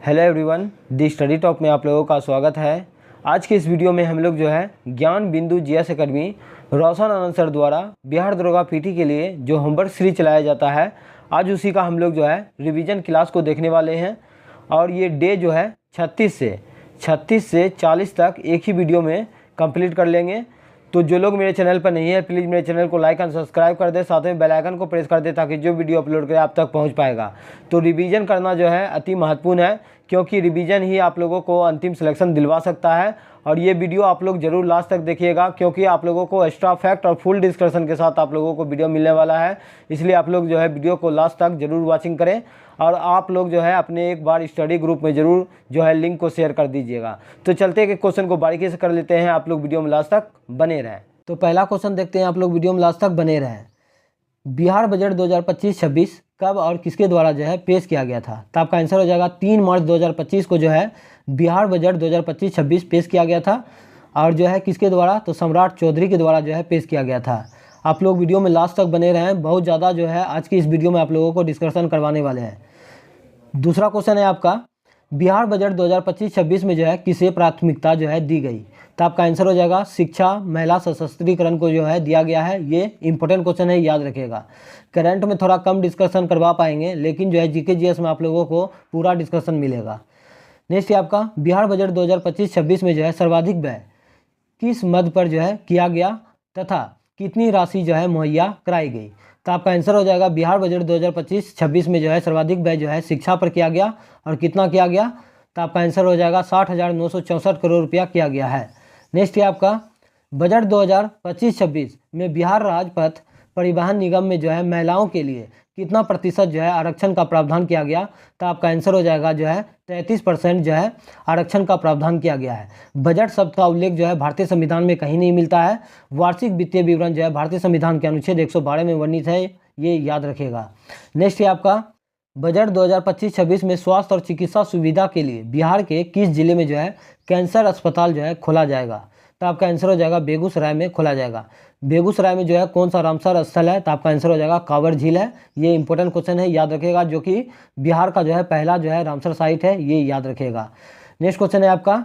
Hello everyone, दी study talk में आप लोगों का स्वागत है। आज के इस वीडियो में हम लोग जो है ज्ञान बिंदु जीएस एकेडमी रोशन आनंद सर द्वारा बिहार दरोगा पीटी के लिए जो होमवर्क सीरीज चलाया जाता है, आज उसी का हम लोग जो है रिवीजन क्लास को देखने वाले हैं। और ये डे जो है 36 से 40 तक एक ही वीडियो में कंप्लीट कर लेंगे। तो जो लोग मेरे चैनल पर नहीं है प्लीज़ मेरे चैनल को लाइक एंड सब्सक्राइब कर दे, साथ में बेल आइकन को प्रेस कर दे ताकि जो वीडियो अपलोड करें आप तक पहुंच पाएगा। तो रिवीजन करना जो है अति महत्वपूर्ण है, क्योंकि रिवीजन ही आप लोगों को अंतिम सिलेक्शन दिलवा सकता है। और ये वीडियो आप लोग जरूर लास्ट तक देखिएगा, क्योंकि आप लोगों को एक्स्ट्रा फैक्ट और फुल डिस्कशन के साथ आप लोगों को वीडियो मिलने वाला है। इसलिए आप लोग जो है वीडियो को लास्ट तक जरूर वॉचिंग करें। और आप लोग जो है अपने एक बार स्टडी ग्रुप में ज़रूर जो है लिंक को शेयर कर दीजिएगा। तो चलते कि क्वेश्चन को बारीकी से कर लेते हैं, आप लोग वीडियो में लास्ट तक बने रहें। तो पहला क्वेश्चन देखते हैं, आप लोग वीडियो में लास्ट तक बने रहें। बिहार बजट 2025-26 कब और किसके द्वारा जो है पेश किया गया था? तो आपका आंसर हो जाएगा 3 मार्च 2025 को जो है बिहार बजट 2025-26 पेश किया गया था। और जो है किसके द्वारा? तो सम्राट चौधरी के द्वारा जो है पेश किया गया था। आप लोग वीडियो में लास्ट तक बने रहें, बहुत ज़्यादा जो है आज की इस वीडियो में आप लोगों को डिस्कशन करवाने वाले हैं। दूसरा क्वेश्चन है आपका, बिहार बजट 2025-26 में जो है किसे प्राथमिकता जो है दी गई? तो आपका आंसर हो जाएगा शिक्षा, महिला सशक्तिकरण को जो है दिया गया है। ये इंपॉर्टेंट क्वेश्चन है, याद रखिएगा। करंट में थोड़ा कम डिस्कशन करवा पाएंगे, लेकिन जो है जीके जीएस में आप लोगों को पूरा डिस्कशन मिलेगा। नेक्स्ट है आपका, बिहार बजट 2025-26 में जो है सर्वाधिक व्यय किस मद पर जो है किया गया तथा कितनी राशि जो है मुहैया कराई गई? तो आपका आंसर हो जाएगा बिहार बजट 2025-26 में जो है सर्वाधिक व्यय जो है शिक्षा पर किया गया। और कितना किया गया? तो आपका आंसर हो जाएगा 60,964 करोड़ रुपया किया गया है। नेक्स्ट है आपका, बजट 2025-26 में बिहार राजपथ परिवहन निगम में जो है महिलाओं के लिए कितना प्रतिशत जो है आरक्षण का प्रावधान किया गया? तो आपका आंसर हो जाएगा जो है 33% जो है आरक्षण का प्रावधान किया गया है। बजट शब्द का उल्लेख जो है भारतीय संविधान में कहीं नहीं मिलता है। वार्षिक वित्तीय विवरण जो है भारतीय संविधान के अनुच्छेद 112 में वर्णित है, ये याद रखेगा। नेक्स्ट है आपका, बजट 2025-26 में स्वास्थ्य और चिकित्सा सुविधा के लिए बिहार के किस जिले में जो है कैंसर अस्पताल जो है खोला जाएगा? तो आपका आंसर हो जाएगा बेगूसराय में खोला जाएगा। बेगूसराय में जो है कौन सा रामसर स्थल है? तो आपका आंसर हो जाएगा कांवर झील है। ये इंपॉर्टेंट क्वेश्चन है, याद रखिएगा, जो कि बिहार का जो है पहला जो है रामसर साइट है, ये याद रखिएगा। नेक्स्ट क्वेश्चन है आपका,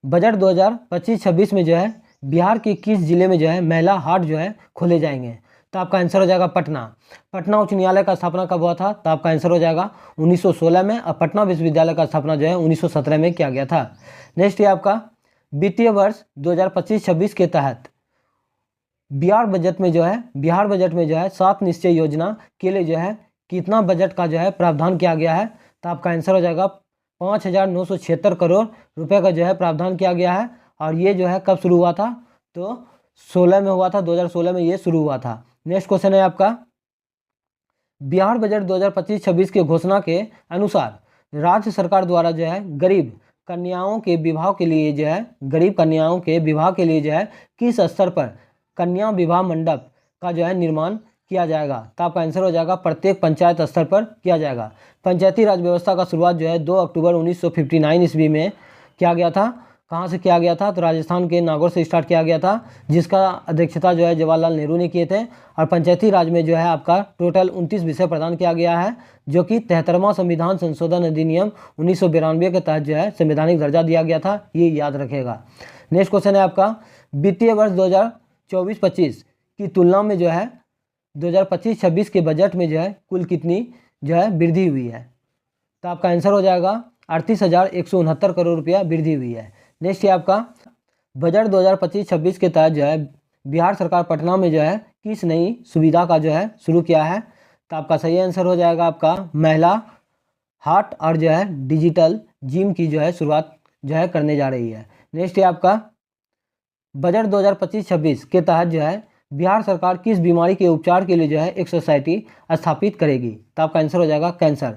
बजट 2025-26 में जो है बिहार के किस जिले में जो है महिला हाट जो है खोले जाएंगे? तो आपका आंसर हो जाएगा पटना। पटना उच्च न्यायालय का स्थापना कब हुआ था? तो आपका आंसर हो जाएगा 1916 में। और पटना विश्वविद्यालय का स्थापना जो है 1917 में किया गया था। नेक्स्ट है आपका, वित्तीय वर्ष 2025-26 के तहत बिहार बजट में जो है 7 निश्चय योजना के लिए जो है कितना बजट का जो है प्रावधान किया गया है? तो आपका आंसर हो जाएगा 5,976 करोड़ रुपए का जो है प्रावधान किया गया है। और ये जो है कब शुरू हुआ था? तो 16 में हुआ था, 2016 में ये शुरू हुआ था। नेक्स्ट क्वेश्चन है आपका, बिहार बजट 2025-26 के घोषणा के अनुसार राज्य सरकार द्वारा जो है गरीब कन्याओं के विवाह के लिए जो है किस स्तर पर कन्या विवाह मंडप का जो है निर्माण किया जाएगा? तो आपका आंसर हो जाएगा प्रत्येक पंचायत स्तर पर किया जाएगा। पंचायती राज व्यवस्था का शुरुआत जो है 2 अक्टूबर 1959 ईस्वी में किया गया था। कहाँ से किया गया था? तो राजस्थान के नागौर से स्टार्ट किया गया था, जिसका अध्यक्षता जो है जवाहरलाल नेहरू ने किए थे। और पंचायती राज में जो है आपका टोटल 29 विषय प्रदान किया गया है, जो कि 73वां संविधान संशोधन अधिनियम 1992 के तहत जो है संवैधानिक दर्जा दिया गया था, ये याद रखेगा। नेक्स्ट क्वेश्चन है आपका, वित्तीय वर्ष 2024-25 की तुलना में जो है 2025-26 के बजट में जो है कुल कितनी जो है वृद्धि हुई है? तो आपका आंसर हो जाएगा 38,169 करोड़ रुपया वृद्धि हुई है। नेक्स्ट है आपका, बजट 2025-26 के तहत जो है बिहार सरकार पटना में जो है किस नई सुविधा का जो है शुरू किया है? तो आपका सही आंसर हो जाएगा आपका महिला हाट और जो है डिजिटल जिम की जो है शुरुआत जो है करने जा रही है। नेक्स्ट है आपका, बजट 2025-26 के तहत जो है बिहार सरकार किस बीमारी के उपचार के लिए जो है एक सोसाइटी स्थापित करेगी? तो आपका आंसर हो जाएगा कैंसर।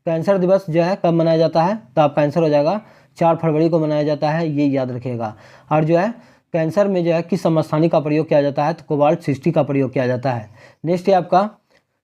कैंसर दिवस जो है कब मनाया जाता है? तो आपका आंसर हो जाएगा 4 फरवरी को मनाया जाता है, ये याद रखिएगा। और जो है कैंसर में जो है किस समस्थानी का प्रयोग किया जाता है? तो कोबाल्ट-60 का प्रयोग किया जाता है। नेक्स्ट है आपका,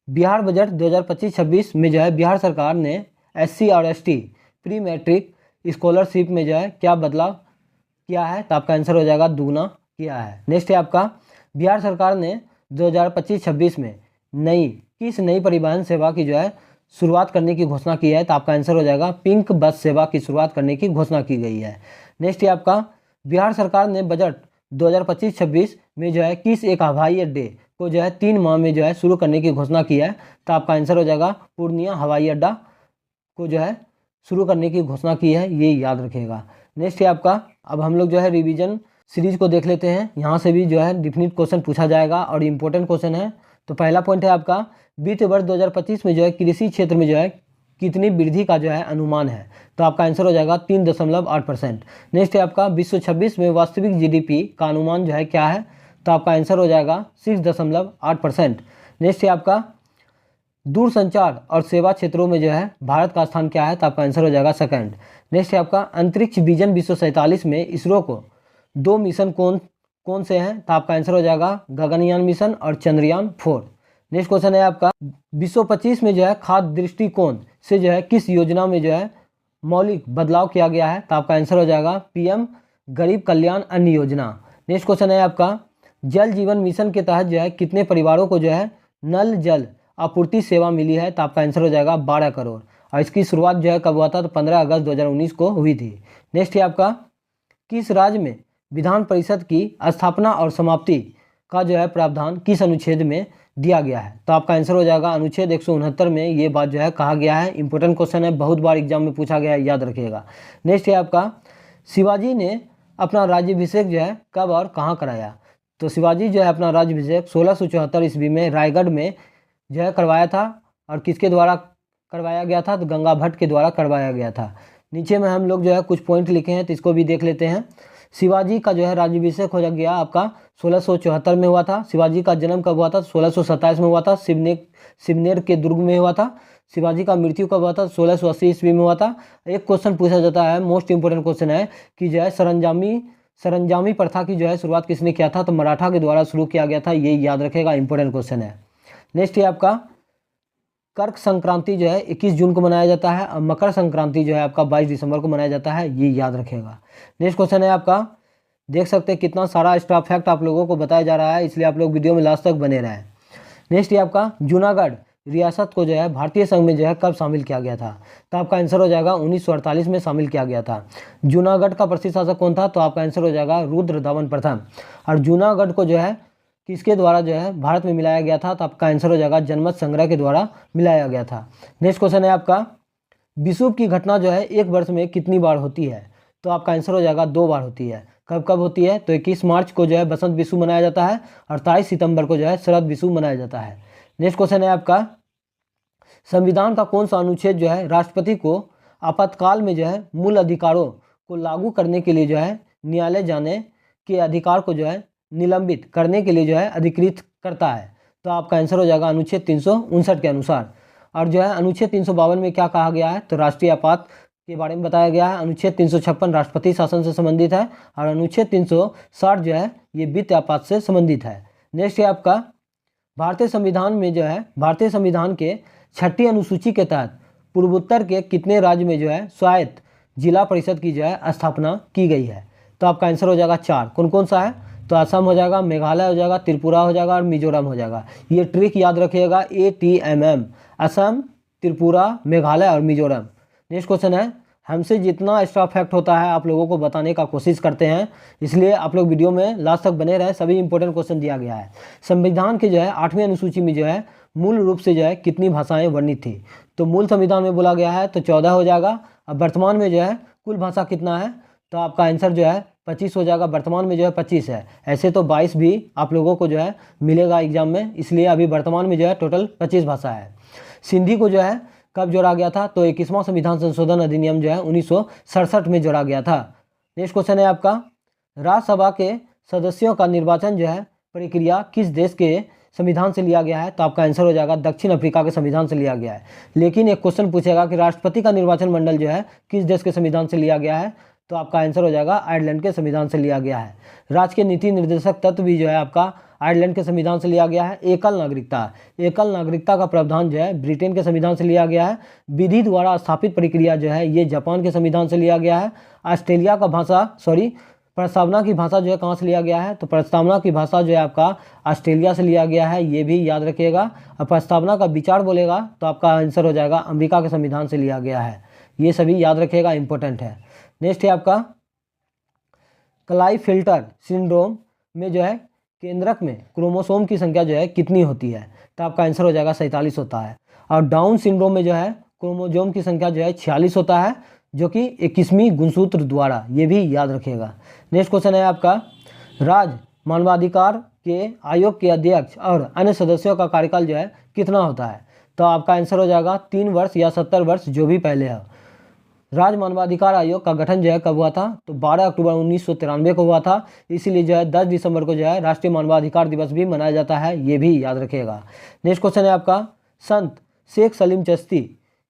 बिहार बजट 2025-26 में जो है बिहार सरकार ने SC और ST प्री मैट्रिक स्कॉलरशिप में जो है क्या बदलाव किया है? तो आपका आंसर हो जाएगा दुगना किया है। नेक्स्ट है आपका, बिहार सरकार ने 2025-26 में किस नई परिवहन सेवा की जो है शुरुआत करने की घोषणा की है? तो आपका आंसर हो जाएगा पिंक बस सेवा की शुरुआत करने की घोषणा की गई है। नेक्स्ट है आपका, बिहार सरकार ने बजट 2025-26 में जो है किस एक हवाई अड्डे को जो है 3 माह में जो है शुरू करने की घोषणा की है? तो आपका आंसर हो जाएगा पूर्णिया हवाई अड्डा को जो है शुरू करने की घोषणा की है, ये याद रखिएगा। नेक्स्ट है आपका, अब हम लोग जो है रिवीजन सीरीज को देख लेते हैं। यहाँ से भी जो है डिफिनिट क्वेश्चन पूछा जाएगा और इम्पोर्टेंट क्वेश्चन है। तो पहला पॉइंट है आपका, वित्त वर्ष 2025 में जो है कृषि क्षेत्र में जो है कितनी वृद्धि का जो है अनुमान है? तो आपका आंसर हो जाएगा 3.8%। नेक्स्ट है आपका, विश्व 26 में वास्तविक जीडीपी का अनुमान जो है क्या है? तो आपका आंसर हो जाएगा 6.8%। नेक्स्ट है आपका, दूरसंचार और सेवा क्षेत्रों में जो है भारत का स्थान क्या है? तो आपका आंसर हो जाएगा सेकंड। नेक्स्ट है आपका, अंतरिक्ष विजन 2047 में इसरो को 2 मिशन कौन से हैं? तो आपका आंसर हो जाएगा गगनयान मिशन और चंद्रयान 4। नेक्स्ट क्वेश्चन है आपका, 2025 में जो है खाद्य दृष्टिकोण से जो है किस योजना में जो है मौलिक बदलाव किया गया है? तो आपका आंसर हो जाएगा पीएम गरीब कल्याण अन्न योजना। नेक्स्ट क्वेश्चन है आपका, जल जीवन मिशन के तहत जो है कितने परिवारों को जो है नल जल आपूर्ति सेवा मिली है? तो आपका आंसर हो जाएगा 12 करोड़। और इसकी शुरुआत जो है कब हुआ था? तो 15 अगस्त 2019 को हुई थी। नेक्स्ट है आपका, किस राज्य में विधान परिषद की स्थापना और समाप्ति का जो है प्रावधान किस अनुच्छेद में दिया गया है? तो आपका आंसर हो जाएगा अनुच्छेद 169 में ये बात जो है कहा गया है। इंपॉर्टेंट क्वेश्चन है, बहुत बार एग्जाम में पूछा गया है, याद रखिएगा। नेक्स्ट है आपका, शिवाजी ने अपना राज्याभिषेक जो है कब और कहाँ कराया? तो शिवाजी जो है अपना राज्याभिषेक 1674 ईस्वी में रायगढ़ में जो है करवाया था। और किसके द्वारा करवाया गया था? तो गंगा भट्ट के द्वारा करवाया गया था। नीचे में हम लोग जो है कुछ पॉइंट लिखे हैं, तो इसको भी देख लेते हैं। शिवाजी का जो है राज्याभिषेक हो गया आपका 1674 में हुआ था। शिवाजी का जन्म कब हुआ था? 1627 में हुआ था, शिवनेर के दुर्ग में हुआ था। शिवाजी का मृत्यु कब हुआ था? 1680 ईस्वी में हुआ था। एक क्वेश्चन पूछा जाता है, मोस्ट इंपोर्टेंट क्वेश्चन है कि जो है सरंजामी प्रथा की जो है शुरुआत किसने किया था? तो मराठा के द्वारा शुरू किया गया था, ये याद रखेगा, इंपॉर्टेंट क्वेश्चन है। नेक्स्ट है आपका, कर्क संक्रांति जो है 21 जून को मनाया जाता है और मकर संक्रांति जो है आपका 22 दिसंबर को मनाया जाता है, ये याद रखेगा। नेक्स्ट क्वेश्चन है आपका, देख सकते हैं कितना सारा एक्स्ट्रा फैक्ट आप लोगों को बताया जा रहा है, इसलिए आप लोग वीडियो में लास्ट तक बने रहें। नेक्स्ट है आपका, जूनागढ़ रियासत को जो है भारतीय संघ में जो है कब शामिल किया गया था? तो आपका आंसर हो जाएगा 1948 में शामिल किया गया था। जूनागढ़ का प्रसिद्ध शासक कौन था? तो आपका आंसर हो जाएगा रुद्रदमन प्रथम। और जूनागढ़ को जो है किसके द्वारा जो है भारत में मिलाया गया था? तो आपका आंसर हो जाएगा जनमत संग्रह के द्वारा मिलाया गया था। नेक्स्ट क्वेश्चन है आपका, विषुव की घटना जो है एक वर्ष में कितनी बार होती है? तो आपका आंसर हो जाएगा 2 बार होती है। कब कब होती है? तो 21 मार्च को जो है बसंत विषु मनाया जाता है और 23 सितंबर को जो है शरद विषु मनाया जाता है। नेक्स्ट क्वेश्चन है आपका, संविधान का कौन सा अनुच्छेद जो है राष्ट्रपति को आपातकाल में जो है मूल अधिकारों को लागू करने के लिए जो है न्यायालय जाने के अधिकार को जो है निलंबित करने के लिए जो है अधिकृत करता है? तो आपका आंसर हो जाएगा अनुच्छेद 359 के अनुसार। और जो है अनुच्छेद 352 में क्या कहा गया है? तो राष्ट्रीय आपात के बारे में बताया गया है। अनुच्छेद 356 राष्ट्रपति शासन से संबंधित है और अनुच्छेद 360 जो है ये वित्त आपात से संबंधित है। नेक्स्ट है आपका, भारतीय संविधान में जो है भारतीय संविधान के 6ठी अनुसूची के तहत पूर्वोत्तर के कितने राज्य में जो है स्वायत्त जिला परिषद की जो है स्थापना की गई है? तो आपका आंसर हो जाएगा 4। कौन कौन सा है? तो असम हो जाएगा, मेघालय हो जाएगा, त्रिपुरा हो जाएगा और मिजोरम हो जाएगा। ये ट्रिक याद रखिएगा, ATMM, असम, त्रिपुरा, मेघालय और मिजोरम। नेक्स्ट क्वेश्चन है, हमसे जितना एक्स्ट्रा फैक्ट होता है आप लोगों को बताने का कोशिश करते हैं, इसलिए आप लोग वीडियो में लास्ट तक बने रहे। सभी इंपॉर्टेंट क्वेश्चन दिया गया है। संविधान के जो है 8वीं अनुसूची में जो है मूल रूप से जो है कितनी भाषाएं वर्णित थी? तो मूल संविधान में बोला गया है तो 14 हो जाएगा। अब वर्तमान में जो है कुल भाषा कितना है? तो आपका आंसर जो है 25 हो जाएगा। वर्तमान में जो है 25 है, ऐसे तो 22 भी आप लोगों को जो है मिलेगा एग्जाम में, इसलिए अभी वर्तमान में जो है टोटल 25 भाषा है। सिंधी को जो है कब जोड़ा गया था? तो 21वां संविधान संशोधन अधिनियम जो है 1967 में जोड़ा गया था। नेक्स्ट क्वेश्चन है आपका, राज्यसभा के सदस्यों का निर्वाचन जो है प्रक्रिया किस देश के संविधान से लिया गया है? तो आपका आंसर हो जाएगा दक्षिण अफ्रीका के संविधान से लिया गया है। लेकिन एक क्वेश्चन पूछेगा कि राष्ट्रपति का निर्वाचन मंडल जो है किस देश के संविधान से लिया गया है? तो आपका आंसर हो जाएगा आयरलैंड के संविधान से लिया गया है। राज्य के नीति निर्देशक तत्व भी जो है आपका आयरलैंड के संविधान से लिया गया है। एकल नागरिकता का प्रावधान जो है ब्रिटेन के संविधान से लिया गया है। विधि द्वारा स्थापित प्रक्रिया जो है ये जापान के संविधान से लिया गया है। प्रस्तावना की भाषा जो है कहाँ से लिया गया है, तो प्रस्तावना की भाषा जो है आपका ऑस्ट्रेलिया से लिया गया है, ये भी याद रखिएगा। और प्रस्तावना का विचार बोलेगा तो आपका आंसर हो जाएगा अमेरिका के संविधान से लिया गया है। ये सभी याद रखिएगा, इंपॉर्टेंट है। नेक्स्ट है आपका क्लाइफिल्टर सिंड्रोम में जो है केंद्रक में क्रोमोसोम की संख्या जो है कितनी होती है, तो आपका आंसर हो जाएगा 47 होता है। और डाउन सिंड्रोम में जो है क्रोमोसोम की संख्या जो है 46 होता है, जो कि 21वीं गुणसूत्र द्वारा, ये भी याद रखिएगा। नेक्स्ट क्वेश्चन है आपका राज्य मानवाधिकार के आयोग के अध्यक्ष और अन्य सदस्यों का कार्यकाल जो है कितना होता है, तो आपका आंसर हो जाएगा 3 वर्ष या 70 वर्ष, जो भी पहले है। राज्य मानवाधिकार आयोग का गठन जो है कब हुआ था, तो 12 अक्टूबर 1993 को हुआ था। इसीलिए जो है 10 दिसंबर को जो है राष्ट्रीय मानवाधिकार दिवस भी मनाया जाता है, ये भी याद रखिएगा। नेक्स्ट क्वेश्चन है आपका संत शेख सलीम चिश्ती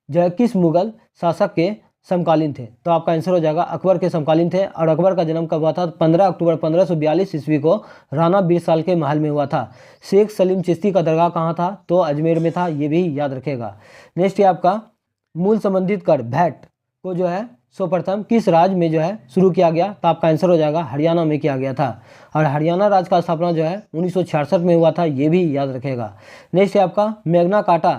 जो है किस मुगल शासक के समकालीन थे, तो आपका आंसर हो जाएगा अकबर के समकालीन थे। और अकबर का जन्म कब हुआ था, 15 अक्टूबर 1542 ईस्वी को राणा बीरसाल के महल में हुआ था। शेख सलीम चिश्ती का दरगाह कहाँ था, तो अजमेर में था, ये भी याद रखेगा। नेक्स्ट है आपका मूल संबंधित कर वैट को जो है सर्वप्रथम किस राज्य में जो है शुरू किया गया, तो आपका आंसर हो जाएगा हरियाणा में किया गया था। और हरियाणा राज्य का स्थापना जो है 1966 में हुआ था, ये भी याद रखेगा। नेक्स्ट है आपका मैग्ना कार्टा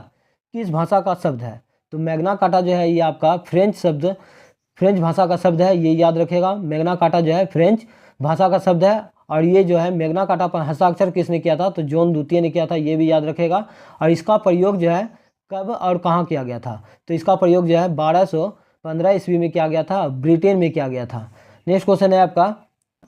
किस भाषा का शब्द है, तो मैग्ना कार्टा जो है ये आपका फ्रेंच भाषा का शब्द है, ये याद रखेगा। मैग्ना कार्टा जो है फ्रेंच भाषा का शब्द है। और ये जो है मैग्ना कार्टा पर हस्ताक्षर किसने किया था, तो जॉन द्वितीय ने किया था, ये भी याद रखेगा। और इसका प्रयोग जो है कब और कहाँ किया गया था, तो इसका प्रयोग जो है 1215 ईस्वी में किया गया था, ब्रिटेन में किया गया था। नेक्स्ट क्वेश्चन है आपका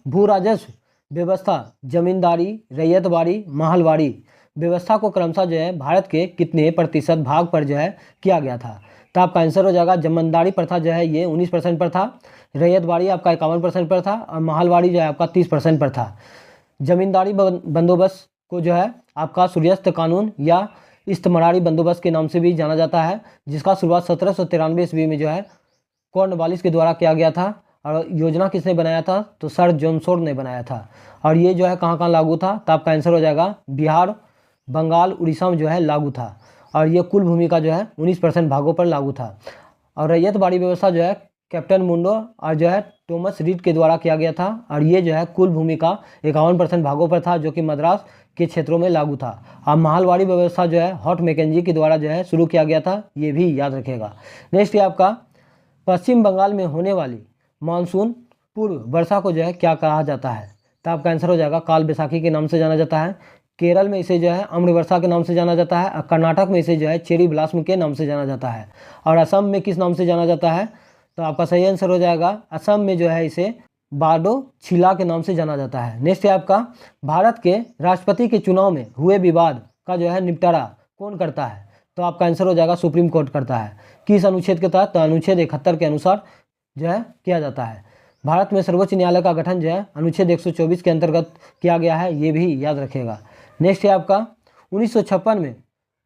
भू राजस्व व्यवस्था जमींदारी रैयतवाड़ी महलवाड़ी व्यवस्था को क्रमशः जो है भारत के कितने प्रतिशत भाग पर जो है किया गया था, तो आपका आंसर हो जाएगा जमींदारी प्रथा जो है ये 19% पर था, रैयतवाड़ी आपका 51% पर था, और महलवाड़ी जो है आपका 30% पर था। जमींदारी बंदोबस्त को जो है आपका सूर्यास्त कानून या इस्तमरारी बंदोबस्त के नाम से भी जाना जाता है, जिसका शुरुआत 1793 ईस्वी में जो है कॉर्नवालिस के द्वारा किया गया था। और योजना किसने बनाया था, तो सर जॉन शोर ने बनाया था। और ये जो है कहाँ कहाँ लागू था, तो आपका आंसर हो जाएगा बिहार बंगाल उड़ीसा में जो है लागू था। और ये कुल भूमि का जो है 19% भागों पर लागू था। और रैयतवाड़ी व्यवस्था जो है कैप्टन मुंडो और जो है थॉमस रीड के द्वारा किया गया था। और ये जो है कुल भूमि का 51% भागों पर था, जो कि मद्रास के क्षेत्रों में लागू था। और महलवाड़ी व्यवस्था जो है हॉट मैकेंजी के द्वारा जो है शुरू किया गया था, ये भी याद रखेगा। नेक्स्ट है आपका पश्चिम बंगाल में होने वाली मानसून पूर्व वर्षा को जो है क्या कहा जाता है, तो आपका आंसर हो जाएगा काल बैसाखी के नाम से जाना जाता है। केरल में इसे जो है अम्र वर्षा के नाम से जाना जाता है। और कर्नाटक में इसे जो है चेरी ब्लास्म के नाम से जाना जाता है। और असम में किस नाम से जाना जाता है, तो आपका सही आंसर हो जाएगा असम में जो है इसे बाडो छिला के नाम से जाना जाता है। नेक्स्ट है आपका भारत के राष्ट्रपति के चुनाव में हुए विवाद का जो है निपटारा कौन करता है, तो आपका आंसर हो जाएगा सुप्रीम कोर्ट करता है। किस अनुच्छेद के तहत, तो अनुच्छेद 71 के अनुसार जो है किया जाता है। भारत में सर्वोच्च न्यायालय का गठन जो है अनुच्छेद 124 के अंतर्गत किया गया है, ये भी याद रखेगा। नेक्स्ट है आपका 1956 में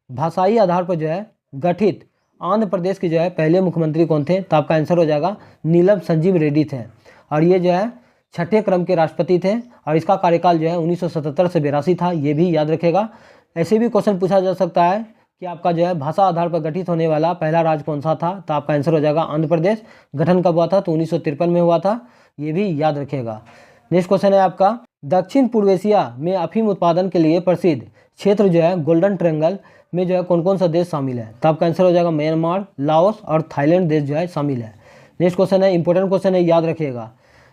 भाषाई आधार पर जो है गठित आंध्र प्रदेश के जो है पहले मुख्यमंत्री कौन थे, तो आपका आंसर हो जाएगा नीलम संजीव रेड्डी थे। और ये जो है 6ठे क्रम के राष्ट्रपति थे। और इसका कार्यकाल जो है 1977 से 82 था, ये भी याद रखेगा। ऐसे भी क्वेश्चन पूछा जा सकता है कि आपका जो है भाषा आधार पर गठित होने वाला पहला राज्य कौन सा था, तो आपका आंसर हो जाएगा आंध्र प्रदेश। गठन कब हुआ था, तो 1953 में हुआ था, ये भी याद रखेगा। नेक्स्ट क्वेश्चन है आपका दक्षिण पूर्व एशिया में अफीम उत्पादन के लिए प्रसिद्ध क्षेत्र जो है गोल्डन ट्रायंगल में जो है कौन कौन सा देश शामिल है, तो आपका आंसर हो जाएगा म्यांमार लाओस और थाईलैंड देश जो है शामिल है। नेक्स्ट क्वेश्चन है इंपॉर्टेंट क्वेश्चन है, याद रखिएगा।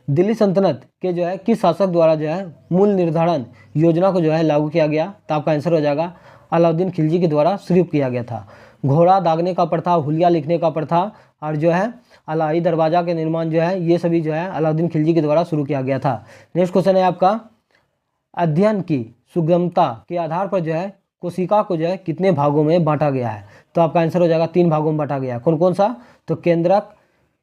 दिल्ली सल्तनत के जो है किस शासक द्वारा जो है मूल निर्धारण योजना को जो है लागू किया गया, तो आपका आंसर हो जाएगा अलाउद्दीन खिलजी के द्वारा शुरू किया गया था। घोड़ा दागने का प्रथा, हुलिया लिखने का प्रथा और जो है अलाई दरवाजा के निर्माण जो है ये सभी जो है अलाउद्दीन खिलजी के द्वारा शुरू किया गया था। नेक्स्ट क्वेश्चन है आपका अध्ययन की सुगमता के आधार पर जो है कोशिका को जो है कितने भागों में बांटा गया है, तो आपका आंसर हो जाएगा 3 भागों में बांटा गया है। कौन कौन सा, तो केंद्रक,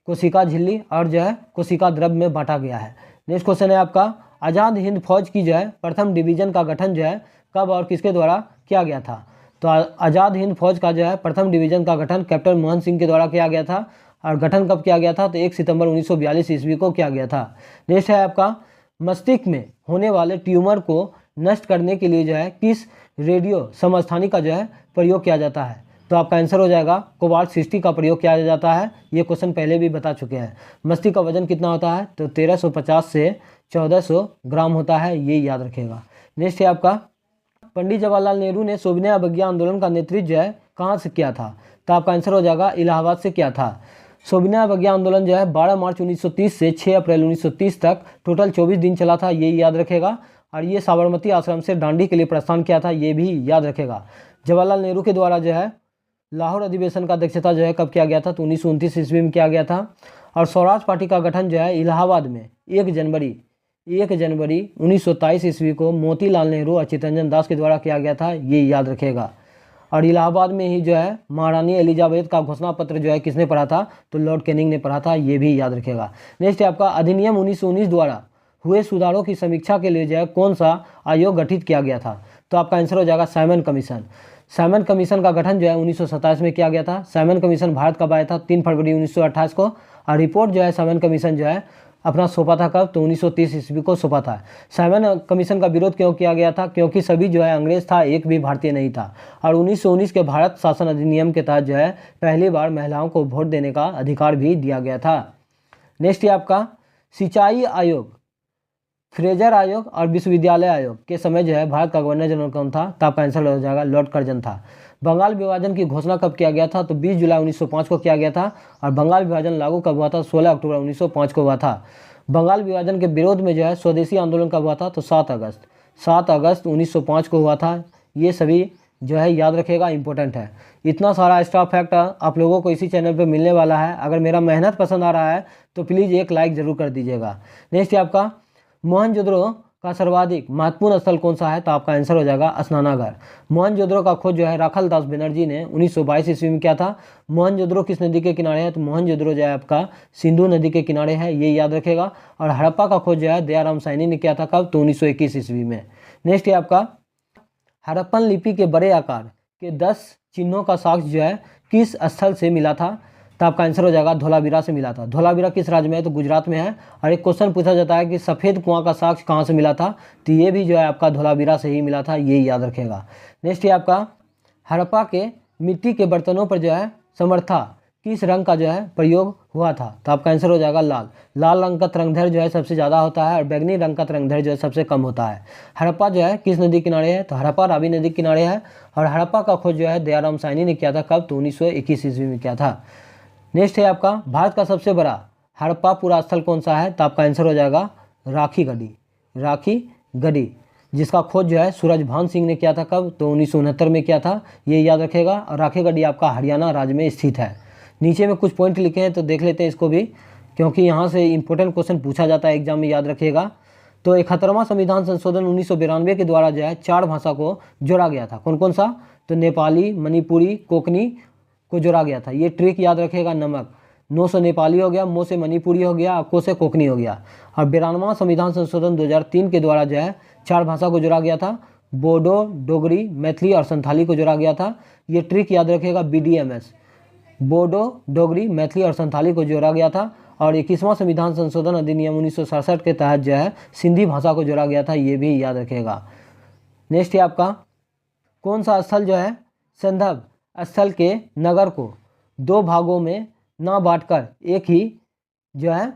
कोशिका झिल्ली और जो है कोशिका द्रव में बांटा गया है। नेक्स्ट क्वेश्चन है आपका आज़ाद हिंद फौज की जो है प्रथम डिवीजन का गठन जो है कब और किसके द्वारा किया गया था, तो आज़ाद हिंद फौज का जो है प्रथम डिवीजन का गठन कैप्टन मोहन सिंह के द्वारा किया गया था। और गठन कब किया गया था, तो 1 सितंबर 1942 ईस्वी को किया गया था। नेक्स्ट है आपका मस्तिष्क में होने वाले ट्यूमर को नष्ट करने के लिए जो है किस रेडियो समस्थानिक का जो है प्रयोग किया जाता है, तो आपका आंसर हो जाएगा कोबाल्ट 60 का प्रयोग किया जाता है। ये क्वेश्चन पहले भी बता चुके हैं। मस्तिष्क का वजन कितना होता है, तो 1350 से 1400 ग्राम होता है, ये याद रखिएगा। नेक्स्ट है आपका, पंडित जवाहरलाल नेहरू ने सोविनय अवज्ञा आंदोलन का नेतृत्व जो है कहाँ से किया था, तो आपका आंसर हो जाएगा इलाहाबाद से किया था। सोविनय अवज्ञा आंदोलन जो है 12 मार्च 1930 से 6 अप्रैल 1930 तक टोटल 24 दिन चला था, ये याद रखेगा। और ये साबरमती आश्रम से दांडी के लिए प्रस्थान किया था, ये भी याद रखेगा। जवाहरलाल नेहरू के द्वारा जो है लाहौर अधिवेशन का अध्यक्षता जो है कब किया गया था, तो 1929 ईस्वी में किया गया था। और स्वराज पार्टी का गठन जो है इलाहाबाद में 1 जनवरी 1927 ईस्वी को मोतीलाल नेहरू और चित्तरंजन दास के द्वारा किया गया था, ये याद रखेगा। और इलाहाबाद में ही जो है महारानी एलिजाबेथ का घोषणा पत्र जो है किसने पढ़ा था, तो लॉर्ड कैनिंग ने पढ़ा था, ये भी याद रखेगा। नेक्स्ट है आपका, अधिनियम 1919 द्वारा हुए सुधारों की समीक्षा के लिए जो है कौन सा आयोग गठित किया गया था, तो आपका आंसर हो जाएगा साइमन कमीशन। साइमन कमीशन का गठन जो है 1927 में किया गया था। साइमन कमीशन भारत कब आया था, 3 फरवरी 1928 को। और रिपोर्ट जो है साइमन कमीशन जो है अपना सौंपा था कब, तो 1930 ईस्वी को सौंपा था। साइमन कमीशन का विरोध क्यों किया गया था, क्योंकि सभी जो है अंग्रेज था, एक भी भारतीय नहीं था। और 1919 के भारत शासन अधिनियम के तहत जो है पहली बार महिलाओं को वोट देने का अधिकार भी दिया गया था। नेक्स्ट है आपका, सिंचाई आयोग, फ्रेजर आयोग और विश्वविद्यालय आयोग के समय जो है भारत का गवर्नर जनरल कौन था, तो आपका आंसर हो जाएगा लॉर्ड कर्जन था। बंगाल विभाजन की घोषणा कब किया गया था, तो 20 जुलाई 1905 को किया गया था। और बंगाल विभाजन लागू कब हुआ था, 16 अक्टूबर 1905 को हुआ था। बंगाल विभाजन के विरोध में जो है स्वदेशी आंदोलन कब हुआ था, तो 7 अगस्त 1905 को हुआ था। ये सभी जो है याद रखेगा, इंपॉर्टेंट है। इतना सारा एक्स्ट्रा फैक्ट आप लोगों को इसी चैनल पे मिलने वाला है। अगर मेरा मेहनत पसंद आ रहा है तो प्लीज़ एक लाइक ज़रूर कर दीजिएगा। नेक्स्ट है आपका, मोहनजोदड़ो का सर्वाधिक महत्वपूर्ण स्थल कौन सा है, तो आपका आंसर हो जाएगा स्नानागार। मोहनजोदड़ो का खोज जो है राखाल दास बनर्जी ने 1922 ईस्वी में किया था। मोहनजोदड़ो किस नदी के किनारे है, तो मोहनजोदड़ो जो है आपका सिंधु नदी के किनारे है, ये याद रखेगा। और हड़प्पा का खोज जो है दयाराम साहनी ने किया था कब, तो 1921 ईस्वी में। नेक्स्ट है आपका, हड़प्पन लिपि के बड़े आकार के 10 चिन्हों का साक्ष्य जो है किस स्थल से मिला था, तो आपका आंसर हो जाएगा धोलावीरा से मिला था। धोलावीरा किस राज्य में है, तो गुजरात में है। और एक क्वेश्चन पूछा जाता है कि सफ़ेद कुआं का साक्ष्य कहाँ से मिला था, तो ये भी जो है आपका धोलावीरा से ही मिला था, ये याद रखेगा। नेक्स्ट है आपका, हड़प्पा के मिट्टी के बर्तनों पर जो है समर्था किस रंग का जो है प्रयोग हुआ था, तो आपका आंसर हो जाएगा लाल। लाल रंग का तरंगधैर्य जो है सबसे ज़्यादा होता है और बैगनी रंग का तरंगधैर्य जो है सबसे कम होता है। हड़प्पा जो है किस नदी किनारे है, तो हड़प्पा रावी नदी किनारे है। और हड़प्पा का खोज जो है दयाराम साहनी ने किया था कब, तो 1921 ईस्वी में किया था। नेक्स्ट है आपका, भारत का सबसे बड़ा हड़प्पा पुरास्थल कौन सा है, तो आपका आंसर हो जाएगा राखी गढ़ी, जिसका खोज जो है सूरजभान सिंह ने किया था कब, तो 1969 में किया था, ये याद रखेगा। और राखी गढ़ी आपका हरियाणा राज्य में स्थित है। नीचे में कुछ पॉइंट लिखे हैं तो देख लेते हैं इसको भी, क्योंकि यहाँ से इंपॉर्टेंट क्वेश्चन पूछा जाता है एग्जाम में, याद रखिएगा। तो 71वां संविधान संशोधन 1992 के द्वारा जो है 4 भाषा को जोड़ा गया था, कौन कौन सा, तो नेपाली, मणिपुरी, कोंकणी को जोड़ा गया था। ये ट्रिक याद रखेगा, नमक, 9 से नेपाली हो गया, मो से मणिपुरी हो गया, को से कोंकणी हो गया। और 92वां संविधान संशोधन 2003 के द्वारा जो है 4 भाषा को जोड़ा गया था, बोडो, डोगरी, मैथिली और संथाली को जोड़ा गया था। ये ट्रिक याद रखेगा, BDMS, बोडो, डोगरी, मैथिली और संथाली को जोड़ा गया था। और 21वां संविधान संशोधन अधिनियम 1967 के तहत जो है सिंधी भाषा को जोड़ा गया था, ये भी याद रखेगा। नेक्स्ट है आपका, कौन सा स्थल जो है संदर्भ स्थल के नगर को 2 भागों में ना बांटकर एक ही जो है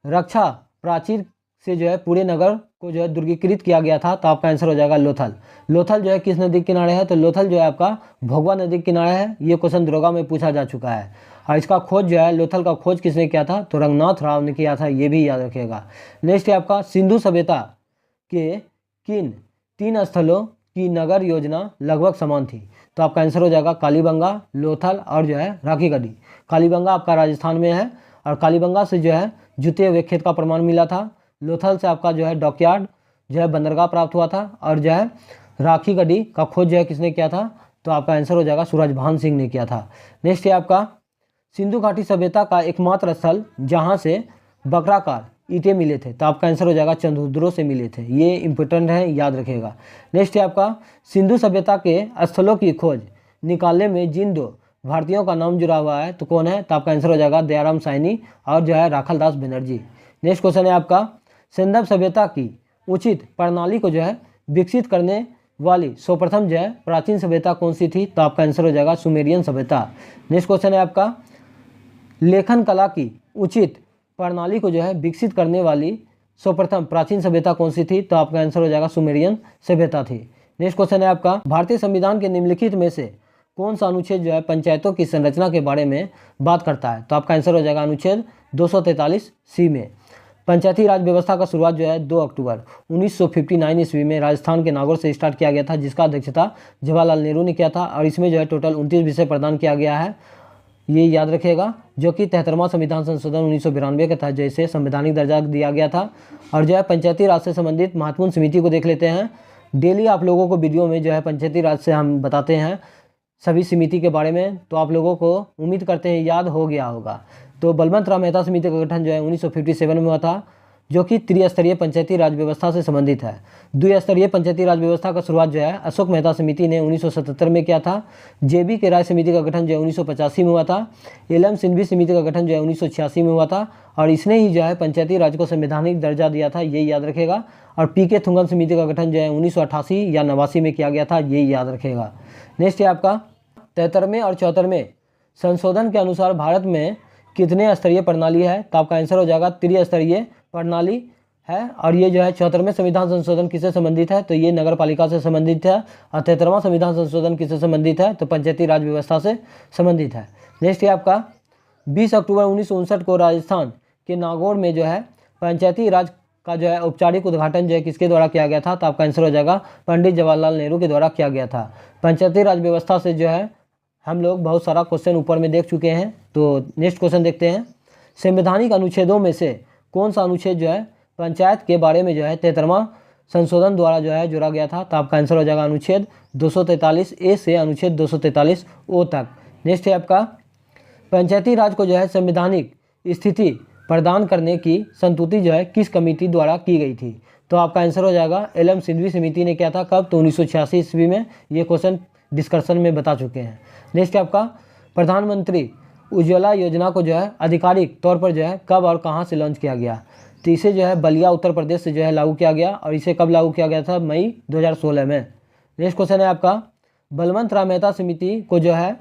रक्षा प्राचीर से जो है पूरे नगर को जो है दुर्गीकृत किया गया था, तो आपका आंसर हो जाएगा लोथल। लोथल जो है किस नदी के किनारे है, तो लोथल जो है आपका भोगवा नदी के किनारे है। ये क्वेश्चन दरोगा में पूछा जा चुका है। और इसका खोज जो है लोथल का खोज किसने किया था, तो रंगनाथ राव ने किया था, ये भी याद रखिएगा। नेक्स्ट है आपका, सिंधु सभ्यता के किन 3 स्थलों की नगर योजना लगभग समान थी, तो आपका आंसर हो जाएगा कालीबंगा, लोथल और जो है राखी गढ़ी। कालीबंगा आपका राजस्थान में है और कालीबंगा से जो है जुते हुए खेत का प्रमाण मिला था। लोथल से आपका जो है डॉकयार्ड जो है बंदरगाह प्राप्त हुआ था। और जो है राखी गढ़ी का खोज जो है किसने किया था, तो आपका आंसर हो जाएगा सूरजभान सिंह ने किया था। नेक्स्ट है आपका, सिंधु घाटी सभ्यता का एकमात्र स्थल जहाँ से बकराकार ईंटें मिले थे, तो आपका आंसर हो जाएगा चंद्रद्रो से मिले थे। ये इंपॉर्टेंट है, याद रखिएगा। नेक्स्ट है आपका, सिंधु सभ्यता के स्थलों की खोज निकालने में जिन 2 भारतीयों का नाम जुड़ा हुआ है तो कौन है, तो आपका आंसर हो जाएगा दयाराम साहनी और जो है राखाल दास बनर्जी। नेक्स्ट क्वेश्चन है आपका, संदर्भ सभ्यता की उचित प्रणाली को जो है विकसित करने वाली सर्वप्रथम जो है प्राचीन सभ्यता कौन सी थी? तो आपका आंसर हो जाएगा सुमेरियन सभ्यता। नेक्स्ट क्वेश्चन है आपका, लेखन कला की उचित प्रणाली को जो है विकसित करने वाली सर्वप्रथम प्राचीन सभ्यता कौन सी थी? तो आपका आंसर हो जाएगा सुमेरियन सभ्यता थी। नेक्स्ट क्वेश्चन है आपका, भारतीय संविधान के निम्नलिखित में से कौन सा अनुच्छेद जो है पंचायतों की संरचना के बारे में बात करता है? तो आपका आंसर हो जाएगा अनुच्छेद 243 सी में। पंचायती राज व्यवस्था का शुरुआत जो है 2 अक्टूबर 1959 ईस्वी में राजस्थान के नागौर से स्टार्ट किया गया था, जिसका अध्यक्षता जवाहरलाल नेहरू ने किया था। और इसमें जो है टोटल 29 विषय प्रदान किया गया है, ये याद रखिएगा, जो कि 73वां संविधान संशोधन 1992 के तहत जैसे संवैधानिक दर्जा दिया गया था। और जो है पंचायती राज से संबंधित महत्वपूर्ण समिति को देख लेते हैं। डेली आप लोगों को वीडियो में जो है पंचायती राज से हम बताते हैं सभी समिति के बारे में, तो आप लोगों को उम्मीद करते हैं याद हो गया होगा। तो बलवंत राम मेहता समिति का गठन जो है 1957 में हुआ था, जो कि त्रिस्तरीय पंचायती राज व्यवस्था से संबंधित है। द्विस्तरीय पंचायती राज व्यवस्था का शुरुआत जो है अशोक मेहता समिति ने 1977 में किया था। जेबी के राय समिति का गठन जो है 1985 में हुआ था। एलएम सिंघवी समिति का गठन जो है 1986 में हुआ था, और इसने ही जो है पंचायती राज को संवैधानिक दर्जा दिया था, ये याद रखेगा। और पीके थुंगम समिति का गठन जो है 1988 या 89 में किया गया था, ये याद रखेगा। नेक्स्ट है आपका 73वें और 74वें संशोधन के अनुसार भारत में कितने स्तरीय प्रणाली है? तो आपका आंसर हो जाएगा त्रिस्तरीय प्रणाली है। और ये जो है 74वें संविधान संशोधन किससे संबंधित है? तो ये नगर पालिका से संबंधित है। और 73वां संविधान संशोधन किससे संबंधित है? तो पंचायती राज व्यवस्था से संबंधित है। नेक्स्ट है आपका 20 अक्टूबर 1959 को राजस्थान के नागौर में जो है पंचायती राज का जो है औपचारिक उद्घाटन जो है किसके द्वारा किया गया था? तो आपका आंसर हो जाएगा पंडित जवाहरलाल नेहरू के द्वारा किया गया था। पंचायती राज व्यवस्था से जो है हम लोग बहुत सारा क्वेश्चन ऊपर में देख चुके हैं। तो नेक्स्ट क्वेश्चन देखते हैं, संवैधानिक अनुच्छेदों में से कौन सा अनुच्छेद जो है पंचायत के बारे में जो है 73वां संशोधन द्वारा जो है जोड़ा गया था? तो आपका आंसर हो जाएगा अनुच्छेद 243 ए से अनुच्छेद 243 ओ तक। नेक्स्ट है आपका, पंचायती राज को जो है संवैधानिक स्थिति प्रदान करने की संतुति जो है किस कमेटी द्वारा की गई थी? तो आपका आंसर हो जाएगा एलएम सिंघवी समिति ने किया था। कब? तो 1986 ईस्वी में। ये क्वेश्चन डिस्कशन में बता चुके हैं। नेक्स्ट है आपका, प्रधानमंत्री उज्ज्वला योजना को जो है आधिकारिक तौर पर जो है कब और कहां से लॉन्च किया गया? तो इसे जो है बलिया उत्तर प्रदेश से जो है लागू किया गया, और इसे कब लागू किया गया था? मई 2016 में। नेक्स्ट क्वेश्चन है आपका, बलवंत राम मेहता समिति को जो है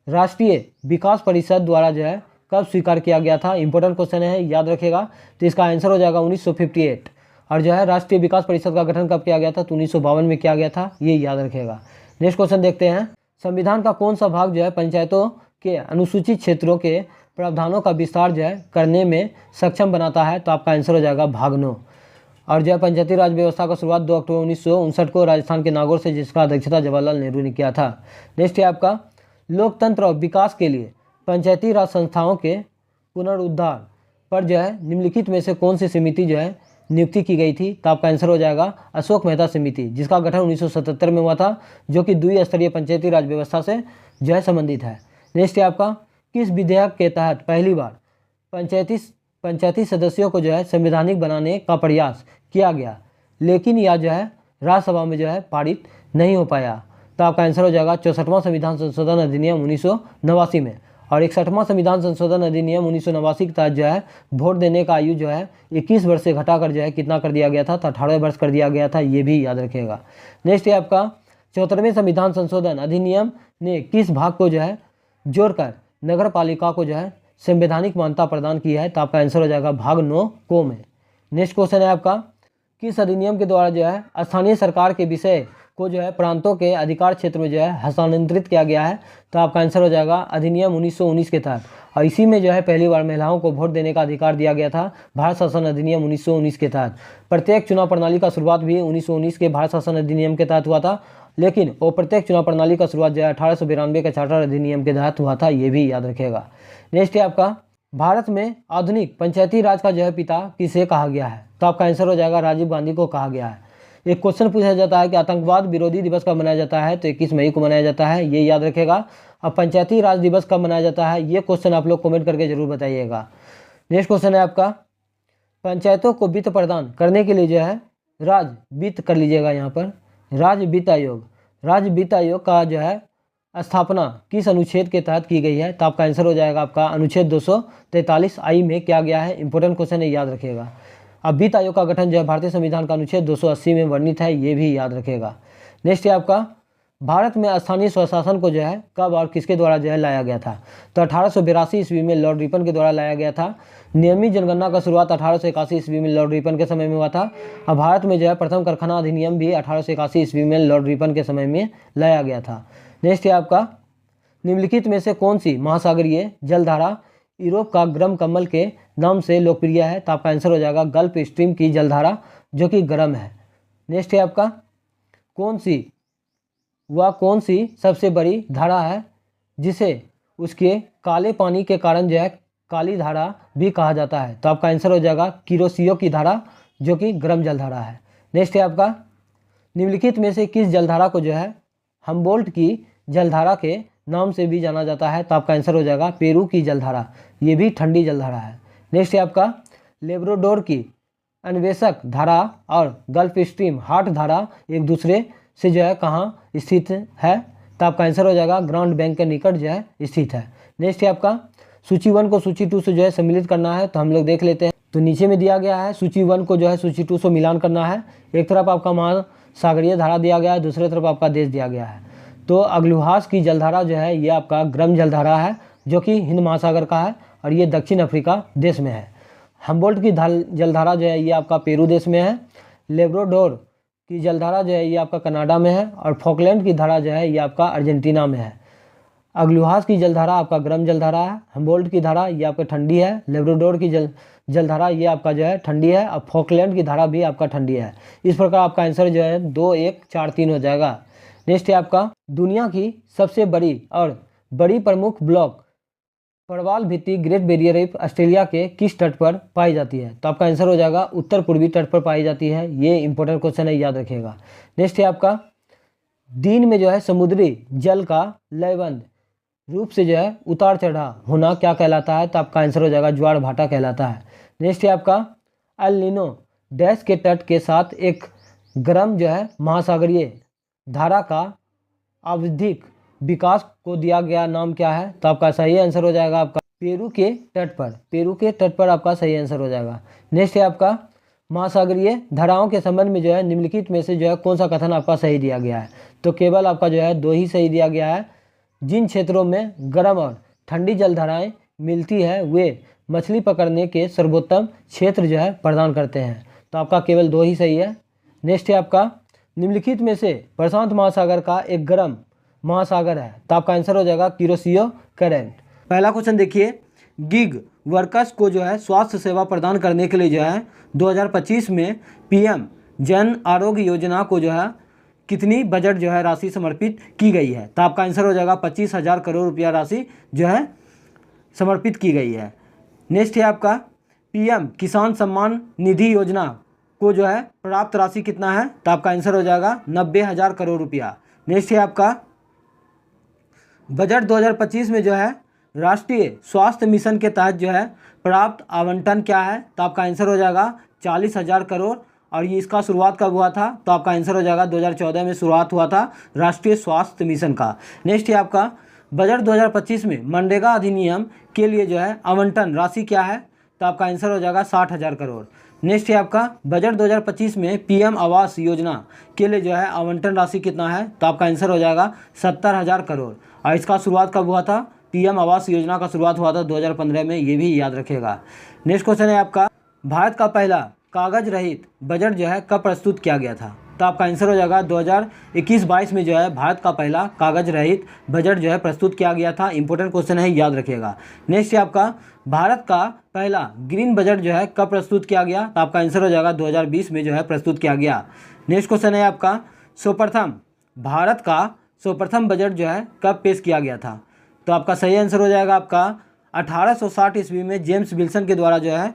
राष्ट्रीय विकास परिषद द्वारा जो है कब स्वीकार किया गया था? इंपॉर्टेंट क्वेश्चन है, याद रखेगा। तो इसका आंसर हो जाएगा 1958। और जो है राष्ट्रीय विकास परिषद का गठन कब किया गया था? तो 1952 में किया गया था, ये याद रखेगा। नेक्स्ट क्वेश्चन देखते हैं, संविधान का कौन सा भाग जो है पंचायतों के अनुसूचित क्षेत्रों के प्रावधानों का विस्तार जो है करने में सक्षम बनाता है? तो आपका आंसर हो जाएगा भाग 9। और जो है पंचायती राज व्यवस्था का शुरुआत 2 अक्टूबर 1959 को राजस्थान के नागौर से, जिसका अध्यक्षता जवाहरलाल नेहरू ने किया था। नेक्स्ट है आपका, लोकतंत्र और विकास के लिए पंचायती राज संस्थाओं के पुनरुद्धार पर जो है निम्नलिखित में से कौन सी समिति जो है नियुक्ति की गई थी? तो आपका आंसर हो जाएगा अशोक मेहता समिति, जिसका गठन 1977 में हुआ था, जो कि द्विस्तरीय पंचायती राज व्यवस्था से जो है संबंधित है। नेक्स्ट है आपका, किस विधेयक के तहत पहली बार पंचायती सदस्यों को जो है संवैधानिक बनाने का प्रयास किया गया, लेकिन यह जो है राज्यसभा में जो है पारित नहीं हो पाया? तो आपका आंसर हो जाएगा 64वां संविधान संशोधन अधिनियम 1989 में। और 61वां संविधान संशोधन अधिनियम 1989 के तहत जो है वोट देने का आयु जो है 21 वर्ष से घटाकर जो है कितना कर दिया गया था? तो 18 वर्ष कर दिया गया था, ये भी याद रखिएगा। नेक्स्ट है आपका, 74वें संविधान संशोधन अधिनियम ने किस भाग को जो है जोड़कर नगर पालिका को जो है संवैधानिक मान्यता प्रदान की है? तो आपका आंसर हो जाएगा भाग 9 को में। नेक्स्ट क्वेश्चन है आपका, किस अधिनियम के द्वारा जो है स्थानीय सरकार के विषय को जो है प्रांतों के अधिकार क्षेत्र में जो है हस्तांतरित किया गया है? तो आपका आंसर हो जाएगा अधिनियम 1919 के तहत। और इसी में जो है पहली बार महिलाओं को वोट देने का अधिकार दिया गया था, भारत शासन अधिनियम 1919 के तहत। प्रत्येक चुनाव प्रणाली का शुरुआत भी 1919 के भारत शासन अधिनियम के तहत हुआ था, लेकिन वो प्रत्येक चुनाव प्रणाली का शुरुआत जो है 1892 के चार्टर अधिनियम के तहत हुआ था, ये भी याद रखेगा। नेक्स्ट है आपका, भारत में आधुनिक पंचायती राज का जो है पिता किसे कहा गया है? तो आपका आंसर हो जाएगा राजीव गांधी को कहा गया है। एक क्वेश्चन पूछा जाता है कि आतंकवाद विरोधी दिवस कब मनाया जाता है? तो 21 मई को मनाया जाता है, ये याद रखेगा। अब पंचायती राज दिवस कब मनाया जाता है? ये क्वेश्चन आप लोग कमेंट करके जरूर बताइएगा। नेक्स्ट क्वेश्चन है आपका, पंचायतों को वित्त प्रदान करने के लिए जो है राज्य वित्त कर लीजिएगा यहाँ पर, राज्य वित्त आयोग का जो है स्थापना किस अनुच्छेद के तहत की गई है? तो आपका आंसर हो जाएगा आपका अनुच्छेद 243 आई में किया गया है। इंपॉर्टेंट क्वेश्चन है, याद रखिएगा। अब वित्त आयोग का गठन जो है भारतीय संविधान का अनुच्छेद 280 में वर्णित है, ये भी याद रखेगा। नेक्स्ट है आपका भारत में स्थानीय स्वशासन को जो है कब और किसके द्वारा जो है लाया गया था? तो 1882 ईस्वी में लॉर्ड रिपन के द्वारा लाया गया था। नियमित जनगणना का शुरुआत 1881 ईस्वी में लॉर्ड रिपन के समय में हुआ था। और भारत में जो है प्रथम कारखाना अधिनियम भी 1881 ईस्वी में लॉर्ड रिपन के समय में लाया गया था। नेक्स्ट है आपका निम्नलिखित में से कौन सी महासागरीय जलधारा यूरोप का गर्म कमल के नाम से लोकप्रिय है? तो आपका आंसर हो जाएगा गल्फ स्ट्रीम की जलधारा, जो कि गर्म है। नेक्स्ट है आपका कौन सी सबसे बड़ी धारा है जिसे उसके काले पानी के कारण जो है काली धारा भी कहा जाता है? तो आपका आंसर हो जाएगा किरोसियो की धारा, जो कि गर्म जलधारा है। नेक्स्ट है आपका निम्नलिखित में से किस जलधारा को जो है हम्बोल्ट की जलधारा के नाम से भी जाना जाता है? तो आपका आंसर हो जाएगा पेरू की जलधारा, ये भी ठंडी जलधारा है। नेक्स्ट है आपका लेब्राडोर की अन्वेषक धारा और गल्फ स्ट्रीम हार्ट धारा एक दूसरे से जो है कहाँ स्थित है? तो आपका आंसर हो जाएगा ग्रांड बैंक के निकट जो है स्थित है। नेक्स्ट है आपका सूची 1 को सूची 2 से जो है सम्मिलित करना है, तो हम लोग देख लेते हैं। तो नीचे में दिया गया है सूची 1 को जो है सूची 2 से मिलान करना है। एक तरफ आपका महासागरीय धारा दिया गया है, दूसरी तरफ आपका देश दिया गया है। तो अग्लुहास की जलधारा जो है ये आपका गर्म जलधारा है, जो कि हिंद महासागर का है और ये दक्षिण अफ्रीका देश में है। हम्बोल्ट की जलधारा जो है ये आपका पेरू देश में है। लेब्राडोर की जलधारा जो है ये आपका कनाडा में है और फॉकलैंड की धारा जो है ये आपका अर्जेंटीना में है। अग्लुहास की जलधारा आपका गर्म जलधारा है। हम्बोल्ट की धारा ये आपका ठंडी है। लेब्राडोर की जलधारा ये आपका जो है ठंडी है और फॉकलैंड की धारा भी आपका ठंडी है। इस प्रकार आपका आंसर जो है 2, 1, 4, 3 हो जाएगा। नेक्स्ट है आपका दुनिया की सबसे बड़ी और बड़ी प्रमुख ब्लॉक प्रवाल भित्ति ग्रेट बैरियर रीफ ऑस्ट्रेलिया के किस तट पर पाई जाती है? तो आपका आंसर हो जाएगा उत्तर पूर्वी तट पर पाई जाती है। ये इंपॉर्टेंट क्वेश्चन है, याद रखिएगा। नेक्स्ट है आपका दिन में जो है समुद्री जल का लयबंध रूप से जो है उतार चढ़ाव होना क्या कहलाता है? तो आपका आंसर हो जाएगा ज्वार भाटा कहलाता है। नेक्स्ट है आपका एल नीनो डैश के तट के साथ एक गर्म जो है महासागरीय धारा का आवधिक विकास को दिया गया नाम क्या है? तो आपका सही आंसर हो जाएगा आपका पेरू के तट पर आपका सही आंसर हो जाएगा। नेक्स्ट है आपका महासागरीय धाराओं के संबंध में जो है निम्नलिखित में से जो है कौन सा कथन आपका सही दिया गया है? तो केवल आपका जो है 2 ही सही दिया गया है। जिन क्षेत्रों में गर्म और ठंडी जलधाराएं मिलती है वे मछली पकड़ने के सर्वोत्तम क्षेत्र जो है प्रदान करते हैं। तो आपका केवल 2 ही सही है। नेक्स्ट है आपका निम्नलिखित में से प्रशांत महासागर का एक गर्म महासागर है? तो आपका आंसर हो जाएगा किरोसियो करेंट। पहला क्वेश्चन देखिए, गिग वर्कर्स को जो है स्वास्थ्य सेवा प्रदान करने के लिए जो है 2025 में पीएम जन आरोग्य योजना को जो है कितनी बजट जो है राशि समर्पित की गई है? तो आपका आंसर हो जाएगा 25,000 करोड़ रुपया राशि जो है समर्पित की गई है। नेक्स्ट है आपका पीएम किसान सम्मान निधि योजना को जो है प्राप्त राशि कितना है? तो आपका आंसर हो जाएगा 90,000 करोड़ रुपया। नेक्स्ट है आपका बजट 2025 में जो है राष्ट्रीय स्वास्थ्य मिशन के तहत जो है प्राप्त आवंटन क्या है? तो आपका आंसर हो जाएगा 40,000 करोड़। और ये इसका शुरुआत कब हुआ था? तो आपका आंसर हो जाएगा 2014 में शुरुआत हुआ था राष्ट्रीय स्वास्थ्य मिशन का। नेक्स्ट है आपका बजट 2025 में मनरेगा अधिनियम के लिए जो है आवंटन राशि क्या है? तो आपका आंसर हो जाएगा 60,000 करोड़। नेक्स्ट है आपका बजट 2025 में पीएम आवास योजना के लिए जो है आवंटन राशि कितना है? तो आपका आंसर हो जाएगा 70,000 करोड़। और इसका शुरुआत कब हुआ था? पीएम आवास योजना का शुरुआत हुआ था 2015 में, ये भी याद रखिएगा। नेक्स्ट क्वेश्चन है आपका भारत का पहला कागज रहित बजट जो है कब प्रस्तुत किया गया था? तो आपका आंसर हो जाएगा 2021-22 में जो है भारत का पहला कागज रहित बजट जो है प्रस्तुत किया गया था। इंपॉर्टेंट क्वेश्चन है, याद रखिएगा। नेक्स्ट है आपका भारत का पहला ग्रीन बजट जो है कब प्रस्तुत किया गया? तो आपका आंसर हो जाएगा 2020 में जो है प्रस्तुत किया गया। नेक्स्ट क्वेश्चन है आपका भारत का सर्वप्रथम बजट जो है कब पेश किया गया था? तो आपका सही आंसर हो जाएगा आपका 1860 ईस्वी में जेम्स विल्सन के द्वारा जो है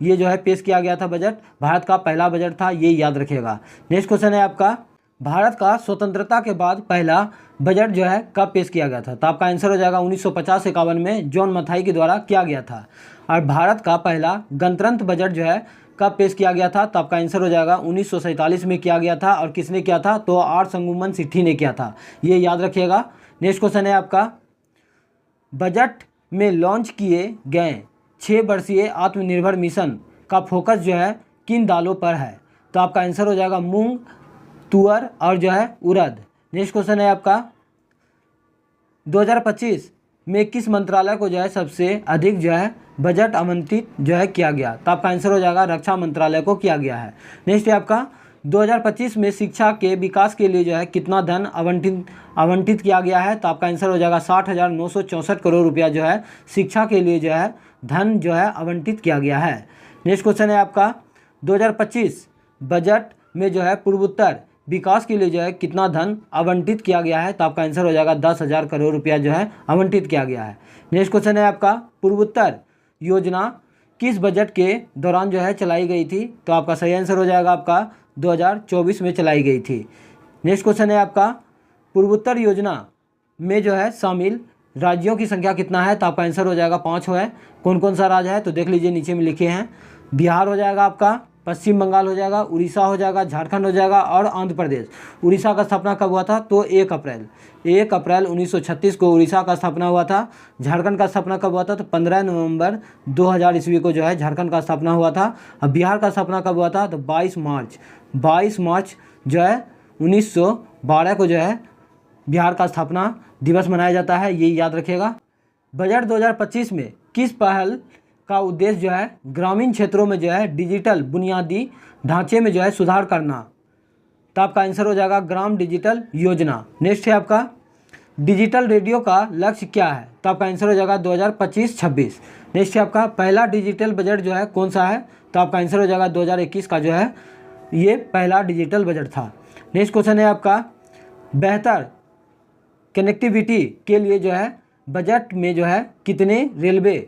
ये जो है पेश किया गया था बजट। भारत का पहला बजट था, ये याद रखिएगा। नेक्स्ट क्वेश्चन है आपका भारत का स्वतंत्रता के बाद पहला बजट जो है कब पेश किया गया था? तो आपका आंसर हो जाएगा 1950-51 में जॉन मथाई के द्वारा किया गया था। और भारत का पहला गणतंत्र बजट जो है कब पेश किया गया था? तो आपका आंसर हो जाएगा 1947 में किया गया था। और किसने किया था? तो आर संगुमन सिट्ठी ने किया था, ये याद रखिएगा। नेक्स्ट क्वेश्चन है आपका बजट में लॉन्च किए गए 6 वर्षीय आत्मनिर्भर मिशन का फोकस जो है किन दालों पर है? तो आपका आंसर हो जाएगा मूंग, तुअर और जो है उड़द। नेक्स्ट क्वेश्चन है आपका 2025 में किस मंत्रालय को जो है सबसे अधिक जो है बजट आवंटित जो है किया गया? तो आपका आंसर हो जाएगा रक्षा मंत्रालय को किया गया है। नेक्स्ट है आपका 2025 में शिक्षा के विकास के लिए जो है कितना धन आवंटित किया गया है? तो आपका आंसर हो जाएगा 60,964 करोड़ रुपया जो है शिक्षा के लिए जो है धन जो है आवंटित किया गया है। नेक्स्ट क्वेश्चन है आपका 2025 बजट में जो है पूर्वोत्तर विकास के लिए जो है कितना धन आवंटित किया गया है? तो आपका आंसर हो जाएगा 10,000 करोड़ रुपया जो है आवंटित किया गया है। नेक्स्ट क्वेश्चन है आपका पूर्वोत्तर योजना किस बजट के दौरान जो है चलाई गई थी? तो आपका सही आंसर हो जाएगा आपका 2024 में चलाई गई थी। नेक्स्ट क्वेश्चन है आपका पूर्वोत्तर योजना में जो है शामिल राज्यों की संख्या कितना है? तो आपका आंसर हो जाएगा 5 है। कौन कौन सा राज्य है? तो देख लीजिए, नीचे में लिखे हैं। बिहार हो जाएगा आपका, पश्चिम बंगाल हो जाएगा, उड़ीसा हो जाएगा, झारखंड हो जाएगा और आंध्र प्रदेश। उड़ीसा का स्थापना कब हुआ था? तो 1 अप्रैल 1936 को उड़ीसा का स्थापना हुआ था। झारखंड का स्थापना कब हुआ था? तो 15 नवंबर 2000 ईस्वी को जो है झारखंड का स्थापना हुआ था। अब बिहार का स्थापना कब हुआ था? तो 22 मार्च जो है 1912 को जो है बिहार का स्थापना दिवस मनाया जाता है, ये याद रखिएगा। बजट 2025 में किस पहल का उद्देश्य जो है ग्रामीण क्षेत्रों में जो है डिजिटल बुनियादी ढांचे में जो है सुधार करना? तो आपका आंसर हो जाएगा ग्राम डिजिटल योजना। नेक्स्ट है आपका डिजिटल रेडियो का लक्ष्य क्या है? तो आपका आंसर हो जाएगा 2025-26। नेक्स्ट है आपका पहला डिजिटल बजट जो है कौन सा है? तो आपका आंसर हो जाएगा 2021 का जो है ये पहला डिजिटल बजट था। नेक्स्ट क्वेश्चन है आपका बेहतर कनेक्टिविटी के लिए जो है बजट में जो है कितने रेलवे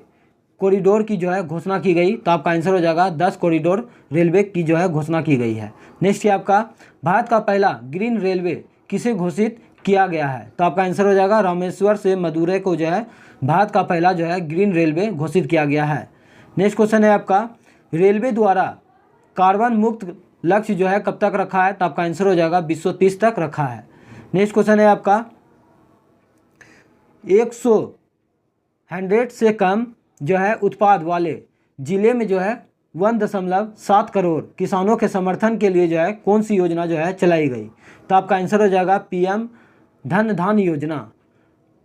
कॉरिडोर की जो है घोषणा की गई? तो आपका आंसर हो जाएगा 10 कॉरिडोर रेलवे की जो है घोषणा की गई है। नेक्स्ट है आपका भारत का पहला ग्रीन रेलवे किसे घोषित किया गया है? तो आपका आंसर हो जाएगा रामेश्वर से मदुरै को जो है भारत का पहला जो है ग्रीन रेलवे घोषित किया गया है। नेक्स्ट क्वेश्चन है आपका रेलवे द्वारा कार्बन मुक्त लक्ष्य जो है कब तक रखा है? तो आपका आंसर हो जाएगा 2030 तक रखा है। नेक्स्ट क्वेश्चन है आपका 100 से कम जो है उत्पाद वाले जिले में जो है 1.7 करोड़ किसानों के समर्थन के लिए जो है कौन सी योजना जो है चलाई गई? तो आपका आंसर हो जाएगा PM धन धान योजना।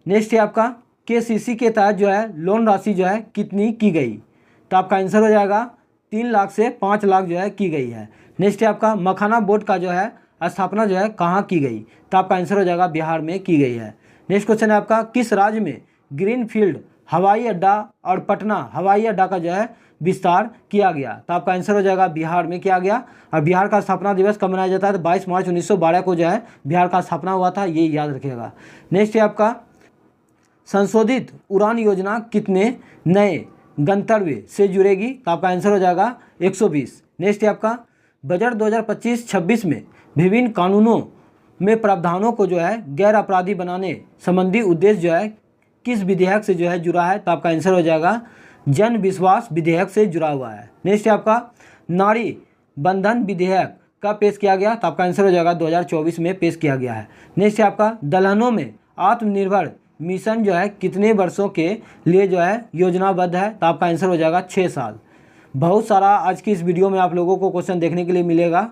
नेक्स्ट है आपका KCC के तहत जो है लोन राशि जो है कितनी की गई? तो आपका आंसर हो जाएगा 3 लाख से 5 लाख जो है की गई है। नेक्स्ट है आपका मखाना बोर्ड का जो है स्थापना जो है कहाँ की गई? तो आपका आंसर हो जाएगा बिहार में की गई है। नेक्स्ट क्वेश्चन है आपका किस राज्य में ग्रीनफील्ड हवाई अड्डा और पटना हवाई अड्डा का जो है विस्तार किया गया? तो आपका आंसर हो जाएगा बिहार में किया गया। और बिहार का स्थापना दिवस कब मनाया जाता है? तो 22 मार्च 1912 को जो है बिहार का स्थापना हुआ था, ये याद रखिएगा। नेक्स्ट है आपका संशोधित उड़ान योजना कितने नए गंतव्य से जुड़ेगी? तो आपका आंसर हो जाएगा 120। नेक्स्ट है आपका बजट 2025-26 में विभिन्न कानूनों में प्रावधानों को जो है गैर अपराधी बनाने संबंधी उद्देश्य जो है किस विधेयक से जो है जुड़ा है? तो आपका आंसर हो जाएगा जन विश्वास विधेयक से जुड़ा हुआ है। नेक्स्ट है आपका नारी बंधन विधेयक कब पेश किया गया? तो आपका आंसर हो जाएगा 2024 में पेश किया गया है। नेक्स्ट है आपका दलहनों में आत्मनिर्भर मिशन जो है कितने वर्षों के लिए जो है योजनाबद्ध है? तो आपका आंसर हो जाएगा 6 साल। बहुत सारा आज की इस वीडियो में आप लोगों को क्वेश्चन देखने के लिए मिलेगा।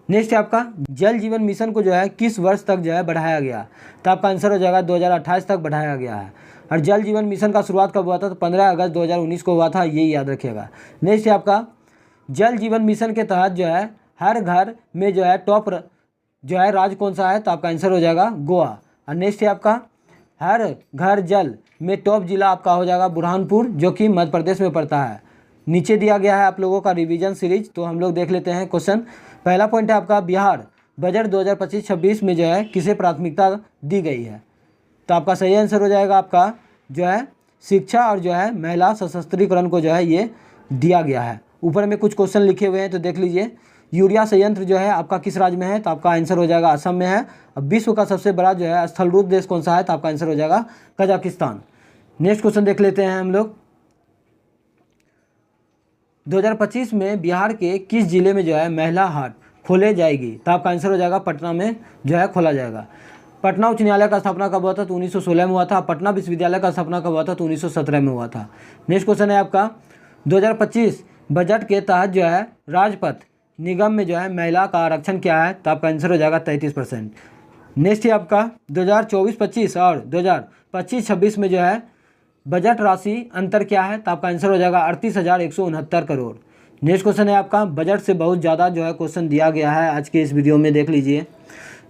नेक्स्ट है आपका जल जीवन मिशन को जो है किस वर्ष तक जो है बढ़ाया गया? तो आपका आंसर हो जाएगा 2028 तक बढ़ाया गया है। और जल जीवन मिशन का शुरुआत कब हुआ था? तो 15 अगस्त 2019 को हुआ था, ये याद रखिएगा। नेक्स्ट है आपका जल जीवन मिशन के तहत जो है हर घर में जो है टॉप जो है राज्य कौन सा है? तो आपका आंसर हो जाएगा गोवा। और नेक्स्ट है आपका हर घर जल में टॉप जिला आपका हो जाएगा बुरहानपुर, जो कि मध्य प्रदेश में पड़ता है। नीचे दिया गया है आप लोगों का रिवीजन सीरीज, तो हम लोग देख लेते हैं क्वेश्चन। पहला पॉइंट है आपका बिहार बजट 2025-26 में जो है किसे प्राथमिकता दी गई है? तो आपका सही आंसर हो जाएगा आपका जो है शिक्षा और जो है महिला सशस्त्रीकरण को जो है ये दिया गया है। ऊपर में कुछ क्वेश्चन लिखे हुए हैं, तो देख लीजिए। यूरिया संयंत्र जो है आपका किस राज्य में है? तो आपका आंसर हो जाएगा असम में है। अब विश्व का सबसे बड़ा जो है स्थलरूप देश कौन सा है? तो आपका आंसर हो जाएगा कजाकिस्तान। नेक्स्ट क्वेश्चन देख लेते हैं हम लोग। 2025 में बिहार के किस जिले में जो है महिला हाट खोले जाएगी? तो आपका आंसर हो जाएगा पटना में जो है खोला जाएगा। पटना उच्च न्यायालय का स्थापना कब हुआ था? तो 1916 में हुआ था। पटना विश्वविद्यालय का स्थापना कब हुआ था? तो 1917 में हुआ था। नेक्स्ट क्वेश्चन है आपका 2025 बजट के तहत जो है राजपथ निगम में जो है महिला का आरक्षण क्या है, तो आपका आंसर हो जाएगा 33%। नेक्स्ट है आपका 2024-25 और 2025-26 में जो है बजट राशि अंतर क्या है, तो आपका आंसर हो जाएगा 38,169 करोड़। नेक्स्ट क्वेश्चन है आपका, बजट से बहुत ज़्यादा जो है क्वेश्चन दिया गया है आज के इस वीडियो में, देख लीजिए।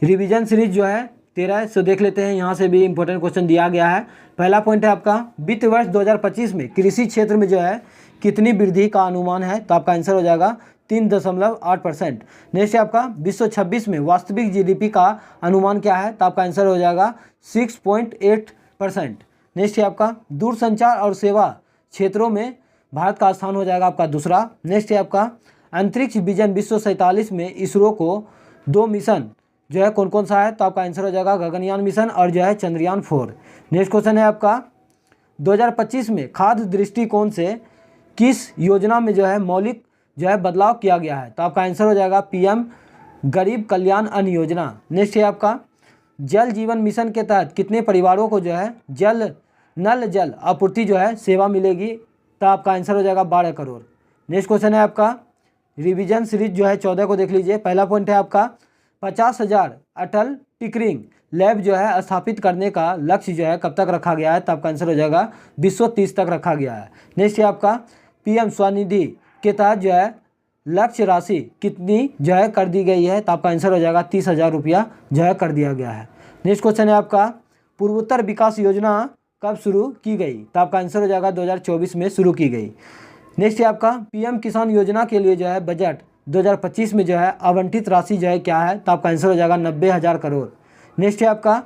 रिवीजन सीरीज जो है 13 सो देख लेते हैं, यहाँ से भी इंपॉर्टेंट क्वेश्चन दिया गया है। पहला पॉइंट है आपका, वित्त वर्ष 2025 में कृषि क्षेत्र में जो है कितनी वृद्धि का अनुमान है, तो आपका आंसर हो जाएगा 3.8%। नेक्स्ट है आपका 2026 में वास्तविक जीडीपी का अनुमान क्या है, तो आपका आंसर हो जाएगा 6.8%। नेक्स्ट है आपका दूरसंचार और सेवा क्षेत्रों में भारत का स्थान हो जाएगा आपका दूसरा। नेक्स्ट है आपका अंतरिक्ष विजन 2047 में इसरो को 2 मिशन जो है कौन कौन सा है, तो आपका आंसर हो जाएगा गगनयान मिशन और जो है चंद्रयान 4। नेक्स्ट क्वेश्चन है आपका 2025 में खाद्य दृष्टिकोण से किस योजना में जो है मौलिक जो है बदलाव किया गया है, तो आपका आंसर हो जाएगा पीएम गरीब कल्याण अन्न योजना। नेक्स्ट है आपका जल जीवन मिशन के तहत कितने परिवारों को जो है नल जल आपूर्ति जो है सेवा मिलेगी, तो आपका आंसर हो जाएगा 12 करोड़। नेक्स्ट क्वेश्चन है आपका रिवीजन सीरीज जो है 14 को देख लीजिए। पहला पॉइंट है आपका 50,000 अटल टिकरिंग लैब जो है स्थापित करने का लक्ष्य जो है कब तक रखा गया है, तो आपका आंसर हो जाएगा 2030 तक रखा गया है। नेक्स्ट है आपका पीएम स्वनिधि के तहत जो है लक्ष्य राशि कितनी जो है कर दी गई है, तो आपका आंसर हो जाएगा 30,000 रुपया जो है कर दिया गया है। नेक्स्ट क्वेश्चन है आपका पूर्वोत्तर विकास योजना कब शुरू की गई, तो आपका आंसर हो जाएगा 2024 में शुरू की गई। नेक्स्ट है आपका पीएम किसान योजना के लिए जो है बजट 2025 में जो है आवंटित राशि जो है क्या है, तो आपका आंसर हो जाएगा 90,000 करोड़। नेक्स्ट है आपका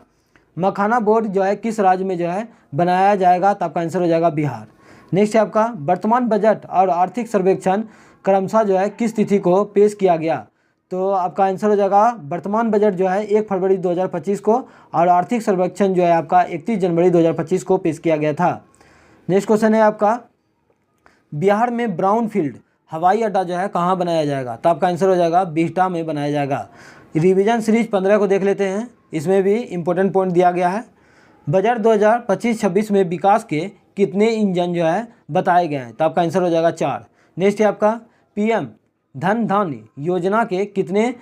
मखाना बोर्ड जो है किस राज्य में जो है बनाया जाएगा, तो आपका आंसर हो जाएगा बिहार। नेक्स्ट है आपका वर्तमान बजट और आर्थिक सर्वेक्षण क्रमशः जो है किस तिथि को पेश किया गया, तो आपका आंसर हो जाएगा वर्तमान बजट जो है 1 फरवरी 2025 को और आर्थिक सर्वेक्षण जो है आपका 31 जनवरी 2025 को पेश किया गया था। नेक्स्ट क्वेश्चन है आपका बिहार में ब्राउनफील्ड हवाई अड्डा जो है कहाँ बनाया जाएगा, तो आपका आंसर हो जाएगा बिहटा में बनाया जाएगा। रिवीजन सीरीज 15 को देख लेते हैं, इसमें भी इंपॉर्टेंट पॉइंट दिया गया है। बजट 2025-26 में विकास के कितने इंजन जो है बताए गए हैं, तो आपका आंसर हो जाएगा 4। नेक्स्ट है आपका पीएम धन धान्य योजना के कितने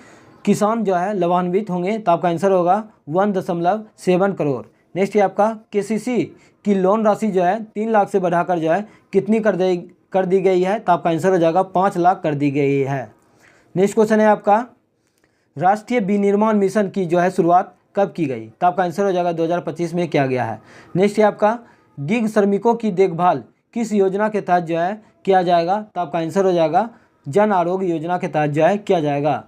किसान जो है लाभान्वित होंगे, तो आपका आंसर होगा 1.7 करोड़। नेक्स्ट है आपका केसीसी की लोन राशि जो है 3 लाख से बढ़ाकर जो है कितनी कर दी गई है, तो आपका आंसर हो जाएगा 5 लाख कर दी गई है। नेक्स्ट क्वेश्चन है आपका राष्ट्रीय विनिर्माण मिशन की जो है शुरुआत कब की गई, तो आपका आंसर हो जाएगा 2025 में किया गया है। नेक्स्ट है आपका गिग श्रमिकों की देखभाल किस योजना के तहत जो है किया जाएगा, तो आपका आंसर हो जाएगा जन आरोग्य योजना के तहत जो है किया जाएगा।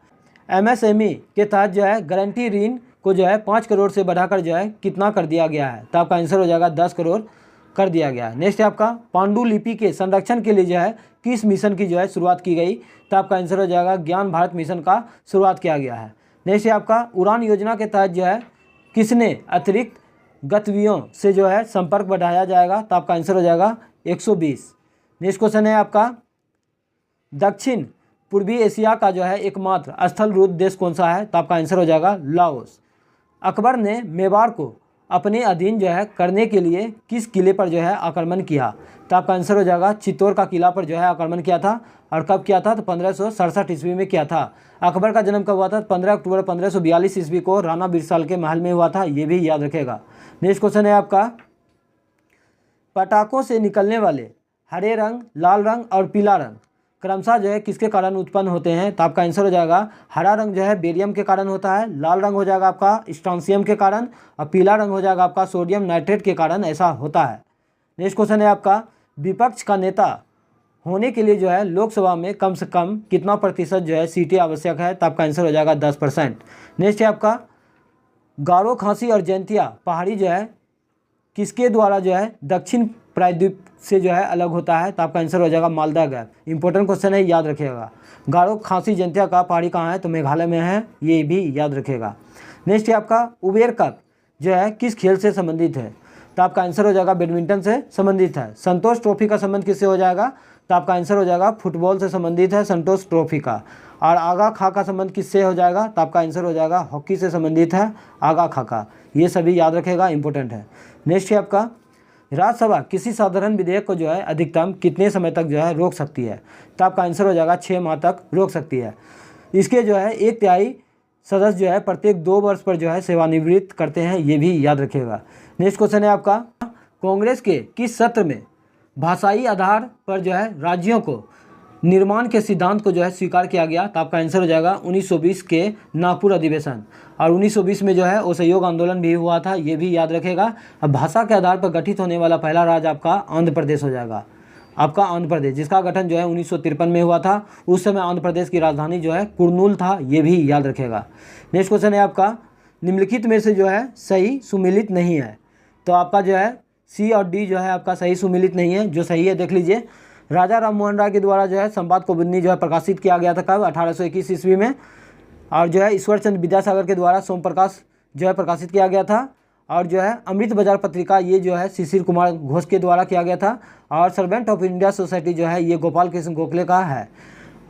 एमएसएमई के तहत जो है गारंटी ऋण को जो है 5 करोड़ से बढ़ाकर जो है कितना कर दिया गया है, तो आपका आंसर हो जाएगा 10 करोड़ कर दिया गया है। नेक्स्ट है आपका पांडुलिपि के संरक्षण के लिए जो है किस मिशन की जो है शुरुआत की गई, तो आपका आंसर हो जाएगा ज्ञान भारत मिशन का शुरुआत किया गया है। नेक्स्ट है आपका उड़ान योजना के तहत जो है किसने अतिरिक्त गतिविधियों से जो है संपर्क बढ़ाया जाएगा, तो आपका आंसर हो जाएगा 120। नेक्स्ट क्वेश्चन है आपका दक्षिण पूर्वी एशिया का जो है एकमात्र स्थल रूप देश कौन सा है, तो आपका आंसर हो जाएगा लाओस। अकबर ने मेवाड़ को अपने अधीन जो है करने के लिए किस किले पर जो है आक्रमण किया, तो आपका आंसर हो जाएगा चित्तौड़ का किला पर जो है आक्रमण किया था। और कब किया था, तो 1567 ईस्वी में किया था। अकबर का जन्म कब हुआ था, 15 अक्टूबर 1542 ईस्वी को राणा बिरसाल के महल में हुआ था, ये भी याद रखेगा। नेक्स्ट क्वेश्चन है आपका पटाखों से निकलने वाले हरे रंग, लाल रंग और पीला रंग क्रमशः जो है किसके कारण उत्पन्न होते हैं, तो आपका आंसर हो जाएगा हरा रंग जो है बेरियम के कारण होता है, लाल रंग हो जाएगा आपका स्ट्रांसियम के कारण और पीला रंग हो जाएगा आपका सोडियम नाइट्रेट के कारण ऐसा होता है। नेक्स्ट क्वेश्चन है आपका विपक्ष का नेता होने के लिए जो है लोकसभा में कम से कम कितना प्रतिशत जो है सीटें आवश्यक है, तो आपका आंसर हो जाएगा 10%। नेक्स्ट है आपका गारो, खांसी और जयंतिया पहाड़ी जो है किसके द्वारा जो है दक्षिण प्रायद्वीप से जो है अलग होता है, तो आपका आंसर हो जाएगा मालदा गैप। इंपॉर्टेंट क्वेश्चन है, याद रखिएगा। गारो, खांसी, जयंतिया का पहाड़ी कहाँ है, तो मेघालय में है, ये भी याद रखिएगा। नेक्स्ट है आपका उबेर कप जो है किस खेल से संबंधित है, तो आपका आंसर हो जाएगा बैडमिंटन से संबंधित है। संतोष ट्रॉफी का संबंध किससे हो जाएगा, तो आपका आंसर हो जाएगा फुटबॉल से संबंधित है संतोष ट्रॉफी का। और आगा खा का संबंध किससे हो जाएगा, तो आपका आंसर हो जाएगा हॉकी से संबंधित है आगा खा का। ये सभी याद रखेगा, इंपॉर्टेंट है। नेक्स्ट है आपका राज्यसभा किसी साधारण विधेयक को जो है अधिकतम कितने समय तक जो है रोक सकती है? तो आपका आंसर हो जाएगा 6 माह तक रोक सकती है। इसके जो है 1/3 सदस्य जो है प्रत्येक 2 वर्ष पर जो है सेवानिवृत्त करते हैं, ये भी याद रखिएगा। नेक्स्ट क्वेश्चन है आपका, कांग्रेस के किस सत्र में भाषाई आधार पर जो है राज्यों को निर्माण के सिद्धांत को जो है स्वीकार किया गया? तो आपका आंसर हो जाएगा 1920 के नागपुर अधिवेशन। और 1920 में जो है असहयोग आंदोलन भी हुआ था, ये भी याद रखेगा। अब भाषा के आधार पर गठित होने वाला पहला राज्य आपका आंध्र प्रदेश हो जाएगा, आपका आंध्र प्रदेश, जिसका गठन जो है 1953 में हुआ था। उस समय आंध्र प्रदेश की राजधानी जो है कुर्नूल था, ये भी याद रखेगा। नेक्स्ट क्वेश्चन है आपका, निम्नलिखित में से जो है सही सुमिलित नहीं है? तो आपका जो है सी और डी जो है आपका सही सुमिलित नहीं है। जो सही है देख लीजिए, राजा राम मोहन राय के द्वारा जो है संवाद कौमुदी जो है प्रकाशित किया गया था कब? 1821 ईस्वी में। और जो है ईश्वर चंद्र विद्यासागर के द्वारा सोम प्रकाश जो है प्रकाशित किया गया था। और जो है अमृत बाजार पत्रिका ये जो है शिशिर कुमार घोष के द्वारा किया गया था। और सर्वेंट ऑफ इंडिया सोसाइटी जो है ये गोपाल कृष्ण गोखले का है।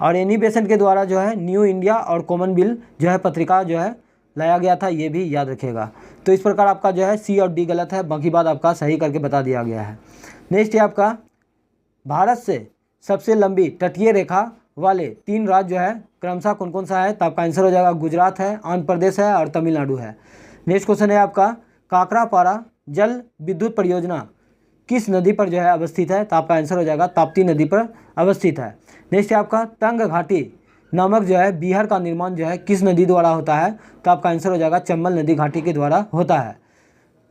और एनी बेसेंट के द्वारा जो है न्यू इंडिया और कॉमनवेल्थ जो है पत्रिका जो है लाया गया था, ये भी याद रखिएगा। तो इस प्रकार आपका जो है सी और डी गलत है, बाकी बात आपका सही करके बता दिया गया है। नेक्स्ट है आपका, भारत से सबसे लंबी तटीय रेखा वाले 3 राज्य जो है क्रमशः कौन कौन सा है? तो आपका आंसर हो जाएगा गुजरात है, आंध्र प्रदेश है और तमिलनाडु है। नेक्स्ट क्वेश्चन है आपका, काकरापारा जल विद्युत परियोजना किस नदी पर जो है अवस्थित है? तो आपका आंसर हो जाएगा ताप्ती नदी पर अवस्थित है। नेक्स्ट है आपका, तंग घाटी नामक जो है बिहार का निर्माण जो है किस नदी द्वारा होता है? तो आपका आंसर हो जाएगा चंबल नदी घाटी के द्वारा होता है।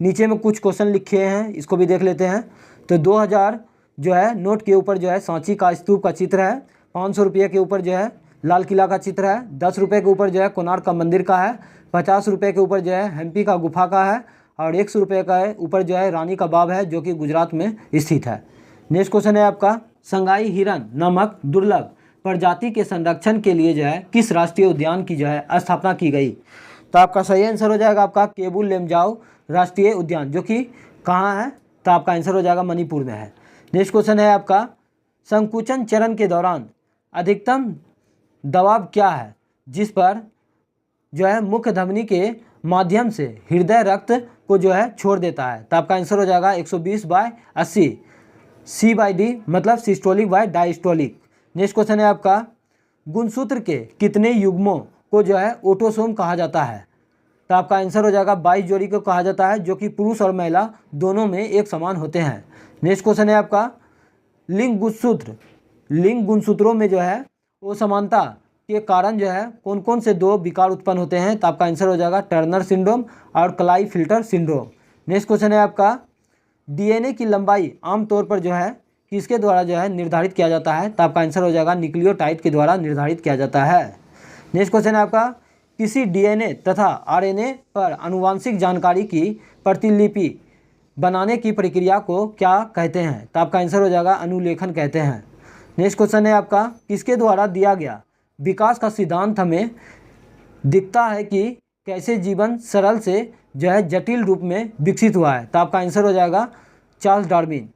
नीचे में कुछ क्वेश्चन लिखे हैं, इसको भी देख लेते हैं। तो 2000 जो है नोट के ऊपर जो है सांची का स्तूप का चित्र है, 500 रुपये के ऊपर जो है लाल किला का चित्र है, 10 रुपये के ऊपर जो है कोणार्क का मंदिर का है, 50 रुपये के ऊपर जो है हम्पी का गुफा का है और 100 रुपये का ऊपर जो है रानी का बाग है जो कि गुजरात में स्थित है। नेक्स्ट क्वेश्चन है आपका, संगाई हिरन नामक दुर्लभ प्रजाति के संरक्षण के लिए जो है किस राष्ट्रीय उद्यान की जो है स्थापना की गई? तो आपका सही आंसर हो जाएगा आपका केबुल लेमजाओ राष्ट्रीय उद्यान, जो कि कहाँ है? तो आपका आंसर हो जाएगा मणिपुर में है। नेक्स्ट क्वेश्चन है आपका, संकुचन चरण के दौरान अधिकतम दबाव क्या है जिस पर जो है मुख्य धमनी के माध्यम से हृदय रक्त को जो है छोड़ देता है? तो आपका आंसर हो जाएगा 120/80, C/D मतलब systolic by diastolic. Next question है आपका, गुणसूत्र के कितने युग्मों को जो है ऑटोसोम कहा जाता है? तो आपका आंसर हो जाएगा 22 जोड़ी को कहा जाता है, जो कि पुरुष और महिला दोनों में एक समान होते हैं। नेक्स्ट क्वेश्चन है आपका, लिंग गुणसूत्रों में जो है असमानता के कारण जो है कौन कौन से 2 विकार उत्पन्न होते हैं? तो आपका आंसर हो जाएगा टर्नर सिंड्रोम और क्लाइफिल्टर सिंड्रोम। नेक्स्ट क्वेश्चन है आपका, डीएनए की लंबाई आमतौर पर जो है किसके द्वारा जो है निर्धारित किया जाता है? तो आपका आंसर हो जाएगा न्यूक्लियोटाइड के द्वारा निर्धारित किया जाता है। नेक्स्ट क्वेश्चन है आपका, किसी डीएनए तथा आरएनए पर आनुवांशिक जानकारी की प्रतिलिपि बनाने की प्रक्रिया को क्या कहते हैं? तो आपका आंसर हो जाएगा अनुलेखन कहते हैं। नेक्स्ट क्वेश्चन है आपका, किसके द्वारा दिया गया विकास का सिद्धांत हमें दिखता है कि कैसे जीवन सरल से जो है जटिल रूप में विकसित हुआ है? तो आपका आंसर हो जाएगा Charles Darwin.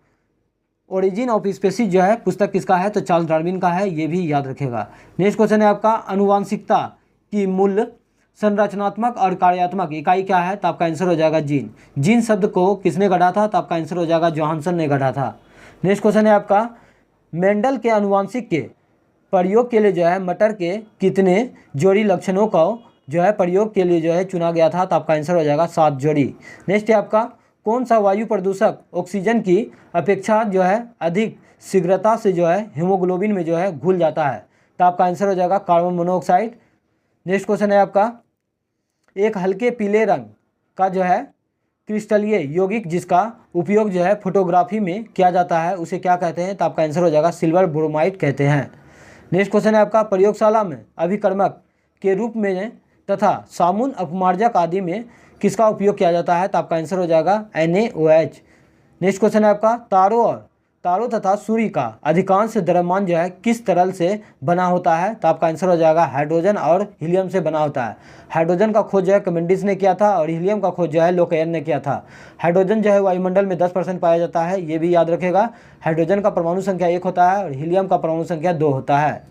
Origin of species जो है पुस्तक किसका है? तो चार्ल्स डार्विन का है, ये भी याद रखेगा। नेक्स्ट क्वेश्चन है आपका, अनुवांशिकता की मूल संरचनात्मक और कार्यात्मक इकाई क्या है? तो आपका आंसर हो जाएगा जीन। जीन शब्द को किसने गढ़ा था? तो आपका आंसर हो जाएगा जोहानसन ने गढ़ा था। नेक्स्ट क्वेश्चन है आपका, मेंडल के अनुवांशिक के प्रयोग के लिए जो है मटर के कितने जोड़ी लक्षणों का जो है प्रयोग के लिए जो है चुना गया था? तो आपका आंसर हो जाएगा 7 जोड़ी। नेक्स्ट है आपका, कौन सा वायु प्रदूषक ऑक्सीजन की अपेक्षा जो है अधिक शीघ्रता से जो है हीमोग्लोबिन में जो है घुल जाता है? तो आपका आंसर हो जाएगा कार्बन मोनोऑक्साइड। नेक्स्ट क्वेश्चन है आपका, एक हल्के पीले रंग का जो है क्रिस्टलीय यौगिक जिसका उपयोग जो है फोटोग्राफी में किया जाता है उसे क्या कहते हैं? तो आपका आंसर हो जाएगा सिल्वर ब्रोमाइड कहते हैं। नेक्स्ट क्वेश्चन है आपका, प्रयोगशाला में अभिकर्मक के रूप में तथा साबुन अपमार्जक आदि में किसका उपयोग किया जाता है? तो आपका आंसर हो जाएगा NaOH। नेक्स्ट क्वेश्चन है आपका, तारों तथा सूर्य का अधिकांश द्रव्यमान जो है किस तरल से बना होता है? तो आपका आंसर हो जाएगा हाइड्रोजन और हीलियम से बना होता है। हाइड्रोजन का खोज जो है कैवेंडिश ने किया था और हीलियम का खोज जो है लोकएयर ने किया था। हाइड्रोजन जो है वायुमंडल में 10% पाया जाता है, ये भी याद रखेगा। हाइड्रोजन का परमाणु संख्या 1 होता है और हीलियम का परमाणु संख्या 2 होता है।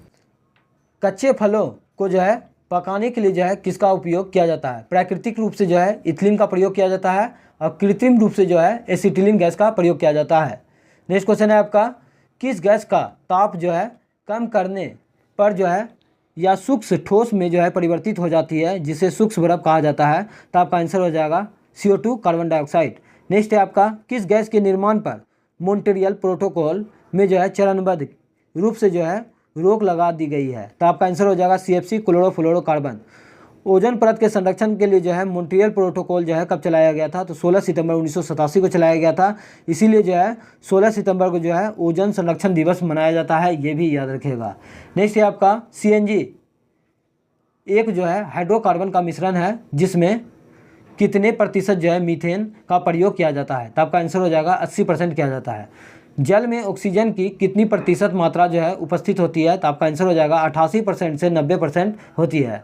कच्चे फलों को जो है पकाने के लिए जो है किसका उपयोग किया जाता है? प्राकृतिक रूप से जो है इथिलीन का प्रयोग किया जाता है और कृत्रिम रूप से जो है एसिटिलीन गैस का प्रयोग किया जाता है। नेक्स्ट क्वेश्चन है आपका, किस गैस का ताप जो है कम करने पर जो है या सूक्ष्म ठोस में जो है परिवर्तित हो जाती है, जिसे सूक्ष्म बर्फ कहा जाता है? तो आपका आंसर हो जाएगा CO2 कार्बन डाइऑक्साइड। नेक्स्ट है आपका, किस गैस के निर्माण पर मॉन्ट्रियल प्रोटोकॉल में जो है चरणबद्ध रूप से जो है रोक लगा दी गई है? तो आपका आंसर हो जाएगा CFC क्लोरोफ्लोरोकार्बन। ओजोन परत के संरक्षण के लिए जो है मॉन्ट्रियल प्रोटोकॉल जो है कब चलाया गया था? तो 16 सितंबर 1987 को चलाया गया था। इसीलिए जो है 16 सितंबर को जो है ओजोन संरक्षण दिवस मनाया जाता है, ये भी याद रखिएगा। नेक्स्ट है आपका, CNG एक जो है हाइड्रोकार्बन का मिश्रण है जिसमें कितने प्रतिशत जो है मीथेन का प्रयोग किया जाता है? तो आपका आंसर हो जाएगा 80% किया जाता है। जल में ऑक्सीजन की कितनी प्रतिशत मात्रा जो है उपस्थित होती है? तो आपका आंसर हो जाएगा 88% से 90% होती है।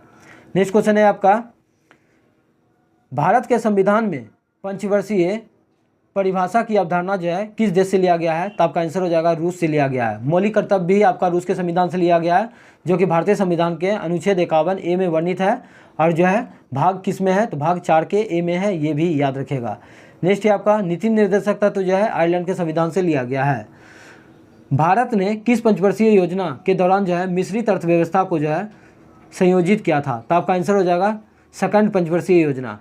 नेक्स्ट क्वेश्चन है आपका, भारत के संविधान में पंचवर्षीय परिभाषा की अवधारणा जो है किस देश से लिया गया है? तो आपका आंसर हो जाएगा रूस से लिया गया है। मौलिक कर्तव्य भी आपका रूस के संविधान से लिया गया है, जो कि भारतीय संविधान के अनुच्छेद 51A में वर्णित है और जो है भाग किस में है? तो भाग 4 के A में है, ये भी याद रखेगा। नेक्स्ट है आपका, नीति निर्देशक तत्व जो है आयरलैंड के संविधान से लिया गया है। भारत ने किस पंचवर्षीय योजना के दौरान जो है मिश्रित अर्थव्यवस्था को जो है संयोजित किया था? तो आपका आंसर हो जाएगा सेकंड पंचवर्षीय योजना।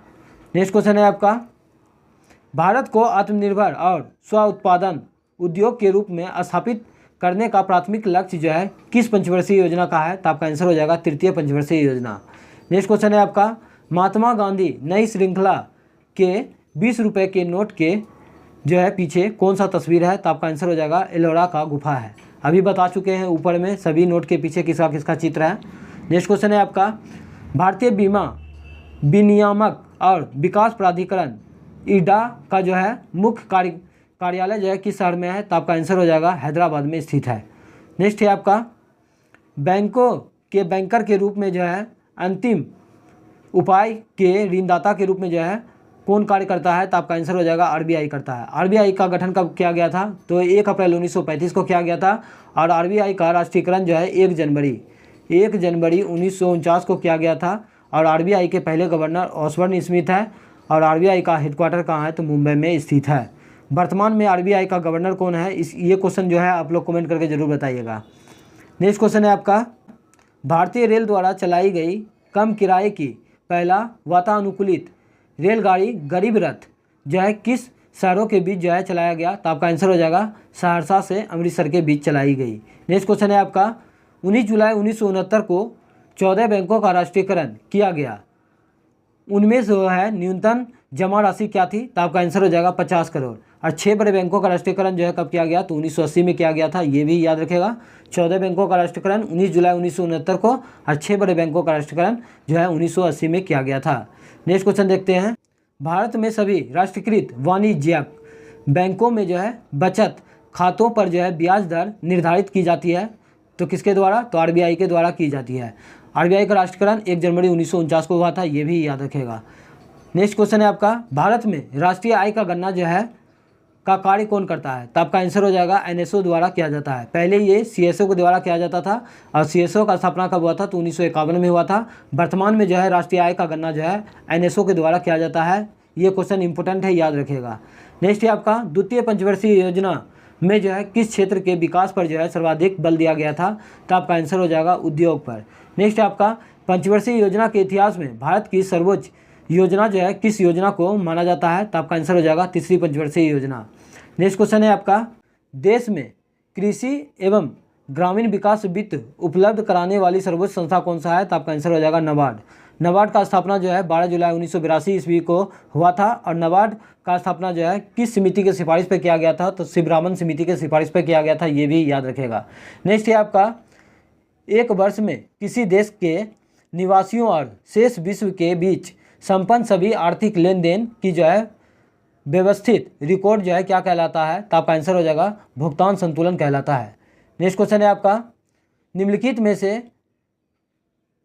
नेक्स्ट क्वेश्चन है आपका, भारत को आत्मनिर्भर और स्व उत्पादन उद्योग के रूप में स्थापित करने का प्राथमिक लक्ष्य जो है किस पंचवर्षीय योजना का है? तो आपका आंसर हो जाएगा तृतीय पंचवर्षीय योजना। नेक्स्ट क्वेश्चन है आपका, महात्मा गांधी नई श्रृंखला के 20 रुपये के नोट के जो है पीछे कौन सा तस्वीर है? तो आपका आंसर हो जाएगा एलोरा का गुफा है। अभी बता चुके हैं ऊपर में सभी नोट के पीछे किसका किसका चित्र है। नेक्स्ट क्वेश्चन है आपका, भारतीय बीमा विनियामक और विकास प्राधिकरण IRDA का जो है मुख्य कार्यालय जो है किस शहर में है? तो आपका आंसर हो जाएगा हैदराबाद में स्थित है। नेक्स्ट है आपका, बैंकों के बैंकर के रूप में जो है अंतिम उपाय के ऋणदाता के रूप में जो है कौन कार्य करता है? तो आपका आंसर हो जाएगा RBI करता है। RBI का गठन कब किया गया था? तो 1 अप्रैल 1935 को किया गया था और RBI का राष्ट्रीयकरण जो है 1 जनवरी 1949 को किया गया था और RBI के पहले गवर्नर ऑसबर्न स्मिथ है और RBI का हेडक्वार्टर कहाँ है? तो मुंबई में स्थित है। वर्तमान में RBI का गवर्नर कौन है? ये क्वेश्चन जो है आप लोग कमेंट करके जरूर बताइएगा। नेक्स्ट क्वेश्चन है आपका, भारतीय रेल द्वारा चलाई गई कम किराए की पहला वातानुकूलित रेलगाड़ी गरीब रथ जो है किस शहरों के बीच जो है चलाया गया? तो आपका आंसर हो जाएगा सहरसा से अमृतसर के बीच चलाई गई। नेक्स्ट क्वेश्चन है आपका, 19 जुलाई 1969 को 14 बैंकों का राष्ट्रीयकरण किया गया, उनमें जो है न्यूनतम जमा राशि क्या थी? तो आपका आंसर हो जाएगा 50 करोड़। और 6 बड़े बैंकों का राष्ट्रीयकरण जो है कब किया गया? तो 1980 में किया गया था, ये भी याद रखेगा। 14 बैंकों का राष्ट्रीयकरण 19 जुलाई 1969 को और 6 बड़े बैंकों का राष्ट्रीयकरण जो है 1980 में किया गया था। नेक्स्ट क्वेश्चन देखते हैं, भारत में सभी राष्ट्रीयकृत वाणिज्यिक बैंकों में जो है बचत खातों पर जो है ब्याज दर निर्धारित की जाती है, तो किसके द्वारा? तो RBI के द्वारा की जाती है। RBI का राष्ट्रीयकरण 1 जनवरी 1949 को हुआ था, ये भी याद रखेगा। नेक्स्ट क्वेश्चन है आपका, भारत में राष्ट्रीय आय का गणना जो है का कार्य कौन करता है? तो आपका आंसर हो जाएगा NSO द्वारा किया जाता है। पहले ये CSO के द्वारा किया जाता था और CSO का स्थापना कब हुआ था? तो 1951 में हुआ था। वर्तमान में जो है राष्ट्रीय आय का गणना जो है NSO के द्वारा किया जाता है। ये क्वेश्चन इंपॉर्टेंट है, याद रखिएगा। नेक्स्ट है आपका, द्वितीय पंचवर्षीय योजना में जो है किस क्षेत्र के विकास पर जो है सर्वाधिक बल दिया गया था? तो आपका आंसर हो जाएगा उद्योग पर। नेक्स्ट है आपका, पंचवर्षीय योजना के इतिहास में भारत की सर्वोच्च योजना जो है किस योजना को माना जाता है? तो आपका आंसर हो जाएगा तीसरी पंचवर्षीय योजना। नेक्स्ट क्वेश्चन है आपका, देश में कृषि एवं ग्रामीण विकास वित्त उपलब्ध कराने वाली सर्वोच्च संस्था कौन सा है? तो आपका आंसर हो जाएगा नाबार्ड। नाबार्ड का स्थापना जो है 12 जुलाई 1982 ईस्वी को हुआ था और नाबार्ड का स्थापना जो है किस समिति के सिफारिश पर किया गया था? तो शिवरामन समिति के सिफारिश पर किया गया था, ये भी याद रखेगा। नेक्स्ट है आपका, एक वर्ष में किसी देश के निवासियों और शेष विश्व के बीच संपन्न सभी आर्थिक लेन देन की जो है व्यवस्थित रिकॉर्ड जो है क्या कहलाता है? तो आपका आंसर हो जाएगा भुगतान संतुलन कहलाता है। नेक्स्ट क्वेश्चन है आपका, निम्नलिखित में से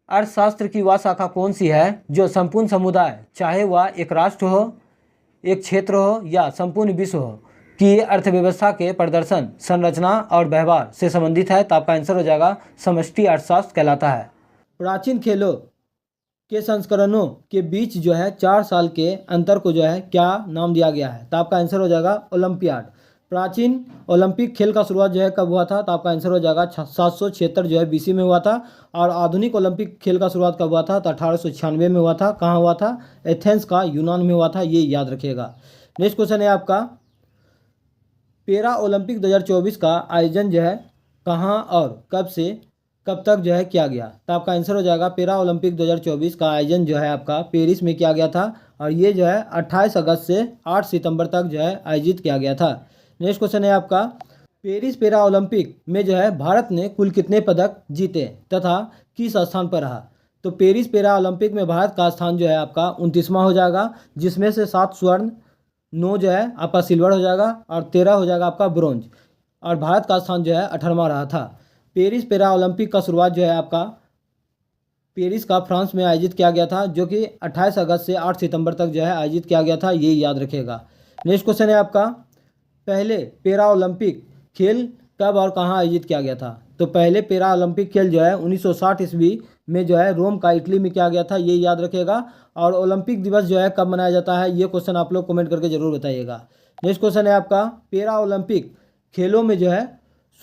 अर्थशास्त्र की वह शाखा कौन सी है जो संपूर्ण समुदाय, चाहे वह एक राष्ट्र हो, एक क्षेत्र हो या संपूर्ण विश्व हो, की अर्थव्यवस्था के प्रदर्शन, संरचना और व्यवहार से संबंधित है? तो आपका आंसर हो जाएगा समष्टि अर्थशास्त्र कहलाता है। प्राचीन खेलों के संस्करणों के बीच जो है 4 साल के अंतर को जो है क्या नाम दिया गया है? तो आपका आंसर हो जाएगा ओलंपियाड। प्राचीन ओलंपिक खेल का शुरुआत जो है कब हुआ था? तो आपका आंसर हो जाएगा 776 जो है बीसी में हुआ था। और आधुनिक ओलंपिक खेल का शुरुआत कब हुआ था? तो 1896 में हुआ था। कहाँ हुआ था? एथेंस का यूनान में हुआ था, ये याद रखिएगा। नेक्स्ट क्वेश्चन है आपका, पैरा ओलंपिक 2024 का आयोजन जो है कहाँ और कब से कब तक जो है किया गया? तो आपका आंसर हो जाएगा पैरा ओलंपिक 2024 का आयोजन जो है आपका पेरिस में किया गया था। और ये जो है 28 अगस्त से 8 सितंबर तक जो है आयोजित किया गया था। नेक्स्ट क्वेश्चन है आपका, पेरिस पैरा ओलंपिक में जो है भारत ने कुल कितने पदक जीते तथा किस स्थान पर रहा? तो पेरिस पैरा ओलंपिक में भारत का स्थान जो है आपका 29वां हो जाएगा, जिसमें से 7 स्वर्ण, 9 जो है आपका सिल्वर हो जाएगा और 13 हो जाएगा आपका ब्रोंज। और भारत का स्थान जो है 18वां रहा था। पेरिस पैरा ओलंपिक का शुरुआत जो है आपका पेरिस का फ्रांस में आयोजित किया गया था, जो कि 28 अगस्त से 8 सितंबर तक जो है आयोजित किया गया था, ये याद रखिएगा। नेक्स्ट क्वेश्चन है आपका, पहले पैरा ओलंपिक खेल कब और कहाँ आयोजित किया गया था? तो पहले पैरा ओलंपिक खेल जो है 1960 ईस्वी में जो है रोम का इटली में किया गया था, ये याद रखिएगा। और ओलंपिक दिवस जो है कब मनाया जाता है, ये क्वेश्चन आप लोग कमेंट करके जरूर बताइएगा। नेक्स्ट क्वेश्चन है आपका, पैरा ओलंपिक खेलों में जो है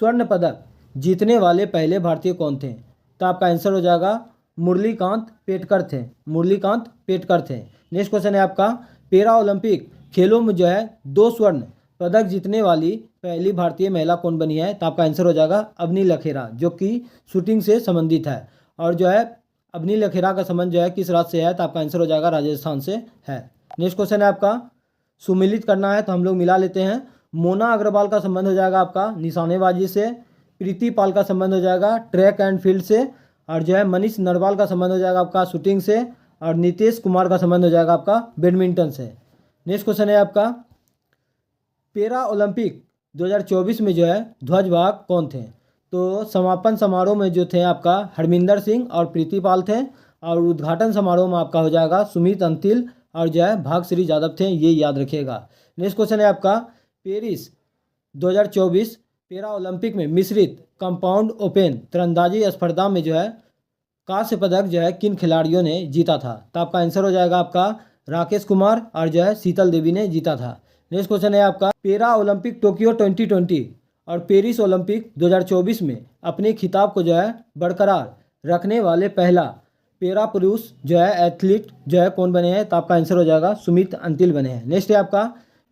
स्वर्ण पदक जीतने वाले पहले भारतीय कौन थे? तो आपका आंसर हो जाएगा मुरलीकांत पेटकर थे। मुरलीकांत पेटकर थे। नेक्स्ट क्वेश्चन है आपका, पैरा ओलंपिक खेलों में जो है 2 स्वर्ण पदक जीतने वाली पहली भारतीय महिला कौन बनी है? तो आपका आंसर हो जाएगा अवनी लखेरा, जो कि शूटिंग से संबंधित है। और जो है अवनी लखेरा का संबंध जो है किस राज्य से है? तो आपका आंसर हो जाएगा राजस्थान से है। नेक्स्ट क्वेश्चन है आपका, सुमिलित करना है तो हम लोग मिला लेते हैं। मोना अग्रवाल का संबंध हो जाएगा आपका निशानेबाजी से। प्रीति पाल का संबंध हो जाएगा ट्रैक एंड फील्ड से। और जो है मनीष नरवाल का संबंध हो जाएगा आपका शूटिंग से। और नीतीश कुमार का संबंध हो जाएगा आपका बैडमिंटन से। नेक्स्ट क्वेश्चन है आपका, पैरा ओलंपिक 2024 में जो है ध्वजवाहक कौन थे? तो समापन समारोह में जो थे आपका हरमिंदर सिंह और प्रीति पाल थे। और उद्घाटन समारोह में आपका हो जाएगा सुमित अंतिल और जो है भागश्री यादव थे, ये याद रखिएगा। नेक्स्ट क्वेश्चन है आपका, पेरिस 2024 पैरा ओलंपिक में मिश्रित कंपाउंड ओपन तीरंदाजी स्पर्धा में जो है कांस्य पदक जो है किन खिलाड़ियों ने जीता था? तो आपका आंसर हो जाएगा आपका राकेश कुमार और जो है शीतल देवी ने जीता था। नेक्स्ट क्वेश्चन है आपका, पैरा ओलंपिक टोक्यो 2020 और पेरिस ओलंपिक 2024 में अपने खिताब को जो है बरकरार रखने वाले पहला पैरा पुरुष जो है एथलीट जो है कौन बने हैं? तो आपका आंसर हो जाएगा सुमित अंतिल बने हैं। नेक्स्ट है आपका,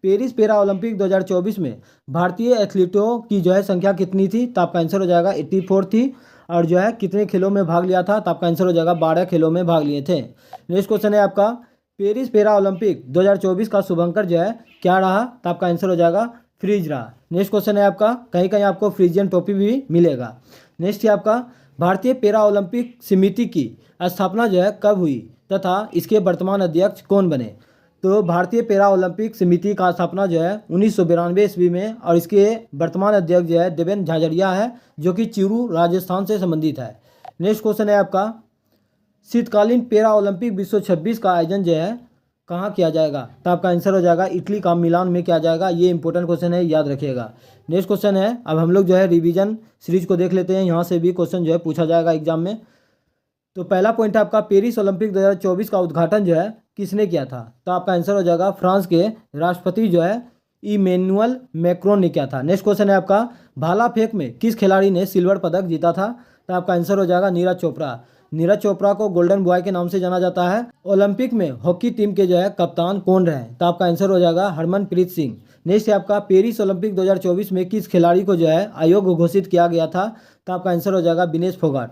पेरिस पैरा ओलंपिक 2024 में भारतीय एथलीटों की जो है संख्या कितनी थी? तो आपका आंसर हो जाएगा 84 थी। और जो है कितने खेलों में भाग लिया था? तो आपका आंसर हो जाएगा 12 खेलों में भाग लिए थे। नेक्स्ट क्वेश्चन है आपका, पेरिस पैरा ओलंपिक 2024 का शुभंकर जो है क्या रहा? तो आपका आंसर हो जाएगा फ्रीज रहा। नेक्स्ट क्वेश्चन है आपका, कहीं कहीं आपको फ्रीजियन टोपी भी मिलेगा। नेक्स्ट है आपका, भारतीय पैरा ओलंपिक समिति की स्थापना जो है कब हुई तथा इसके वर्तमान अध्यक्ष कौन बने? तो भारतीय पैरा ओलंपिक समिति का स्थापना जो है 1992 ईस्वी में और इसके वर्तमान अध्यक्ष जो है देवेंद्र झाझड़िया है, जो कि चूरू राजस्थान से संबंधित है। नेक्स्ट क्वेश्चन है आपका, शीतकालीन पैरा ओलंपिक 2026 का आयोजन जो है कहाँ किया जाएगा? तो आपका आंसर हो जाएगा इटली का मिलान में किया जाएगा। ये इंपॉर्टेंट क्वेश्चन है, याद रखिएगा। नेक्स्ट क्वेश्चन है, अब हम लोग जो है रिवीजन सीरीज को देख लेते हैं, यहाँ से भी क्वेश्चन जो है पूछा जाएगा एग्जाम में। तो पहला पॉइंट है आपका, पेरिस ओलंपिक 2024 का उद्घाटन जो है किसने किया था? तो आपका आंसर हो जाएगा फ्रांस के राष्ट्रपति जो है इमैनुअल मैक्रोन ने किया था। नेक्स्ट क्वेश्चन है आपका, भाला फेंक में किस खिलाड़ी ने सिल्वर पदक जीता था? तो आपका आंसर हो जाएगा नीरज चोपड़ा। नीरज चोपड़ा को गोल्डन बॉय के नाम से जाना जाता है। ओलंपिक में हॉकी टीम के जो है कप्तान कौन रहे? तो आपका आंसर हो जाएगा हरमनप्रीत सिंह। नेक्स्ट है आपका, पेरिस ओलंपिक 2024 में किस खिलाड़ी को जो है आयोग घोषित किया गया था? तो आपका आंसर हो जाएगा विनेश फोगाट।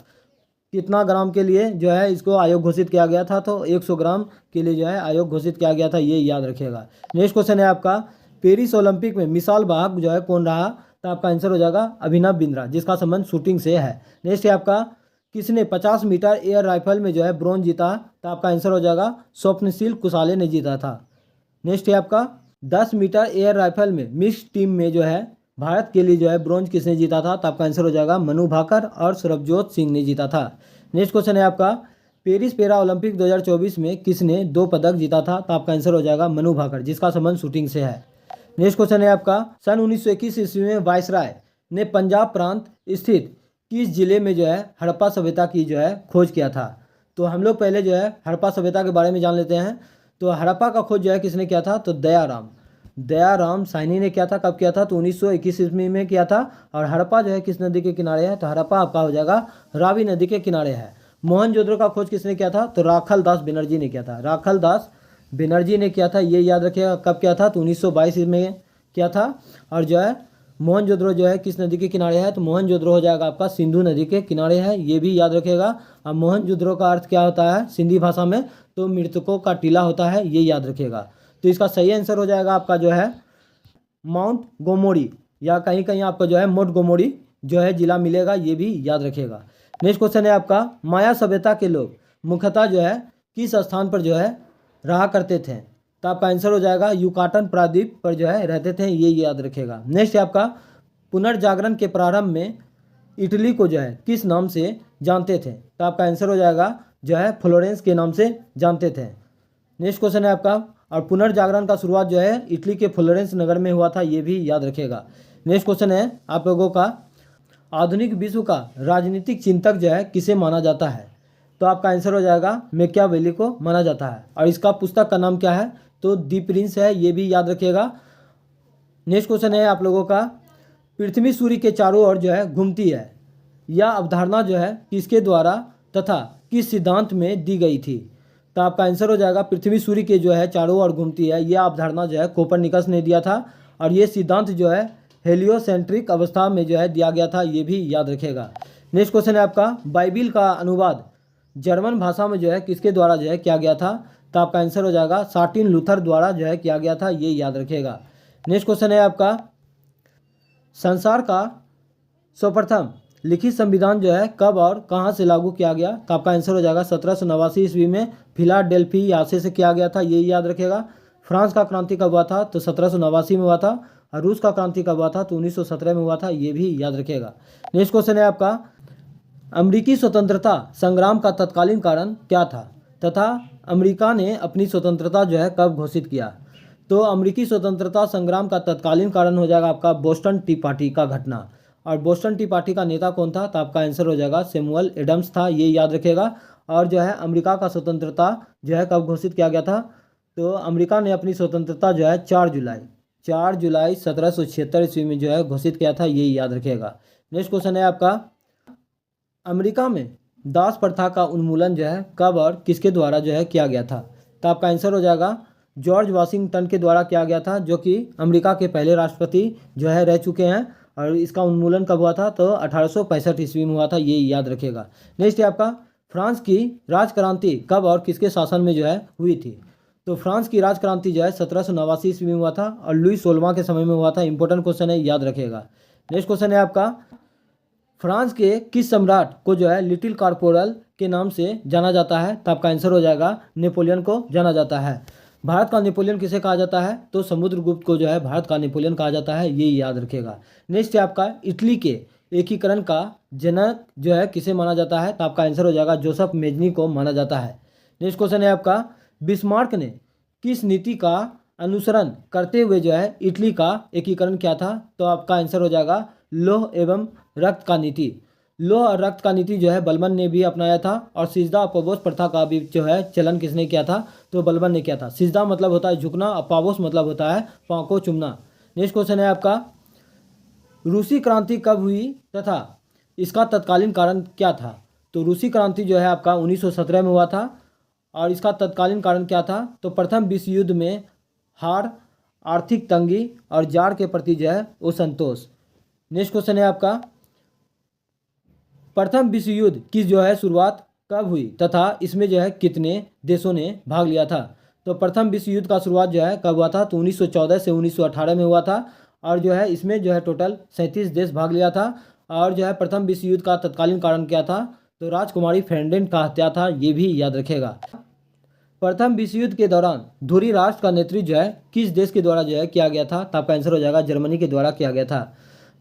कितना ग्राम के लिए जो है इसको आयोग घोषित किया गया था? तो 100 ग्राम के लिए जो है आयोग घोषित किया गया था, ये याद रखिएगा। नेक्स्ट क्वेश्चन है आपका, पेरिस ओलंपिक में मिसाल वाहक जो है कौन रहा? तो आपका आंसर हो जाएगा अभिनव बिंद्रा, जिसका संबंध शूटिंग से है। नेक्स्ट है आपका, किसने 50 मीटर एयर राइफल में जो है ब्रॉन्ज जीता? तो आपका आंसर हो जाएगा स्वप्नशील कुशाले ने जीता था। नेक्स्ट है आपका, 10 मीटर एयर राइफल में मिक्स टीम में जो है भारत के लिए जो है ब्रॉन्ज किसने जीता था? तो आपका आंसर हो जाएगा मनु भाकर और सरबजोत सिंह ने जीता था। नेक्स्ट क्वेश्चन है आपका, पेरिस पैरा ओलंपिक 2024 में किसने 2 पदक जीता था? तो आपका आंसर हो जाएगा मनु भाकर, जिसका संबंध शूटिंग से है। नेक्स्ट क्वेश्चन है आपका, सन 1921 ईस्वी में वायसराय ने पंजाब प्रांत स्थित किस जिले में जो है हड़प्पा सभ्यता की जो है खोज किया था? तो हम लोग पहले जो है हड़प्पा सभ्यता के बारे में जान लेते हैं। तो हड़प्पा का खोज जो है किसने किया था, तो दयाराम साहनी ने किया था। कब किया था, तो 1921 ईस्वी में किया था। और हड़प्पा जो है किस नदी के किनारे है, तो हड़प्पा आपका हो जाएगा रावी नदी के किनारे है। मोहनजोदड़ो का खोज किसने किया था, तो राखल दास बनर्जी ने किया था। राखल दास बनर्जी ने किया था, ये याद रखिएगा। कब किया था, तो 1922 में किया था। और जो है मोहनजोदड़ो जो है किस नदी के किनारे है, तो मोहनजोदड़ो हो जाएगा आपका सिंधु नदी के किनारे है, ये भी याद रखिएगा। अब मोहनजोदड़ो का अर्थ क्या होता है सिंधी भाषा में, तो मृतकों का टीला होता है, ये याद रखिएगा। तो इसका सही आंसर हो जाएगा आपका जो है माउंट गोमोरी, या कहीं कहीं आपका जो है मोट गोमोरी जो है जिला मिलेगा, ये भी याद रखिएगा। नेक्स्ट क्वेश्चन है आपका, माया सभ्यता के लोग मुख्यतः जो है किस स्थान पर जो है रहा करते थे, तो आपका आंसर हो जाएगा युकाटन प्रायद्वीप पर जो है रहते थे, ये याद रखिएगा। नेक्स्ट है आपका, पुनर्जागरण के प्रारंभ में इटली को जो है किस नाम से जानते थे, तो आपका आंसर हो जाएगा जो है फ्लोरेंस के नाम से जानते थे। नेक्स्ट क्वेश्चन है आपका, और पुनर्जागरण का शुरुआत जो है इटली के फ्लोरेंस नगर में हुआ था, ये भी याद रखिएगा। नेक्स्ट क्वेश्चन है आप लोगों का, आधुनिक विश्व का राजनीतिक चिंतक जो है किसे माना जाता है, तो आपका आंसर हो जाएगा मैकियावेली को माना जाता है। और इसका पुस्तक का नाम क्या है, तो दी प्रिंस है, ये भी याद रखिएगा। नेक्स्ट क्वेश्चन है आप लोगों का, पृथ्वी सूर्य के चारों ओर जो है घूमती है, यह अवधारणा जो है किसके द्वारा तथा किस सिद्धांत में दी गई थी, तो आपका आंसर हो जाएगा पृथ्वी सूर्य के जो है चारों ओर घूमती है, यह अवधारणा जो है कोपरनिकस ने दिया था। और ये सिद्धांत जो है हेलियोसेंट्रिक अवस्था में जो है दिया गया था, ये भी याद रखिएगा। नेक्स्ट क्वेश्चन है आपका, बाइबिल का अनुवाद जर्मन भाषा में जो है किसके द्वारा जो है किया गया था, तो आपका आंसर हो जाएगा मार्टिन लूथर द्वारा जो है किया गया था, ये याद रखिएगा। नेक्स्ट क्वेश्चन है आपका, संसार का सर्वप्रथम लिखित संविधान जो है कब और कहां से लागू किया गया, तो आपका आंसर हो जाएगा 1789 ईस्वी में फिलाडेल्फिया से किया गया था, ये याद रखिएगा। फ्रांस का क्रांति कब हुआ था, तो 1789 में हुआ था। और रूस का क्रांति कब हुआ था, तो 1917 में हुआ था, ये भी याद रखिएगा। नेक्स्ट क्वेश्चन है आपका, अमेरिकी स्वतंत्रता संग्राम का तत्कालीन कारण क्या था तथा अमेरिका ने अपनी स्वतंत्रता जो है कब घोषित किया, तो अमेरिकी स्वतंत्रता संग्राम का तत्कालीन कारण हो जाएगा आपका बोस्टन टी पार्टी का घटना। और बोस्टन टी पार्टी का नेता कौन था, तो आपका आंसर हो जाएगा सैमुअल एडम्स था, ये याद रखिएगा। और जो है अमेरिका का स्वतंत्रता जो है कब घोषित किया गया था, तो अमेरिका ने अपनी स्वतंत्रता जो है 4 जुलाई 1776 ईस्वी में जो है घोषित किया था, ये याद रखिएगा। नेक्स्ट क्वेश्चन है आपका, अमेरिका में दास प्रथा का उन्मूलन जो है कब और किसके द्वारा जो है किया गया था, तो आपका आंसर हो जाएगा जॉर्ज वाशिंगटन के द्वारा किया गया था, जो कि अमेरिका के पहले राष्ट्रपति जो है रह चुके हैं। और इसका उन्मूलन कब हुआ था, तो 1865 ईस्वी में हुआ था, ये याद रखिएगा। नेक्स्ट है आपका, फ्रांस की राजक्रांति कब और किसके शासन में जो है हुई थी, तो फ्रांस की राजक्रांति जो है 1789 ईस्वी में हुआ था और लुई 16वां के समय में हुआ था। इंपॉर्टेंट क्वेश्चन है, याद रखिएगा। नेक्स्ट क्वेश्चन है आपका, फ्रांस के किस सम्राट को जो है लिटिल कॉर्पोरल के नाम से जाना जाता है, तो आपका आंसर हो जाएगा नेपोलियन को जाना जाता है। भारत का नेपोलियन किसे कहा जाता है, तो समुद्रगुप्त को जो है भारत का नेपोलियन कहा जाता है, ये याद रखिएगा। नेक्स्ट है आपका, इटली के एकीकरण का जनक जो है किसे माना जाता है, तो आपका आंसर हो जाएगा जोसेफ मेजनी को माना जाता है। नेक्स्ट क्वेश्चन है आपका, बिस्मार्क ने किस नीति का अनुसरण करते हुए जो है इटली का एकीकरण किया था, तो आपका आंसर हो जाएगा लौह एवं रक्त का नीति। लौह और रक्त का नीति जो है बलबन ने भी अपनाया था। और सिजदा अपबोस प्रथा का भी जो है चलन किसने किया था, तो बलबन ने किया था। सिजदा मतलब होता है झुकना, अपबोस मतलब होता है पाँव को चूमना। नेक्स्ट क्वेश्चन है आपका, रूसी क्रांति कब हुई तथा इसका तत्कालीन कारण क्या था, तो रूसी क्रांति जो है आपका 1917 में हुआ था। और इसका तत्कालीन कारण क्या था, तो प्रथम विश्व युद्ध में हार, आर्थिक तंगी और जार के प्रति जो है असंतोष। नेक्स्ट क्वेश्चन है आपका, प्रथम विश्व युद्ध की जो है शुरुआत कब हुई तथा इसमें जो है कितने देशों ने भाग लिया था, तो प्रथम विश्व युद्ध का शुरुआत जो है कब हुआ था, तो 1914 से 1918 में हुआ था। और जो है इसमें जो है टोटल 37 देश भाग लिया था। और जो है प्रथम विश्व युद्ध का तत्कालीन कारण क्या था, तो राजकुमारी फेर्डिनेंड का हत्या था, ये भी याद रखेगा। प्रथम विश्व युद्ध के दौरान धुरी राष्ट्र का नेतृत्व जो है किस देश के द्वारा जो है किया गया था, तो आपका आंसर हो जाएगा जर्मनी के द्वारा किया गया था।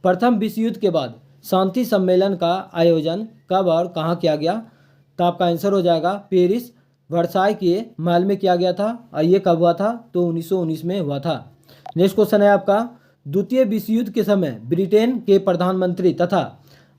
प्रथम विश्व युद्ध के बाद शांति सम्मेलन का आयोजन कब और कहाँ किया गया, तो आपका आंसर हो जाएगा पेरिस वर्साई के महल में किया गया था। और ये कब हुआ था, तो 1919 में हुआ था। नेक्स्ट क्वेश्चन है आपका, द्वितीय विश्व युद्ध के समय ब्रिटेन के प्रधानमंत्री तथा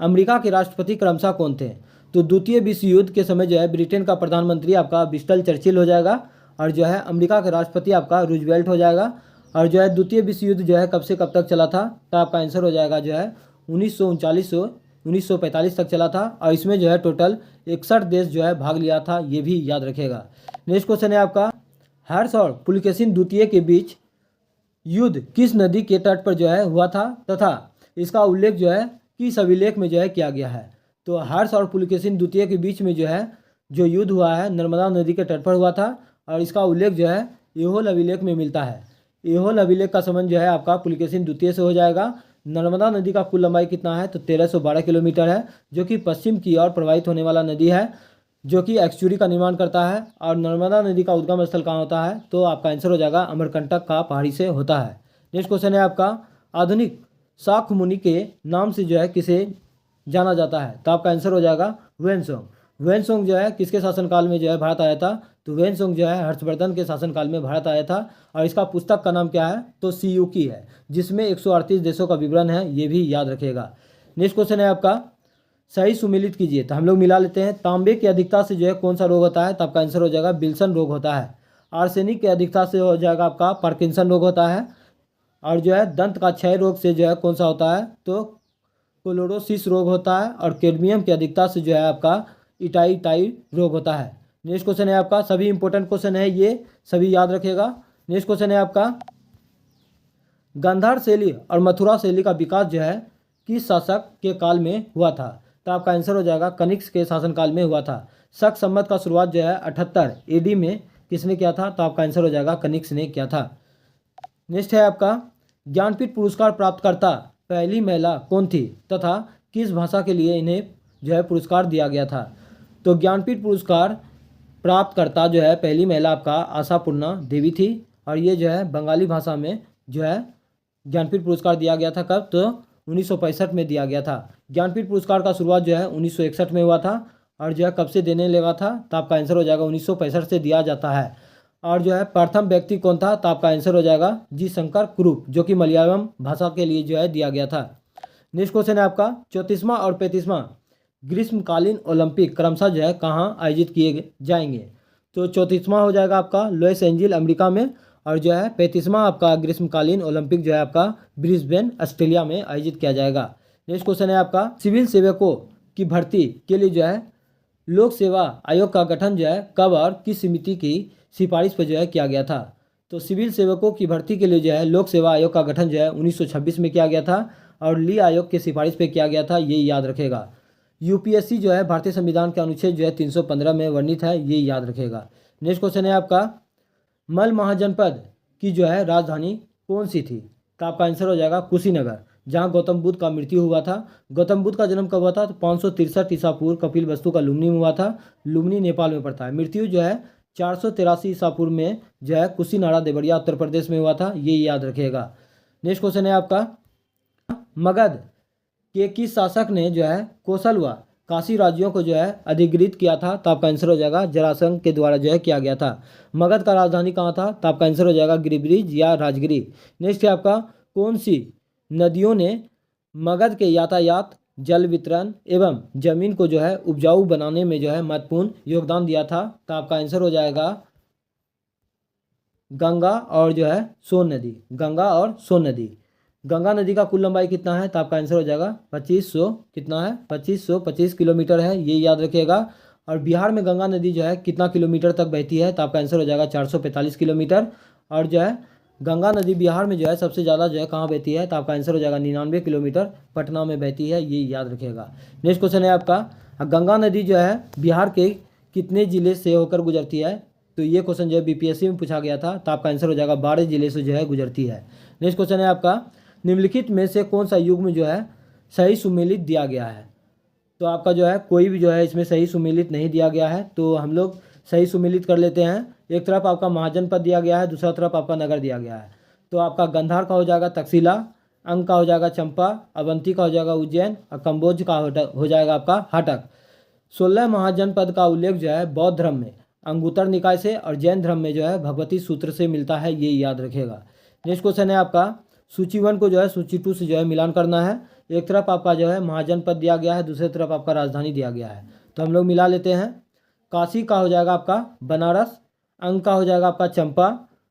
अमेरिका के राष्ट्रपति क्रमशः कौन थे, तो द्वितीय विश्व युद्ध के समय जो है ब्रिटेन का प्रधानमंत्री आपका विंस्टन चर्चिल हो जाएगा और जो है अमेरिका का राष्ट्रपति आपका रूजवेल्ट हो जाएगा। और जो है द्वितीय विश्व युद्ध जो है कब से कब तक चला था, तो आपका आंसर हो जाएगा जो है 1939 तक चला था और इसमें जो है टोटल 61 देश जो है भाग लिया था, ये भी याद रखेगा। नेक्स्ट क्वेश्चन है आपका, हर्ष और पुलकेशिन द्वितीय के बीच युद्ध किस नदी के तट पर जो है हुआ था तथा इसका उल्लेख जो है किस अभिलेख में जो है किया गया है। तो हर्ष और पुलकेशिन द्वितीय के बीच में जो है जो युद्ध हुआ है नर्मदा नदी के तट पर हुआ था और इसका उल्लेख जो है ऐहोल अभिलेख में मिलता है। ऐहोल अभिलेख का संबंध जो है आपका पुलकेशिन द्वितीय से हो जाएगा। नर्मदा नदी का कुल लंबाई कितना है, तो 1312 किलोमीटर है, जो कि पश्चिम की ओर प्रवाहित होने वाला नदी है, जो कि एक्सचुरी का निर्माण करता है। और नर्मदा नदी का उद्गम स्थल कहाँ होता है, तो आपका आंसर हो जाएगा अमरकंटक का पहाड़ी से होता है। नेक्स्ट क्वेश्चन है आपका, आधुनिक शाक्य मुनि के नाम से जो है किसे जाना जाता है, तो आपका आंसर हो जाएगा वेनसोंग। वेनसोंग जो है किसके शासनकाल में जो है भारत आया था, तो वेनसोंग जो है हर्षवर्धन के शासनकाल में भारत आया था और इसका पुस्तक का नाम क्या है, तो सीयूकी है, जिसमें 138 देशों का विवरण है, ये भी याद रखेगा। नेक्स्ट क्वेश्चन है आपका, सही सुमेलित कीजिए, तो हम लोग मिला लेते हैं। तांबे की अधिकता से जो है कौन सा रोग होता है, तो आपका आंसर हो जाएगा विल्सन रोग होता है। आर्सेनिक की अधिकता से हो जाएगा आपका पार्किंसन रोग होता है। और जो है दंत का क्षय रोग से जो है कौन सा होता है, तो क्लोरोसिस रोग होता है। और कैडमियम की अधिकता से जो है आपका इटाई रोग होता है। नेक्स्ट क्वेश्चन है आपका, सभी इंपॉर्टेंट क्वेश्चन है ये, सभी याद रखेगा। नेक्स्ट क्वेश्चन है आपका, गांधार शैली और मथुरा शैली का विकास जो है किस शासक के काल में हुआ था, तो आपका आंसर हो जाएगा कनिष्क के शासनकाल में हुआ था। शक संवत का शुरुआत जो है 78 AD में किसने किया था, तो आपका आंसर हो जाएगा कनिष्क ने किया था। नेक्स्ट है आपका, ज्ञानपीठ पुरस्कार प्राप्तकर्ता पहली महिला कौन थी तथा किस भाषा के लिए इन्हें जो है पुरस्कार दिया गया था। तो ज्ञानपीठ पुरस्कार प्राप्तकर्ता जो है पहली महिला आपका आशापूर्णा देवी थी और ये जो है बंगाली भाषा में जो है ज्ञानपीठ पुरस्कार दिया गया था। कब, तो 1965 में दिया गया था। ज्ञानपीठ पुरस्कार का शुरुआत जो है 1961 में हुआ था और जो है कब से देने लगा था, तो आपका आंसर हो जाएगा 1965 से दिया जाता है। और जो है प्रथम व्यक्ति कौन था, तो आपका आंसर हो जाएगा जी शंकर कुरूप, जो कि मलयालम भाषा के लिए जो है दिया गया था। नेक्स्ट क्वेश्चन है आपका, 34वां और 35वां ग्रीष्मकालीन ओलंपिक क्रमशः जो है कहाँ आयोजित किए जाएंगे। तो 34वां हो जाएगा आपका लॉस एंजिल अमेरिका में और जो है 35वां आपका ग्रीष्मकालीन ओलंपिक जो है आपका ब्रिस्बेन ऑस्ट्रेलिया में आयोजित किया जाएगा। नेक्स्ट क्वेश्चन है आपका, सिविल सेवकों की भर्ती के लिए जो है लोक सेवा आयोग का गठन जो है कब और किस समिति की सिफारिश पर जो है किया गया था। तो सिविल सेवकों की भर्ती के लिए जो है लोक सेवा आयोग का गठन जो है 1926 में किया गया था और ली आयोग के सिफारिश पे किया गया था, ये याद रखेगा। यूपीएससी जो है भारतीय संविधान के अनुच्छेद जो है 315 में वर्णित है, ये याद रखेगा। नेक्स्ट क्वेश्चन है आपका, मल महाजनपद की जो है राजधानी कौन सी थी, तो आपका आंसर हो जाएगा कुशीनगर, जहां गौतम बुद्ध का मृत्यु हुआ था। गौतम बुद्ध का जन्म कब हुआ था, तो 563 ईसा पूर्व कपिल वस्तु का लुम्नी में हुआ था। लुम्नी नेपाल में पड़ता है। मृत्यु जो है 483 ईसा पूर्व में जो है कुशीनाड़ा देवरिया उत्तर प्रदेश में हुआ था, ये याद रखिएगा। नेक्स्ट क्वेश्चन है आपका, मगध के किस शासक ने जो है कोसल व काशी राज्यों को जो है अधिकृत किया था, तो आपका आंसर हो जाएगा जरासंध के द्वारा जो है किया गया था। मगध का राजधानी कहाँ था, तो आपका आंसर हो जाएगा गिरिब्रिज या राजगिरी। नेक्स्ट है आपका, कौन सी नदियों ने मगध के यातायात, जल वितरण एवं जमीन को जो है उपजाऊ बनाने में जो है महत्वपूर्ण योगदान दिया था, तो आपका आंसर हो जाएगा गंगा और जो है सोन नदी। गंगा और सोन नदी। गंगा नदी का कुल लंबाई कितना है, तो आपका आंसर हो जाएगा 2500 कितना है 2525 किलोमीटर है, ये याद रखिएगा। और बिहार में गंगा नदी जो है कितना किलोमीटर तक बहती है, तो आपका आंसर हो जाएगा 445 किलोमीटर। और जो है गंगा नदी बिहार में जो है सबसे ज़्यादा जो है कहाँ बहती है, तो आपका आंसर हो जाएगा 99 किलोमीटर पटना में बहती है, ये याद रखिएगा। नेक्स्ट क्वेश्चन है आपका, गंगा नदी जो है बिहार के कितने ज़िले से होकर गुजरती है, तो ये क्वेश्चन जो है बीपीएससी में पूछा गया था, तो आपका आंसर हो जाएगा 12 जिले से जो है गुजरती है। नेक्स्ट क्वेश्चन है आपका, निम्नलिखित में से कौन सा युग्म जो है सही सुमेलित दिया गया है, तो आपका जो है कोई भी जो है इसमें सही सुमेलित नहीं दिया गया है, तो हम लोग सही सुमेलित कर लेते हैं। एक तरफ आपका महाजनपद दिया गया है, दूसरा तरफ आपका नगर दिया गया है, तो आपका गंधार का हो जाएगा तक्षशिला, अंग का हो जाएगा चंपा, अवंती का हो जाएगा उज्जैन और कम्बोज का हो जाएगा आपका हाटक। 16 महाजनपद का उल्लेख जो है बौद्ध धर्म में अंगुत्तर निकाय से और जैन धर्म में जो है भगवती सूत्र से मिलता है, ये याद रखेगा। नेक्स्ट क्वेश्चन है आपका, सूची 1 को जो है सूची 2 से जो है मिलान करना है। एक तरफ आपका जो है महाजनपद दिया गया है, दूसरी तरफ आपका राजधानी दिया गया है, तो हम लोग मिला लेते हैं। काशी का हो जाएगा आपका बनारस, अंग का हो जाएगा आपका चंपा,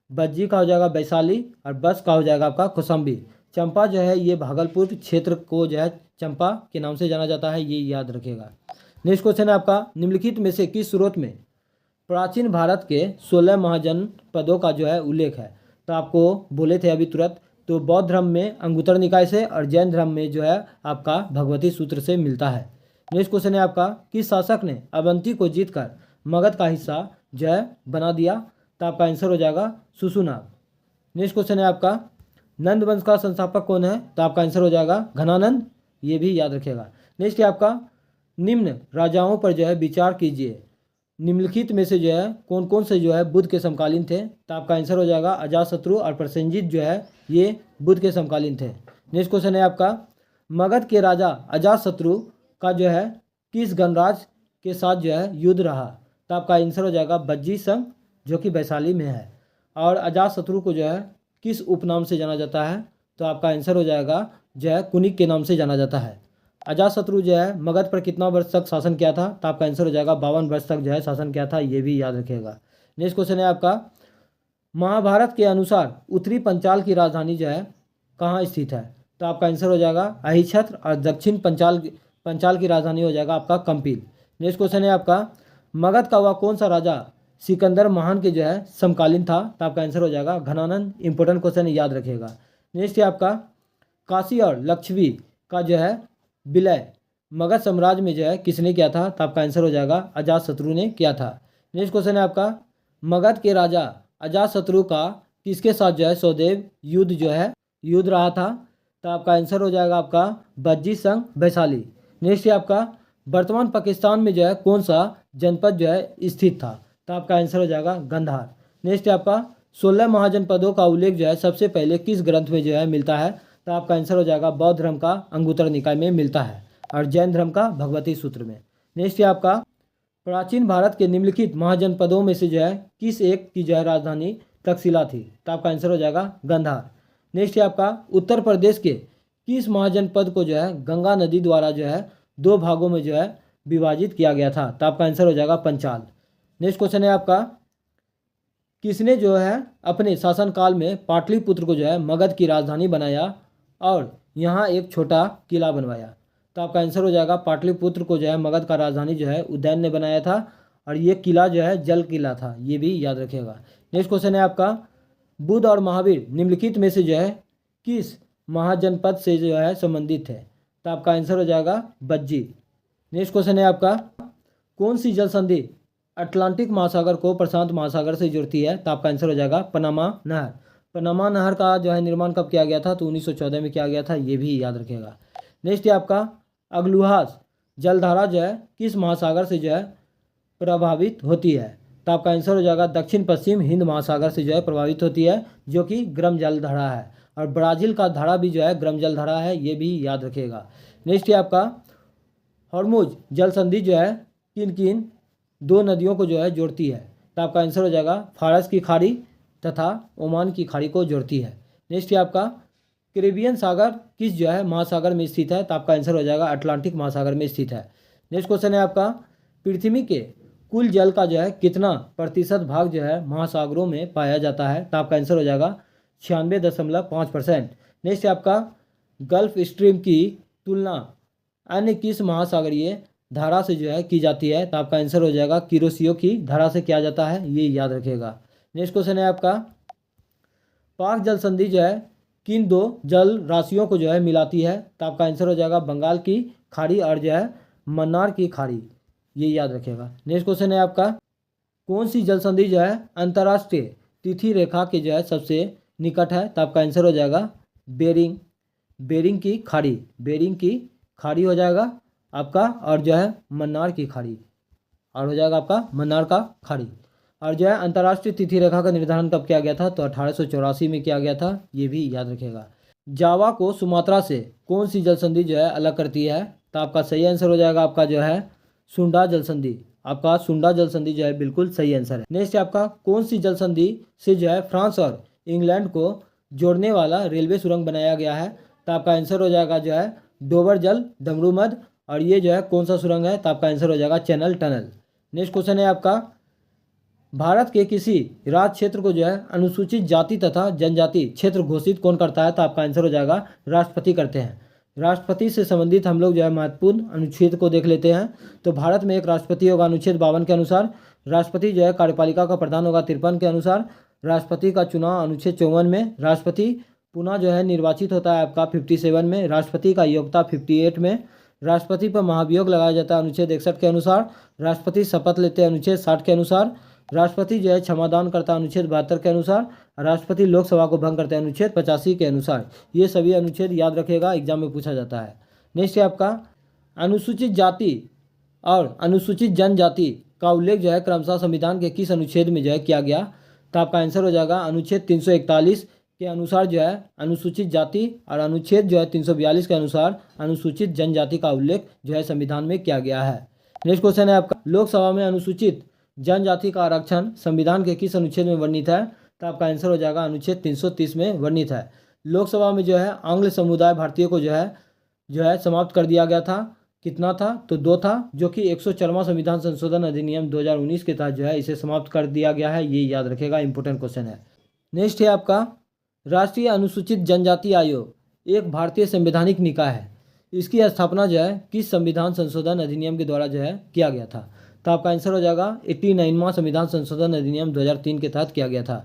बज्जी का हो जाएगा वैशाली और बस का हो जाएगा आपका कौशाम्बी। चंपा जो है ये भागलपुर क्षेत्र को जो है चंपा के नाम से जाना जाता है, ये याद रखिएगा। नेक्स्ट क्वेश्चन है आपका, निम्नलिखित में से किस स्रोत में प्राचीन भारत के 16 महाजनपदों का जो है उल्लेख है? तो आपको बोले थे अभी तुरंत, तो बौद्ध धर्म में अंगुत्तर निकाय से और जैन धर्म में जो है आपका भगवती सूत्र से मिलता है। नेक्स्ट क्वेश्चन है आपका, किस शासक ने अवंती को जीतकर मगध का हिस्सा जो है बना दिया? तो आपका आंसर हो जाएगा सुसुनाग। नेक्स्ट क्वेश्चन है आपका, नंद वंश का संस्थापक कौन है? तो आपका आंसर हो जाएगा घनानंद, ये भी याद रखिएगा। नेक्स्ट है आपका, निम्न राजाओं पर जो है विचार कीजिए, निम्नलिखित में से जो है कौन कौन से जो है बुद्ध के समकालीन थे? तो आपका आंसर हो जाएगा अजातशत्रु और प्रसेनजीत जो है ये बुद्ध के समकालीन थे। नेक्स्ट क्वेश्चन है आपका, मगध के राजा अजातशत्रु का जो है किस गणराज के साथ जो है युद्ध रहा? तो आपका आंसर हो जाएगा बज्जी संघ, जो कि वैशाली में है। और अजातशत्रु को जो है किस उपनाम से जाना जाता है? तो आपका आंसर हो जाएगा जो है कुनिक के नाम से जाना जाता है। अजातशत्रु जो है मगध पर कितना वर्ष तक शासन किया था? तो आपका आंसर हो जाएगा 52 वर्ष तक जो है शासन किया था, ये भी याद रखिएगा। नेक्स्ट क्वेश्चन है आपका, महाभारत के अनुसार उत्तरी पंचाल की राजधानी जो है कहाँ स्थित है? तो आपका आंसर हो जाएगा अहिछत्र और दक्षिण पंचाल की राजधानी हो जाएगा आपका कंपिल। नेक्स्ट क्वेश्चन है आपका, मगध का वह कौन सा राजा सिकंदर महान के जो है समकालीन था? तो आपका आंसर हो जाएगा घनानंद। इंपॉर्टेंट क्वेश्चन याद रखिएगा। नेक्स्ट है आपका, काशी और लक्षवी का जो है विलय मगध साम्राज्य में जो है किसने किया था? तो आपका आंसर हो जाएगा अजातशत्रु ने किया था। नेक्स्ट क्वेश्चन है आपका, मगध के राजा अजातशत्रु का किसके साथ जो है सौदेव युद्ध जो है युद्ध रहा था? तो आपका आंसर हो जाएगा आपका बज्जी संघ वैशाली। नेक्स्ट है आपका, वर्तमान पाकिस्तान में जो है कौन सा जनपद जो है स्थित था? तो आपका आंसर हो जाएगा गंधार। नेक्स्ट है आपका, 16 महाजनपदों का उल्लेख जो है सबसे पहले किस ग्रंथ में जो है मिलता है? तो आपका आंसर हो जाएगा बौद्ध धर्म का अंगुत्तर निकाय में मिलता है और जैन धर्म का भगवती सूत्र में। नेक्स्ट है आपका, प्राचीन भारत के निम्नलिखित महाजनपदों में से जो है किस एक की जो है राजधानी तक्षशिला थी? तो आपका आंसर हो जाएगा गंधार। नेक्स्ट है आपका, उत्तर प्रदेश के किस महाजनपद को जो है गंगा नदी द्वारा जो है 2 भागों में जो है विभाजित किया गया था? तो आपका आंसर हो जाएगा पंचाल। नेक्स्ट क्वेश्चन है आपका, किसने जो है अपने शासनकाल में पाटलिपुत्र को जो है मगध की राजधानी बनाया और यहाँ एक छोटा किला बनवाया? तो आपका आंसर हो जाएगा पाटलिपुत्र को जो है मगध का राजधानी जो है उदयन ने बनाया था और ये किला जो है जल किला था, ये भी याद रखिएगा। नेक्स्ट क्वेश्चन है आपका, बुद्ध और महावीर निम्नलिखित में से जो है किस महाजनपद से जो है संबंधित है? तो आपका आंसर हो जाएगा बज्जी। नेक्स्ट क्वेश्चन है आपका, कौन सी जल संधि अटलांटिक महासागर को प्रशांत महासागर से जुड़ती है? तो आपका आंसर हो जाएगा पनामा नहर। पनामा नहर का जो है निर्माण कब किया गया था? तो 1914 में किया गया था, ये भी याद रखिएगा। नेक्स्ट है आपका, अग्लुहास जलधारा जो है किस महासागर से जो है प्रभावित होती है? तो आपका आंसर हो जाएगा दक्षिण पश्चिम हिंद महासागर से जो है प्रभावित होती है, जो कि गर्म जलधारा है। और ब्राज़ील का धारा भी जो है गर्म जलधारा है, ये भी याद रखिएगा। नेक्स्ट है आपका, हॉर्मुज जल संधि जो है किन किन 2 नदियों को जो है जोड़ती है? तो आपका आंसर हो जाएगा फारस की खाड़ी तथा ओमान की खाड़ी को जोड़ती है। नेक्स्ट है आपका, कैरिबियन सागर किस जो है महासागर में स्थित है? तो आपका आंसर हो जाएगा अटलांटिक महासागर में स्थित है। नेक्स्ट क्वेश्चन है आपका, पृथ्वी के कुल जल का जो है कितना प्रतिशत भाग जो है महासागरों में पाया जाता है? तो आपका आंसर हो जाएगा 96.5%। नेक्स्ट है आपका, गल्फ स्ट्रीम की तुलना अन्य किस महासागरीय धारा से जो है की जाती है? तो आपका आंसर हो जाएगा किरोसियो की धारा से किया जाता है, ये याद रखिएगा। नेक्स्ट क्वेश्चन है आपका, पाक जल संधि जो है किन 2 जल राशियों को जो है मिलाती है? तो आपका आंसर हो जाएगा बंगाल की खाड़ी और जो है मन्नार की खाड़ी, ये याद रखिएगा। नेक्स्ट क्वेश्चन है आपका, कौन सी जल संधि जो है अंतर्राष्ट्रीय तिथि रेखा के जो है सबसे निकट है? तो आपका आंसर हो जाएगा बेरिंग की खाड़ी हो जाएगा आपका, और जो है मन्नार की खाड़ी, और हो जाएगा आपका मन्नार का खाड़ी। और जो है अंतर्राष्ट्रीय तिथि रेखा का निर्धारण कब किया गया था? तो 1884 में किया गया था, ये भी याद रखिएगा। जावा को सुमात्रा से कौन सी जल संधि जो है अलग करती है? तो आपका सही आंसर हो जाएगा आपका जो है सुंडा जल संधि। आपका सुंडा जल संधि जो है बिल्कुल सही आंसर है। नेक्स्ट आपका, कौन सी जल संधि से जो है फ्रांस और इंग्लैंड को जोड़ने वाला रेलवे सुरंग बनाया गया है? तो आपका आंसर हो जाएगा जो है डोबर जल डमरू मध्य और ये जो है कौन सा सुरंग है, तो आपका आंसर हो जाएगा चैनल टनल। नेक्स्ट क्वेश्चन है आपका, भारत के किसी राज्य क्षेत्र को जो है अनुसूचित जाति तथा जनजाति क्षेत्र घोषित कौन करता है, तो आपका आंसर हो जाएगा राष्ट्रपति करते हैं। राष्ट्रपति से संबंधित हम लोग जो है महत्वपूर्ण अनुच्छेद को देख लेते हैं। तो भारत में एक राष्ट्रपति होगा अनुच्छेद 52 के अनुसार, राष्ट्रपति जो है कार्यपालिका का प्रधान होगा 53 के अनुसार, राष्ट्रपति का चुनाव अनुच्छेद 54 में, राष्ट्रपति पुनः जो है निर्वाचित होता है आपका 57 में, राष्ट्रपति का योग्यता 58 में, राष्ट्रपति पर महाभियोग लगाया जाता है अनुच्छेद 61 के अनुसार, राष्ट्रपति शपथ लेते हैं अनुच्छेद 60 के अनुसार, राष्ट्रपति जो है क्षमादान करता है अनुच्छेद 72 के अनुसार, राष्ट्रपति लोकसभा को भंग करते हैं अनुच्छेद 85 के अनुसार। ये सभी अनुच्छेद याद रखेगा, एग्जाम में पूछा जाता है। नेक्स्ट है आपका, अनुसूचित जाति और अनुसूचित जनजाति का उल्लेख जो है क्रमशः संविधान के किस अनुच्छेद में जो है किया गया, तो आपका आंसर हो जाएगा अनुच्छेद 341 के अनुसार जो है अनुसूचित जाति, और अनुच्छेद जो है 342 के अनुसार अनुसूचित जनजाति का उल्लेख जो है संविधान में किया गया है। नेक्स्ट क्वेश्चन है आपका, लोकसभा में अनुसूचित जनजाति का आरक्षण संविधान के किस अनुच्छेद में वर्णित है, तो आपका आंसर हो जाएगा अनुच्छेद 330 में वर्णित है। लोकसभा में जो है आंग्ल समुदाय भारतीय को जो है समाप्त कर दिया गया था। कितना था, तो 2 था, जो कि 104वां संविधान संशोधन अधिनियम 2019 के तहत जो है इसे समाप्त कर दिया गया है। ये याद रखेगा, इंपॉर्टेंट क्वेश्चन है। नेक्स्ट है आपका, राष्ट्रीय अनुसूचित जनजाति आयोग एक भारतीय संवैधानिक निकाय है। इसकी स्थापना जो है किस संविधान संशोधन अधिनियम के द्वारा जो है किया गया था, तो आपका आंसर हो जाएगा 89वां संविधान संशोधन अधिनियम 2003 के तहत किया गया था।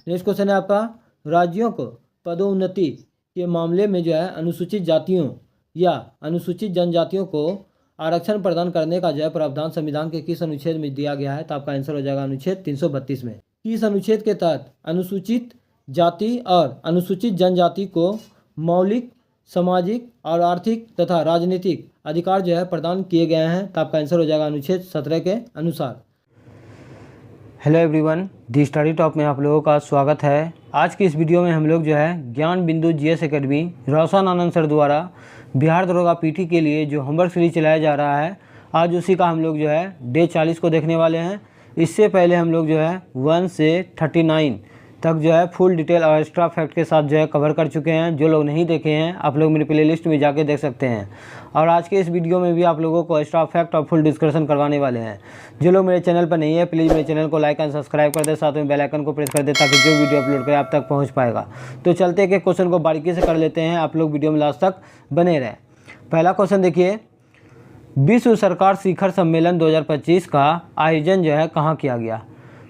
नेक्स्ट क्वेश्चन है आपका, राज्यों को पदोन्नति के मामले में जो है अनुसूचित जातियों या अनुसूचित जनजातियों को आरक्षण प्रदान करने का जो है प्रावधान संविधान के किस अनुच्छेद में दिया गया है, तो आपका आंसर हो जाएगा अनुच्छेद 332 में। किस अनुच्छेद के तहत अनुसूचित जाति और अनुसूचित जनजाति को मौलिक सामाजिक और आर्थिक तथा राजनीतिक अधिकार जो है प्रदान किए गए हैं, तो आपका आंसर हो जाएगा अनुच्छेद 17 के अनुसार। हेलो एवरीवन, दी स्टडी टॉप में आप लोगों का स्वागत है। आज की इस वीडियो में हम लोग जो है ज्ञान बिंदु जीएस एकेडमी रोशन आनंद सर द्वारा बिहार दरोगा पीटी के लिए जो होमवर्क सीरीज चलाया जा रहा है, आज उसी का हम लोग जो है डे 40 को देखने वाले हैं। इससे पहले हम लोग जो है 1 से 39 तक जो है फुल डिटेल और एक्स्ट्रा फैक्ट के साथ जो है कवर कर चुके हैं। जो लोग नहीं देखे हैं आप लोग मेरी प्लेलिस्ट में जाके देख सकते हैं। और आज के इस वीडियो में भी आप लोगों को एक्स्ट्रा फैक्ट और फुल डिस्कशन करवाने वाले हैं। जो लोग मेरे चैनल पर नहीं है प्लीज़ मेरे चैनल को लाइक एंड सब्सक्राइब कर दे, साथ में बेल आइकन को प्रेस कर दे ताकि जो वीडियो अपलोड करें आप तक पहुँच पाएगा। तो चलते के क्वेश्चन को बारीकी से कर लेते हैं, आप लोग वीडियो में लास्ट तक बने रहें। पहला क्वेश्चन देखिए, विश्व सरकार शिखर सम्मेलन 2025 का आयोजन जो है कहाँ किया गया,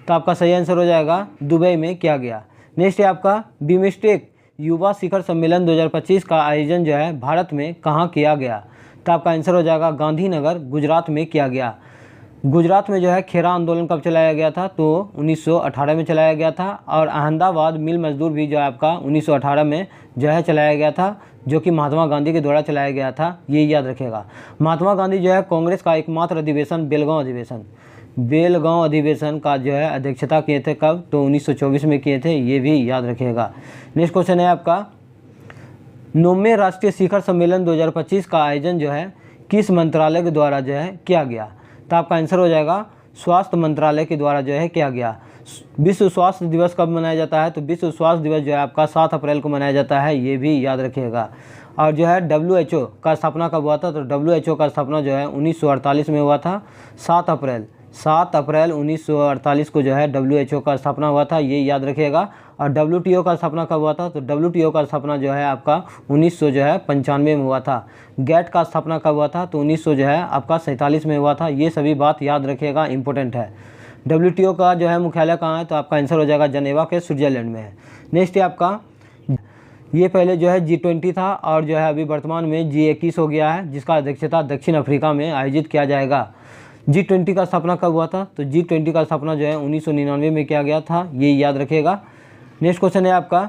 तो आपका सही आंसर हो जाएगा दुबई में किया गया। नेक्स्ट है आपका, बिमस्टेक युवा शिखर सम्मेलन 2025 का आयोजन जो है भारत में कहाँ किया गया, तो आपका आंसर हो जाएगा गांधीनगर गुजरात में किया गया। गुजरात में जो है खेरा आंदोलन कब चलाया गया था, तो 1918 में चलाया गया था। और अहमदाबाद मिल मजदूर भी जो है आपका 1918 में जो है चलाया गया था, जो कि महात्मा गांधी के द्वारा चलाया गया था। ये याद रखेगा। महात्मा गांधी जो है कांग्रेस का एकमात्र अधिवेशन बेलगांव अधिवेशन का जो है अध्यक्षता किए थे कब, तो 1924 में किए थे। ये भी याद रखिएगा। नेक्स्ट क्वेश्चन है आपका, 9वें राष्ट्रीय शिखर सम्मेलन 2025 का आयोजन जो है किस मंत्रालय के द्वारा जो है किया गया, तो आपका आंसर हो जाएगा स्वास्थ्य मंत्रालय के द्वारा जो है किया गया। विश्व स्वास्थ्य दिवस कब मनाया जाता है, तो विश्व स्वास्थ्य दिवस जो है आपका 7 अप्रैल को मनाया जाता है। ये भी याद रखिएगा। और जो है WHO का स्थापना कब हुआ था, तो WHO का स्थापना जो है 1948 में हुआ था। 7 अप्रैल 1948 को जो है WHO का स्थापना हुआ था। ये याद रखिएगा। और WTO का स्थापना कब हुआ था, तो WTO का स्थापना जो है आपका 1995 में हुआ था। गैट का स्थापना कब हुआ था, तो 1947 में हुआ था। ये सभी बात याद रखिएगा, इंपॉर्टेंट है। WTO का जो है मुख्यालय कहाँ है, तो आपका आंसर हो जाएगा जनेवा के स्विट्जरलैंड में है। नेक्स्ट है आपका, ये पहले जो है G20 था और जो है अभी वर्तमान में G21 हो गया है, जिसका अध्यक्षता दक्षिण अफ्रीका में आयोजित किया जाएगा। G20 का स्थापना कब हुआ था, तो G20 का स्थापना जो है 1999 में किया गया था। ये याद रखिएगा। नेक्स्ट क्वेश्चन है आपका,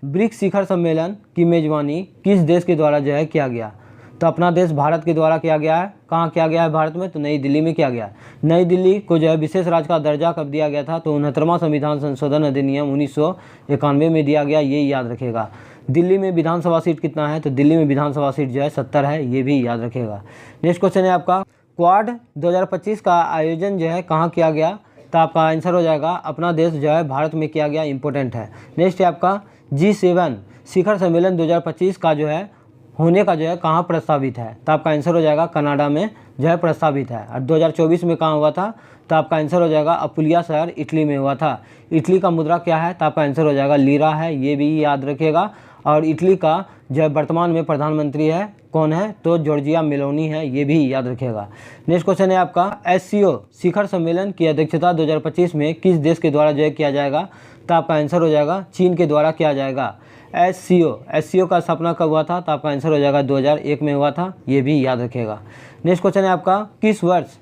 ब्रिक्स शिखर सम्मेलन की मेजबानी किस देश के द्वारा जो है किया गया, तो अपना देश भारत के द्वारा किया गया है। कहाँ किया गया है भारत में, तो नई दिल्ली में किया गया। नई दिल्ली को जो है विशेष राज्य का दर्जा कब दिया गया था, तो 69वां संविधान संशोधन अधिनियम 1991 में दिया गया। ये याद रखेगा। दिल्ली में विधानसभा सीट कितना है, तो दिल्ली में विधानसभा सीट जो है 70 है। ये भी याद रखेगा। नेक्स्ट क्वेश्चन है आपका, क्वाड 2025 का आयोजन जो है कहाँ किया गया, तो आपका आंसर हो जाएगा अपना देश जो है भारत में किया गया। इंपॉर्टेंट है। नेक्स्ट है आपका, G7 शिखर सम्मेलन 2025 का जो है होने का जो है कहाँ प्रस्तावित है, तो आपका आंसर हो जाएगा कनाडा में जो है प्रस्तावित है। और 2024 में कहाँ हुआ था, तो आपका आंसर हो जाएगा अपुलिया शहर इटली में हुआ था। इटली का मुद्रा क्या है, तो आपका आंसर हो जाएगा लीरा है, ये भी याद रखिएगा। और इटली का जो है वर्तमान में प्रधानमंत्री है कौन है, तो जॉर्जिया मेलोनी है, ये भी याद रखिएगा। नेक्स्ट क्वेश्चन है आपका SCO शिखर सम्मेलन की अध्यक्षता 2025 में किस देश के द्वारा जो है किया जाएगा, तो आपका आंसर हो जाएगा चीन के द्वारा किया जाएगा। SCO का स्थापना कब हुआ था, तो आपका आंसर हो जाएगा 2001 में हुआ था, ये भी याद रखिएगा। नेक्स्ट क्वेश्चन है आपका किस वर्ष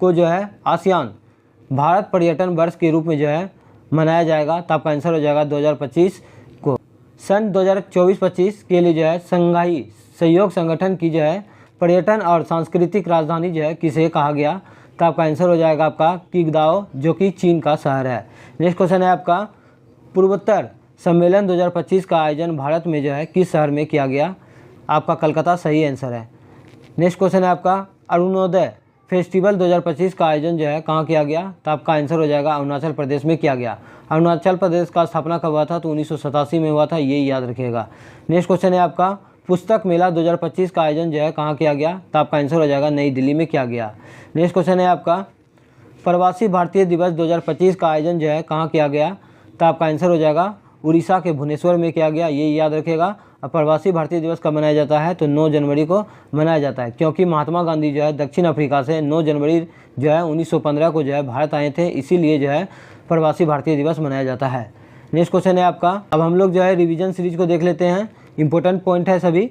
को जो है आसियान भारत पर्यटन वर्ष के रूप में जो है मनाया जाएगा, तो आपका आंसर हो जाएगा 2025 को। सन 2024-25 के लिए जो है संघाई सहयोग संगठन की जो है पर्यटन और सांस्कृतिक राजधानी जो है किसे कहा गया, तो आपका आंसर हो जाएगा आपका किंगदाओ, जो कि चीन का शहर है। नेक्स्ट क्वेश्चन है आपका पूर्वोत्तर सम्मेलन 2025 का आयोजन भारत में जो है किस शहर में किया गया, आपका कलकत्ता सही आंसर है। नेक्स्ट क्वेश्चन है आपका अरुणोदय फेस्टिवल 2025 का आयोजन जो है कहाँ किया गया, तो आपका आंसर हो जाएगा अरुणाचल प्रदेश में किया गया। अरुणाचल प्रदेश का स्थापना कब हुआ था, तो 1987 में हुआ था, ये याद रखिएगा। नेक्स्ट क्वेश्चन है आपका पुस्तक मेला 2025 का आयोजन जो है कहाँ किया गया, तो आपका आंसर हो जाएगा नई दिल्ली में किया गया। नेक्स्ट क्वेश्चन है आपका प्रवासी भारतीय दिवस 2025 का आयोजन जो है कहाँ किया गया, तो आपका आंसर हो जाएगा उड़ीसा के भुवनेश्वर में किया गया, ये याद रखेगा। और प्रवासी भारतीय दिवस कब मनाया जाता है, तो 9 जनवरी को मनाया जाता है, क्योंकि महात्मा गांधी जो है दक्षिण अफ्रीका से 9 जनवरी जो है 1915 को जो है भारत आए थे, इसीलिए जो है प्रवासी भारतीय दिवस मनाया जाता है। नेक्स्ट क्वेश्चन है आपका, अब हम लोग जो है रिवीजन सीरीज को देख लेते हैं, इंपॉर्टेंट पॉइंट है सभी।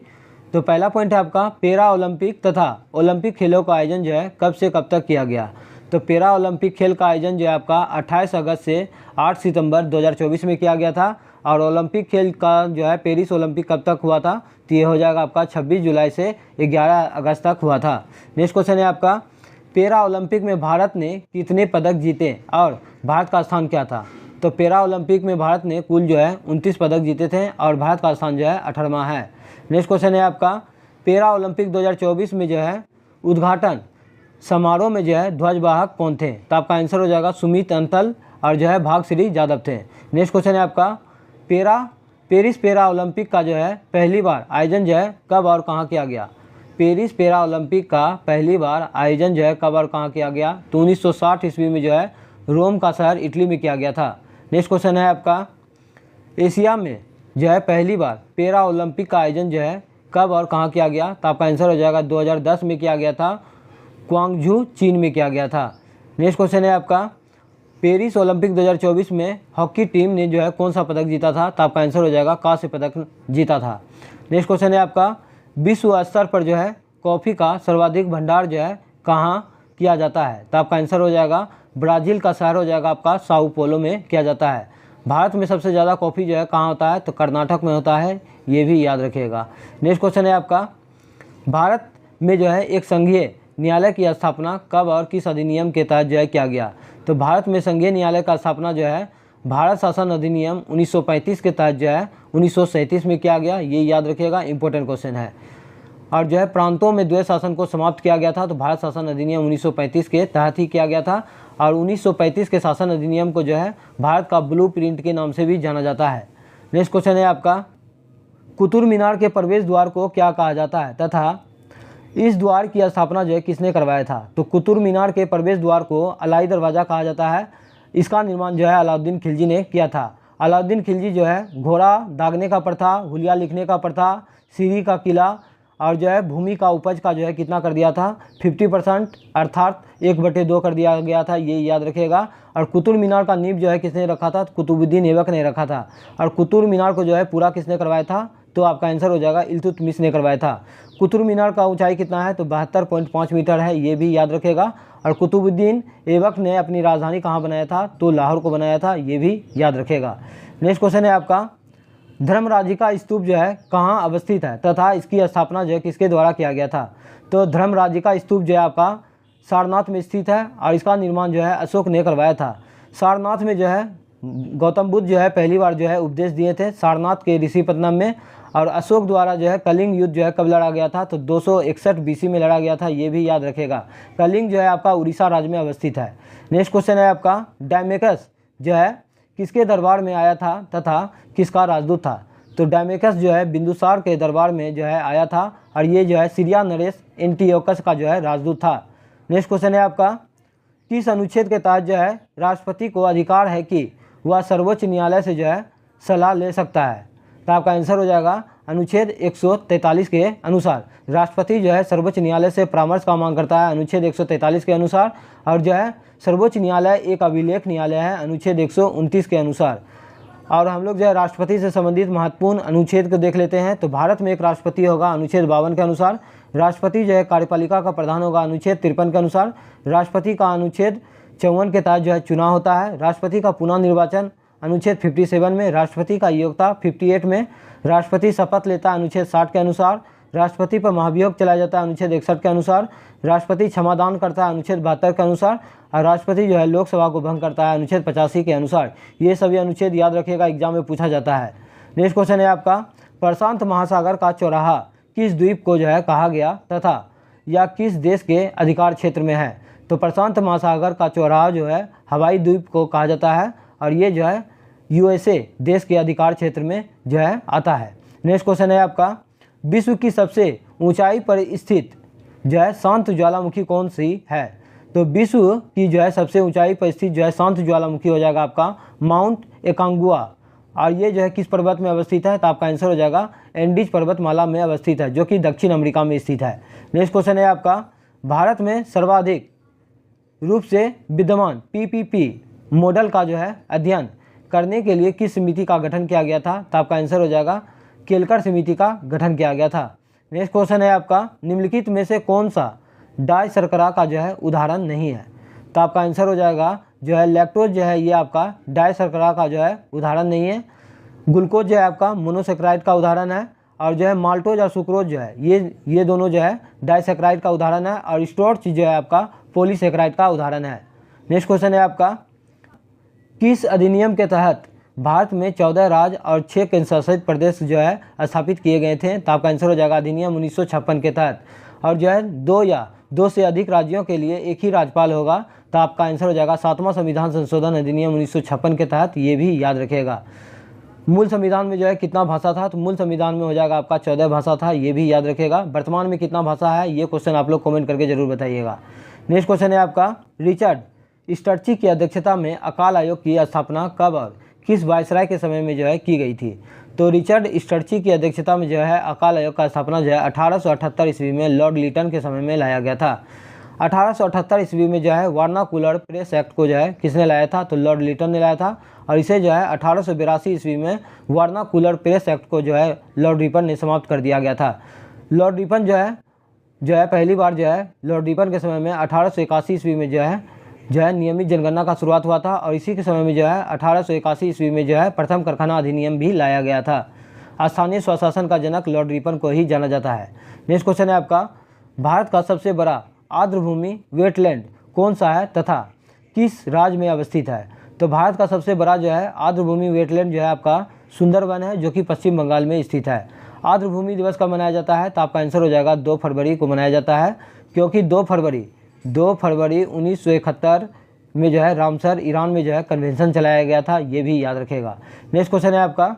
तो पहला पॉइंट है आपका पैरा ओलंपिक तथा ओलंपिक खेलों का आयोजन जो है कब से कब तक किया गया, तो पैरा ओलंपिक खेल का आयोजन जो है आपका 28 अगस्त से 8 सितंबर 2024 में किया गया था। और ओलंपिक खेल का जो है पेरिस ओलंपिक कब तक हुआ था, तो ये हो जाएगा आपका 26 जुलाई से 11 अगस्त तक हुआ था। नेक्स्ट क्वेश्चन है आपका पैरा ओलंपिक में भारत ने कितने पदक जीते और भारत का स्थान क्या था, तो पैरा ओलंपिक में भारत ने कुल जो है 29 पदक जीते थे और भारत का स्थान जो है 18वां है। नेक्स्ट क्वेश्चन है आपका पैरा ओलंपिक 2024 में जो है उद्घाटन समारोह में जो है ध्वजवाहक कौन थे, तो आपका आंसर हो जाएगा सुमित अंतल और जो है भागश्री यादव थे। नेक्स्ट क्वेश्चन है आपका पेरिस पैरा ओलंपिक का जो है पहली बार आयोजन जो है कब और कहाँ किया गया, पेरिस पैरा ओलंपिक का पहली बार आयोजन जो है कब और कहाँ किया गया, तो 1960 ईस्वी में जो है रोम का शहर इटली में किया गया था। नेक्स्ट क्वेश्चन है आपका एशिया में जो है पहली बार पैरा ओलंपिक का आयोजन जो है कब और कहाँ किया गया, तो आपका आंसर हो जाएगा 2010 में किया गया था, क्वांगझू चीन में किया गया था। नेक्स्ट क्वेश्चन है आपका पेरिस ओलंपिक 2024 में हॉकी टीम ने जो है कौन सा पदक जीता था, तो आपका आंसर हो जाएगा कांस्य पदक जीता था। नेक्स्ट क्वेश्चन है आपका विश्व स्तर पर जो है कॉफ़ी का सर्वाधिक भंडार जो है कहाँ किया जाता है, तो आपका आंसर हो जाएगा ब्राज़ील का शहर हो जाएगा आपका साओ पोलो में किया जाता है। भारत में सबसे ज़्यादा कॉफ़ी जो है कहाँ होता है, तो कर्नाटक में होता है, ये भी याद रखिएगा। नेक्स्ट क्वेश्चन है आपका भारत में जो है एक संघीय न्यायालय की स्थापना कब और किस अधिनियम के तहत जो है किया गया, तो भारत में संघीय न्यायालय का स्थापना जो है भारत शासन अधिनियम 1935 के तहत जो है 1937 में किया गया, ये याद रखिएगा, इंपॉर्टेंट क्वेश्चन है। और जो है प्रांतों में द्वैत शासन को समाप्त किया गया था, तो भारत शासन अधिनियम 1935 के तहत ही किया गया था। और 1935 के शासन अधिनियम को जो है भारत का ब्लू प्रिंट के नाम से भी जाना जाता है। नेक्स्ट क्वेश्चन है आपका कुतुब मीनार के प्रवेश द्वार को क्या कहा जाता है तथा इस द्वार की स्थापना जो है किसने करवाया था, तो कुतुब मीनार के प्रवेश द्वार को अलाई दरवाज़ा कहा जाता है। इसका निर्माण जो है अलाउद्दीन खिलजी ने किया था। अलाउद्दीन खिलजी जो है घोड़ा दागने का प्रथा, हुलिया लिखने का प्रथा, सीरी का किला और जो है भूमि का उपज का जो है कितना कर दिया था 50%, अर्थात 1/2 कर दिया गया था, ये याद रखिएगा। और कुतुब मीनार का नींव जो है किसने रखा था, कुतुबुद्दीन ऐबक ने रखा था। और कुतुब मीनार को जो है पूरा किसने करवाया था, तो आपका आंसर हो जाएगा इल्तुतमिश ने करवाया था। कुतुब मीनार का ऊंचाई कितना है, तो 72.5 मीटर है, ये भी याद रखेगा। और कुतुबुद्दीन ऐबक ने अपनी राजधानी कहाँ बनाया था, तो लाहौर को बनाया था, ये भी याद रखेगा। नेक्स्ट क्वेश्चन है आपका धर्मराजी का स्तूप जो है कहाँ अवस्थित है तथा इसकी स्थापना जो है किसके द्वारा किया गया था, तो धर्मराजी का स्तूप जो है आपका सारनाथ में स्थित है और इसका निर्माण जो है अशोक ने करवाया था। सारनाथ में जो है गौतम बुद्ध जो है पहली बार जो है उपदेश दिए थे सारनाथ के ऋषिपत्तनम में। और अशोक द्वारा जो है कलिंग युद्ध जो है कब लड़ा गया था, तो 261 BC में लड़ा गया था, ये भी याद रखेगा। कलिंग जो है आपका उड़ीसा राज्य में अवस्थित है। नेक्स्ट क्वेश्चन है आपका डायमेकस जो है किसके दरबार में आया था तथा किसका राजदूत था, तो डायमेकस जो है बिंदुसार के दरबार में जो है आया था और ये जो है सीरिया नरेश एंटियोकस का जो है राजदूत था। नेक्स्ट क्वेश्चन है आपका, किस अनुच्छेद के तहत जो है राष्ट्रपति को अधिकार है कि वह सर्वोच्च न्यायालय से जो है सलाह ले सकता है? तो आपका आंसर हो जाएगा अनुच्छेद 143 के अनुसार राष्ट्रपति जो है सर्वोच्च न्यायालय से परामर्श का मांग करता है अनुच्छेद 143 के अनुसार, और जो है सर्वोच्च न्यायालय एक अभिलेख न्यायालय है अनुच्छेद 129 के अनुसार। और हम लोग जो है राष्ट्रपति से संबंधित महत्वपूर्ण अनुच्छेद को देख लेते हैं। तो भारत में एक राष्ट्रपति होगा अनुच्छेद 52 के अनुसार, राष्ट्रपति जो है कार्यपालिका का प्रधान होगा अनुच्छेद 53 के अनुसार, राष्ट्रपति का अनुच्छेद 54 के तहत जो है चुनाव होता है, राष्ट्रपति का पुनः निर्वाचन अनुच्छेद 57 में, राष्ट्रपति का योग्यता 58 में, राष्ट्रपति शपथ लेता है अनुच्छेद 60 के अनुसार, राष्ट्रपति पर महाभियोग चलाया जाता है अनुच्छेद 61 के अनुसार, राष्ट्रपति क्षमादान करता है अनुच्छेद 72 के अनुसार, और राष्ट्रपति जो है लोकसभा को भंग करता है अनुच्छेद 85 के अनुसार। ये सभी अनुच्छेद याद रखिएगा, एग्जाम में पूछा जाता है। नेक्स्ट क्वेश्चन है आपका, प्रशांत महासागर का चौराहा किस द्वीप को जो है कहा गया तथा या किस देश के अधिकार क्षेत्र में है? तो प्रशांत महासागर का चौराहा जो है हवाई द्वीप को कहा जाता है और ये जो है USA देश के अधिकार क्षेत्र में जो है आता है। नेक्स्ट क्वेश्चन है आपका, विश्व की सबसे ऊंचाई पर स्थित जो है शांत ज्वालामुखी कौन सी है? तो विश्व की जो है सबसे ऊंचाई पर स्थित जो है शांत ज्वालामुखी हो जाएगा आपका माउंट एकांगुआ, और ये जो है किस पर्वत में अवस्थित है? तो आपका आंसर हो जाएगा एंडीज पर्वतमाला में अवस्थित है जो कि दक्षिण अमेरिका में स्थित है। नेक्स्ट क्वेश्चन है आपका, भारत में सर्वाधिक रूप से विद्यमान PPP मॉडल का जो है अध्ययन करने के लिए किस समिति का गठन किया गया था? तो आपका आंसर हो जाएगा केलकर समिति का गठन किया गया था। नेक्स्ट क्वेश्चन है आपका, निम्नलिखित में से कौन सा डाई शर्करा का जो है उदाहरण नहीं है? तो आपका आंसर हो जाएगा जो है लैक्टोज जो है ये आपका डाई शर्करा का जो है उदाहरण नहीं है, ग्लूकोज जो है आपका मोनोसेक्राइड का उदाहरण है, और जो है माल्टोज और सुक्रोज जो है ये दोनों जो है डाइसेक्राइड का उदाहरण है, और स्टोर्च जो है आपका पॉलीसेक्राइड का उदाहरण है। नेक्स्ट क्वेश्चन है आपका, किस अधिनियम के तहत भारत में 14 राज्य और 6 केंद्रशासित प्रदेश जो है स्थापित किए गए थे? तो आपका आंसर हो जाएगा अधिनियम 1956 के तहत, और जो है 2 या 2 से अधिक राज्यों के लिए एक ही राज्यपाल होगा। तो आपका आंसर हो जाएगा 7वां संविधान संशोधन अधिनियम 1956 के तहत, ये भी याद रखिएगा। मूल संविधान में जो है कितना भाषा था? तो मूल संविधान में हो जाएगा आपका 14 भाषा था, ये भी याद रखिएगा। वर्तमान में कितना भाषा है ये क्वेश्चन आप लोग कमेंट करके जरूर बताइएगा। नेक्स्ट क्वेश्चन है आपका, रिचर्ड स्टर्ची की अध्यक्षता में अकाल आयोग की स्थापना कब और किस वायसराय के समय में जो है की गई थी? तो रिचर्ड स्टर्ची की अध्यक्षता में जो है अकाल आयोग का स्थापना जो है 1878 ईस्वी में लॉर्ड लिटन के समय में लाया गया था। 1878 ईस्वी में जो है वार्नाकुलर प्रेस एक्ट को जो है किसने लाया था? तो लॉर्ड लिटन ने लाया था, और इसे जो है 1882 ईस्वी में वार्नाकुलर प्रेस एक्ट को जो है लॉर्ड रिपन ने समाप्त कर दिया गया था। लॉर्ड रिपन जो है पहली बार जो है लॉर्ड रिपन के समय में 1881 ईस्वी में जो है नियमित जनगणना का शुरुआत हुआ था, और इसी के समय में जो है 1881 ईस्वी में जो है प्रथम कारखाना अधिनियम भी लाया गया था। स्थानीय स्वशासन का जनक लॉर्ड रिपन को ही जाना जाता है। नेक्स्ट क्वेश्चन है आपका, भारत का सबसे बड़ा आर्द्रभूमि वेटलैंड कौन सा है तथा किस राज्य में अवस्थित है? तो भारत का सबसे बड़ा जो है आर्द्रभूमि वेटलैंड जो है आपका सुंदरवन है जो कि पश्चिम बंगाल में स्थित है। आर्द्रभूमि दिवस कब मनाया जाता है? तो आपका आंसर हो जाएगा 2 फरवरी को मनाया जाता है, क्योंकि 2 फरवरी 1971 में जो है रामसर ईरान में जो है कन्वेंशन चलाया गया था, ये भी याद रखेगा। नेक्स्ट क्वेश्चन है आपका,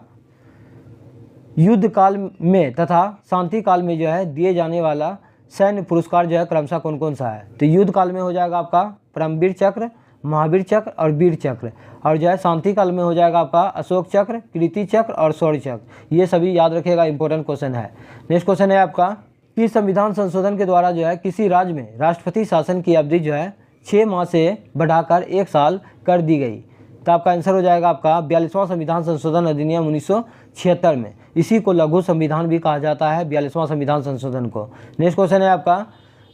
युद्ध काल में तथा शांति काल में जो है दिए जाने वाला सैन्य पुरस्कार जो है क्रमशः कौन कौन सा है? तो युद्ध काल में हो जाएगा आपका परमवीर चक्र, महावीर चक्र और वीर चक्र, और जो है शांति काल में हो जाएगा आपका अशोक चक्र, कीर्ति चक्र और शौर्य चक्र। ये सभी याद रखिएगा, इंपॉर्टेंट क्वेश्चन है। नेक्स्ट क्वेश्चन है आपका, कि संविधान संशोधन के द्वारा जो है किसी राज्य में राष्ट्रपति शासन की अवधि जो है 6 माह से बढ़ाकर 1 साल कर दी गई? तो आपका आंसर हो जाएगा आपका 42वां संविधान संशोधन अधिनियम 1976 में। इसी को लघु संविधान भी कहा जाता है, 42वां संविधान संशोधन को। नेक्स्ट क्वेश्चन है आपका,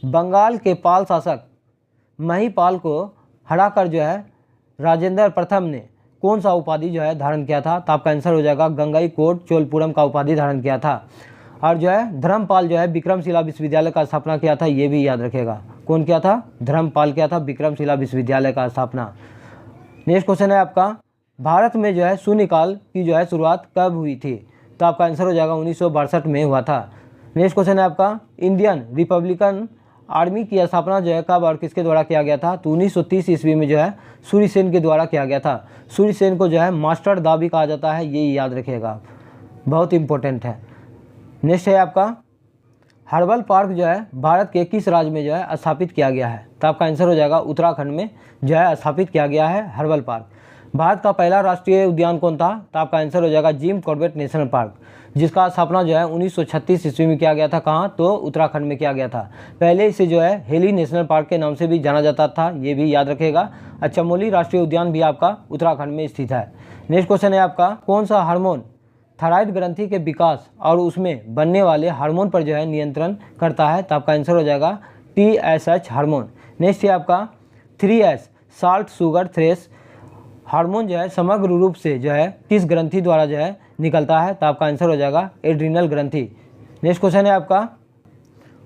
बंगाल के पाल शासक महिपाल को हराकर जो है राजेंद्र प्रथम ने कौन सा उपाधि जो है धारण किया था? तो आपका आंसर हो जाएगा गंगई कोट चोलपुरम का उपाधि धारण किया था। और जो है धर्मपाल जो है विक्रमशिला विश्वविद्यालय का स्थापना किया था, ये भी याद रखेगा। कौन किया था? धर्मपाल किया था विक्रमशिला विश्वविद्यालय का स्थापना। नेक्स्ट क्वेश्चन है आपका, भारत में जो है शून्यकाल की जो है शुरुआत कब हुई थी? तो आपका आंसर हो जाएगा 1962 में हुआ था। नेक्स्ट क्वेश्चन है आपका, इंडियन रिपब्लिकन आर्मी की स्थापना जो है कब और किसके द्वारा किया गया था? तो 1930 ईस्वी में जो है सूर्यसेन के द्वारा किया गया था। सूर्यसेन को जो है मास्टर दा भी कहा जाता है, ये याद रखिएगा। बहुत इंपॉर्टेंट है। नेक्स्ट है आपका हर्बल पार्क जो है भारत के किस राज्य में जो है स्थापित किया गया है? तो आपका आंसर हो जाएगा उत्तराखंड में जो है स्थापित किया गया है हर्बल पार्क। भारत का पहला राष्ट्रीय उद्यान कौन था? तो आपका आंसर हो जाएगा जिम कॉर्बेट नेशनल पार्क, जिसका स्थापना जो है 1936 ईस्वी में किया गया था। कहाँ? तो उत्तराखंड में किया गया था। पहले इसे जो है हेली नेशनल पार्क के नाम से भी जाना जाता था, ये भी याद रखेगा। चमोली राष्ट्रीय उद्यान भी आपका उत्तराखंड में स्थित है। नेक्स्ट क्वेश्चन है आपका कौन सा हार्मोन थायराइड ग्रंथि के विकास और उसमें बनने वाले हार्मोन पर जो है नियंत्रण करता है? तो आपका आंसर हो जाएगा TSH हार्मोन। नेक्स्ट है आपका 3S salt sugar thresh hormone जो है समग्र रूप से जो है किस ग्रंथि द्वारा जो है निकलता है? तो आपका आंसर हो जाएगा एड्रिनल ग्रंथि। नेक्स्ट क्वेश्चन है आपका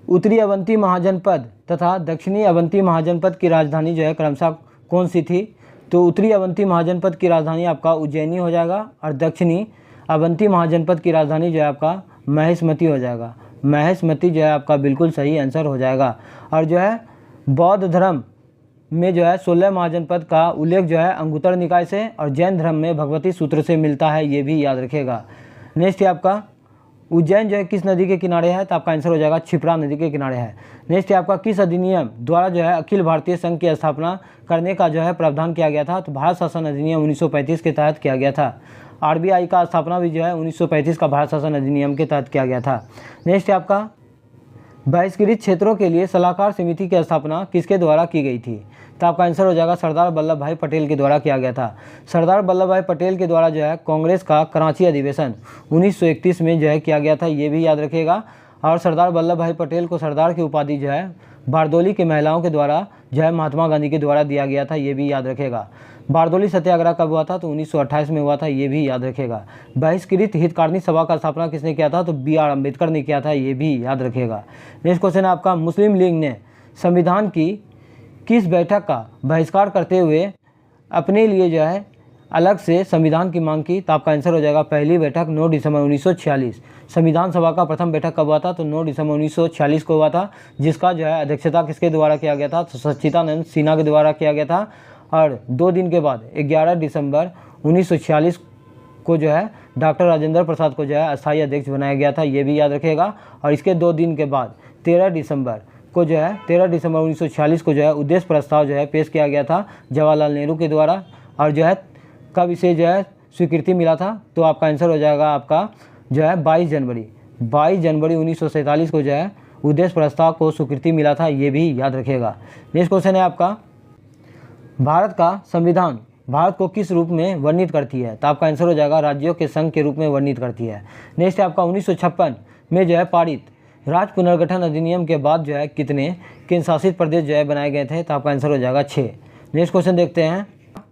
उत्तरी अवंती महाजनपद तथा दक्षिणी अवंती महाजनपद की राजधानी जो है क्रमशः कौन सी थी? तो उत्तरी अवंती महाजनपद की राजधानी आपका उज्जैनी हो जाएगा और दक्षिणी अवंती महाजनपद की राजधानी जो है आपका महेशमती हो जाएगा। महेशमती जो है आपका बिल्कुल सही आंसर हो जाएगा। और जो है बौद्ध धर्म में जो है 16 महाजनपद का उल्लेख जो है अंगुत्तर निकाय से और जैन धर्म में भगवती सूत्र से मिलता है, ये भी याद रखेगा। नेक्स्ट है आपका उज्जैन जो है किस नदी के किनारे है? तो आपका आंसर हो जाएगा क्षिप्रा नदी के किनारे है। नेक्स्ट है आपका किस अधिनियम द्वारा जो है अखिल भारतीय संघ की स्थापना करने का जो है प्रावधान किया गया था? तो भारत शासन अधिनियम 1935 के तहत किया गया था। RBI का स्थापना भी जो है 1935 का भारत शासन अधिनियम के तहत किया गया था। नेक्स्ट है आपका बहिष्कृत क्षेत्रों के लिए सलाहकार समिति की स्थापना किसके द्वारा की गई थी? तो आपका आंसर हो जाएगा सरदार वल्लभ भाई पटेल के द्वारा किया गया था। सरदार वल्लभ भाई पटेल के द्वारा जो है कांग्रेस का कराची अधिवेशन 1931 में जो है किया गया था, ये भी याद रखिएगा। और सरदार वल्लभ भाई पटेल को सरदार की उपाधि जो है बारदोली के महिलाओं के द्वारा जो है महात्मा गांधी के द्वारा दिया गया था, ये भी याद रखेगा। बारदोली सत्याग्रह कब हुआ था? तो 1928 में हुआ था, ये भी याद रखेगा। बहिष्कृत हितकारिणी सभा का स्थापना किसने किया था? तो BR अम्बेडकर ने किया था, ये भी याद रखेगा। नेक्स्ट क्वेश्चन है आपका मुस्लिम लीग ने संविधान की किस बैठक का बहिष्कार करते हुए अपने लिए जो है अलग से संविधान की मांग की? तो आपका आंसर हो जाएगा पहली बैठक 9 दिसंबर 1946। संविधान सभा का प्रथम बैठक कब हुआ था? तो 9 दिसंबर 1946 को हुआ था, जिसका जो है अध्यक्षता किसके द्वारा किया गया था? तो सच्चिदानंद सिन्हा के द्वारा किया गया था। और 2 दिन के बाद 11 दिसंबर 1946 को जो है डॉक्टर राजेंद्र प्रसाद को जो है अस्थायी अध्यक्ष बनाया गया था, ये भी याद रखेगा। और इसके 2 दिन के बाद 13 दिसंबर 1946 को जो है उद्देश्य प्रस्ताव जो है पेश किया गया था जवाहरलाल नेहरू के द्वारा। और जो है कब इसे जो है स्वीकृति मिला था? तो आपका आंसर हो जाएगा आपका जो है 22 जनवरी 1947 को जो है उद्देश्य प्रस्ताव को स्वीकृति मिला था, ये भी याद रखेगा। नेक्स्ट क्वेश्चन है आपका भारत का संविधान भारत को किस रूप में वर्णित करती है? तो आपका आंसर हो जाएगा राज्यों के संघ के रूप में वर्णित करती है। नेक्स्ट है आपका 1956 में जो है पारित राज्य पुनर्गठन अधिनियम के बाद जो है कितने केंद्र शासित प्रदेश जो है बनाए गए थे? तो आपका आंसर हो जाएगा 6। नेक्स्ट क्वेश्चन देखते हैं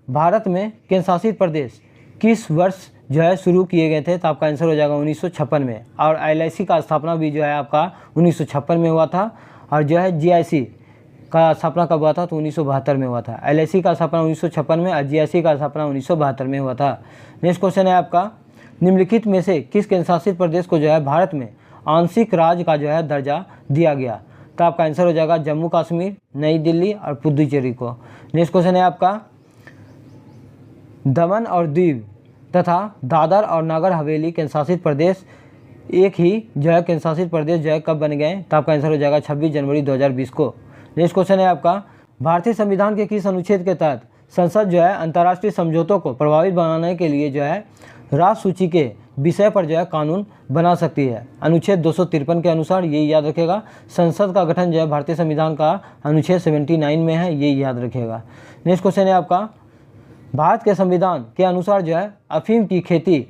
भारत में केंद्र शासित प्रदेश किस वर्ष जो है शुरू किए गए थे? तो आपका आंसर हो जाएगा 1956 में। और LIC का स्थापना भी जो है आपका 1956 में हुआ था। और जो है GIC का स्थापना कब हुआ था? तो 1972 में हुआ था। LIC का स्थापना 1956 में और GIC का स्थापना 1972 में हुआ था। नेक्स्ट क्वेश्चन है आपका निम्नलिखित में से किस केंद्र शासित प्रदेश को जो है भारत में आंशिक राज्य का जो है दर्जा दिया गया? तो आपका आंसर हो जाएगा जम्मू कश्मीर, नई दिल्ली और पुडुचेरी को। नेक्स्ट क्वेश्चन है आपका दमन और दीव तथा दादर और नगर हवेली केंद्र शासित प्रदेश एक ही जो है केंद्र शासित प्रदेश जो है कब बन गए? तो आपका आंसर हो जाएगा 26 जनवरी 2020 को। नेक्स्ट क्वेश्चन है आपका भारतीय संविधान के किस अनुच्छेद के तहत संसद जो है अंतर्राष्ट्रीय समझौतों को प्रभावित बनाने के लिए जो है राष्ट्र सूची के विषय पर जो है कानून बना सकती है? अनुच्छेद 253 के अनुसार, ये याद रखेगा। संसद का गठन जो है भारतीय संविधान का अनुच्छेद 79 में है, ये याद रखेगा। नेक्स्ट क्वेश्चन है आपका भारत के संविधान के अनुसार जो है अफीम की खेती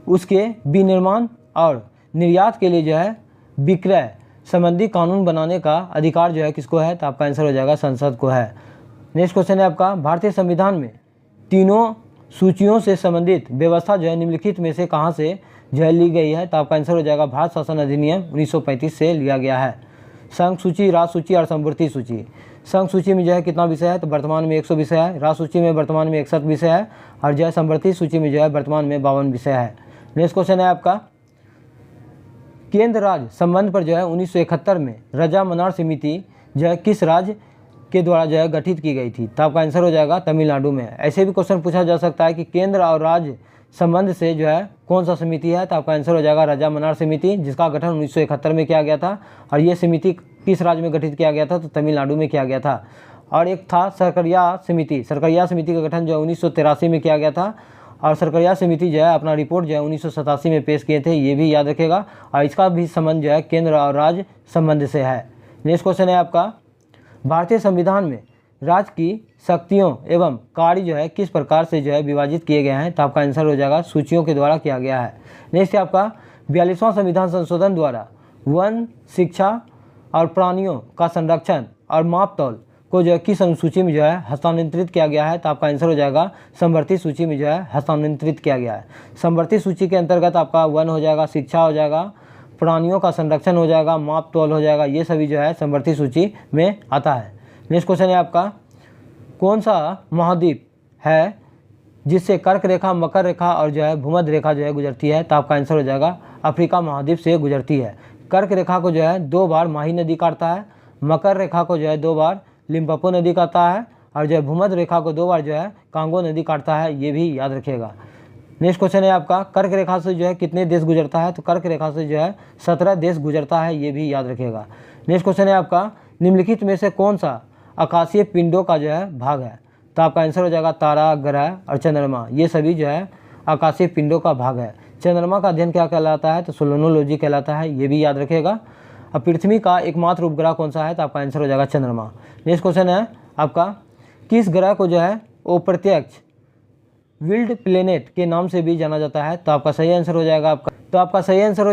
उसके विनिर्माण और निर्यात के लिए जो है विक्रय संबंधी कानून बनाने का अधिकार जो है किसको है? तो आपका आंसर हो जाएगा संसद को है। नेक्स्ट क्वेश्चन है आपका भारतीय संविधान में तीनों सूचियों से संबंधित व्यवस्था जो है निम्नलिखित में से कहाँ से जो है ली गई है? तो आपका आंसर हो जाएगा भारत शासन अधिनियम 1935 से लिया गया है। संघ सूची, राज सूची और समवर्ती सूची। संघ सूची में जो है कितना विषय है? तो वर्तमान में 100 विषय है। राज सूची में वर्तमान में 61 विषय है। और जो है समवर्ती सूची में जो है वर्तमान में 52 विषय है। नेक्स्ट क्वेश्चन है आपका केंद्र राज्य संबंध पर जो है 1971 में रजा मनार समिति जो है किस राज्य के द्वारा जो है गठित की गई थी? तो आपका आंसर हो जाएगा तमिलनाडु में। ऐसे भी क्वेश्चन पूछा जा सकता है कि केंद्र और राज्य संबंध से जो है कौन सा समिति है, तो आपका आंसर हो जाएगा राजा मन्नार समिति, जिसका गठन 1971 में किया गया था। और ये समिति किस राज्य में गठित किया गया था, तो तमिलनाडु में किया गया था। और एक था सरकरिया समिति, सरकरिया समिति का गठन जो है 1983 में किया गया था। और सरकरिया समिति जो है अपना रिपोर्ट जो है 1987 में पेश किए थे, ये भी याद रखेगा। और इसका भी संबंध जो है केंद्र और राज्य संबंध से है। नेक्स्ट क्वेश्चन है आपका, भारतीय संविधान में राज्य की शक्तियों एवं कार्य जो है किस प्रकार से जो है विभाजित किए गए हैं, तो आपका आंसर हो जाएगा सूचियों के द्वारा किया गया है। नेक्स्ट है आपका 42वां संविधान संशोधन द्वारा वन, शिक्षा और प्राणियों का संरक्षण और माप तौल को जो है किस अनुसूची में जो है हस्तांतरित किया गया है, तो आपका आंसर हो जाएगा समवर्ती सूची में जो है हस्तांतरित किया गया है। समवर्ती सूची के अंतर्गत आपका वन हो जाएगा, शिक्षा हो जाएगा, प्राणियों का संरक्षण हो जाएगा, माप तौल हो जाएगा, ये सभी जो है समवर्ती सूची में आता है। नेक्स्ट क्वेश्चन है आपका, कौन सा महाद्वीप है जिससे कर्क रेखा, मकर रेखा और जो है भूमध्य रेखा जो है गुजरती है, तो आपका आंसर हो जाएगा अफ्रीका महाद्वीप से गुजरती है। कर्क रेखा को जो है 2 बार माही नदी काटता है, मकर रेखा को जो है 2 बार लिम्पोपो नदी काटता है, और जो है भूमध्य रेखा को 2 बार जो है कांगो नदी काटता है, ये भी याद रखिएगा। नेक्स्ट क्वेश्चन है आपका, कर्क रेखा से जो है कितने देश गुजरता है, तो कर्क रेखा से जो है 17 देश गुजरता है, ये भी याद रखिएगा। नेक्स्ट क्वेश्चन है आपका, निम्नलिखित में से कौन सा आकाशीय पिंडों का जो है भाग है, तो आपका आंसर हो जाएगा तारा, ग्रह और चंद्रमा, ये सभी जो है आकाशीय पिंडों का भाग है। चंद्रमा का अध्ययन क्या कहलाता है, तो सोलनोलॉजी कहलाता है, ये भी याद रखिएगा। अब पृथ्वी का एकमात्र उपग्रह कौन सा है, तो आपका आंसर हो जाएगा चंद्रमा। नेक्स्ट क्वेश्चन है आपका, किस ग्रह को जो है अप्रत्यक्ष विल्ड प्लेनेट के नाम से भी जाना जाता है, तो आपका सही आंसर हो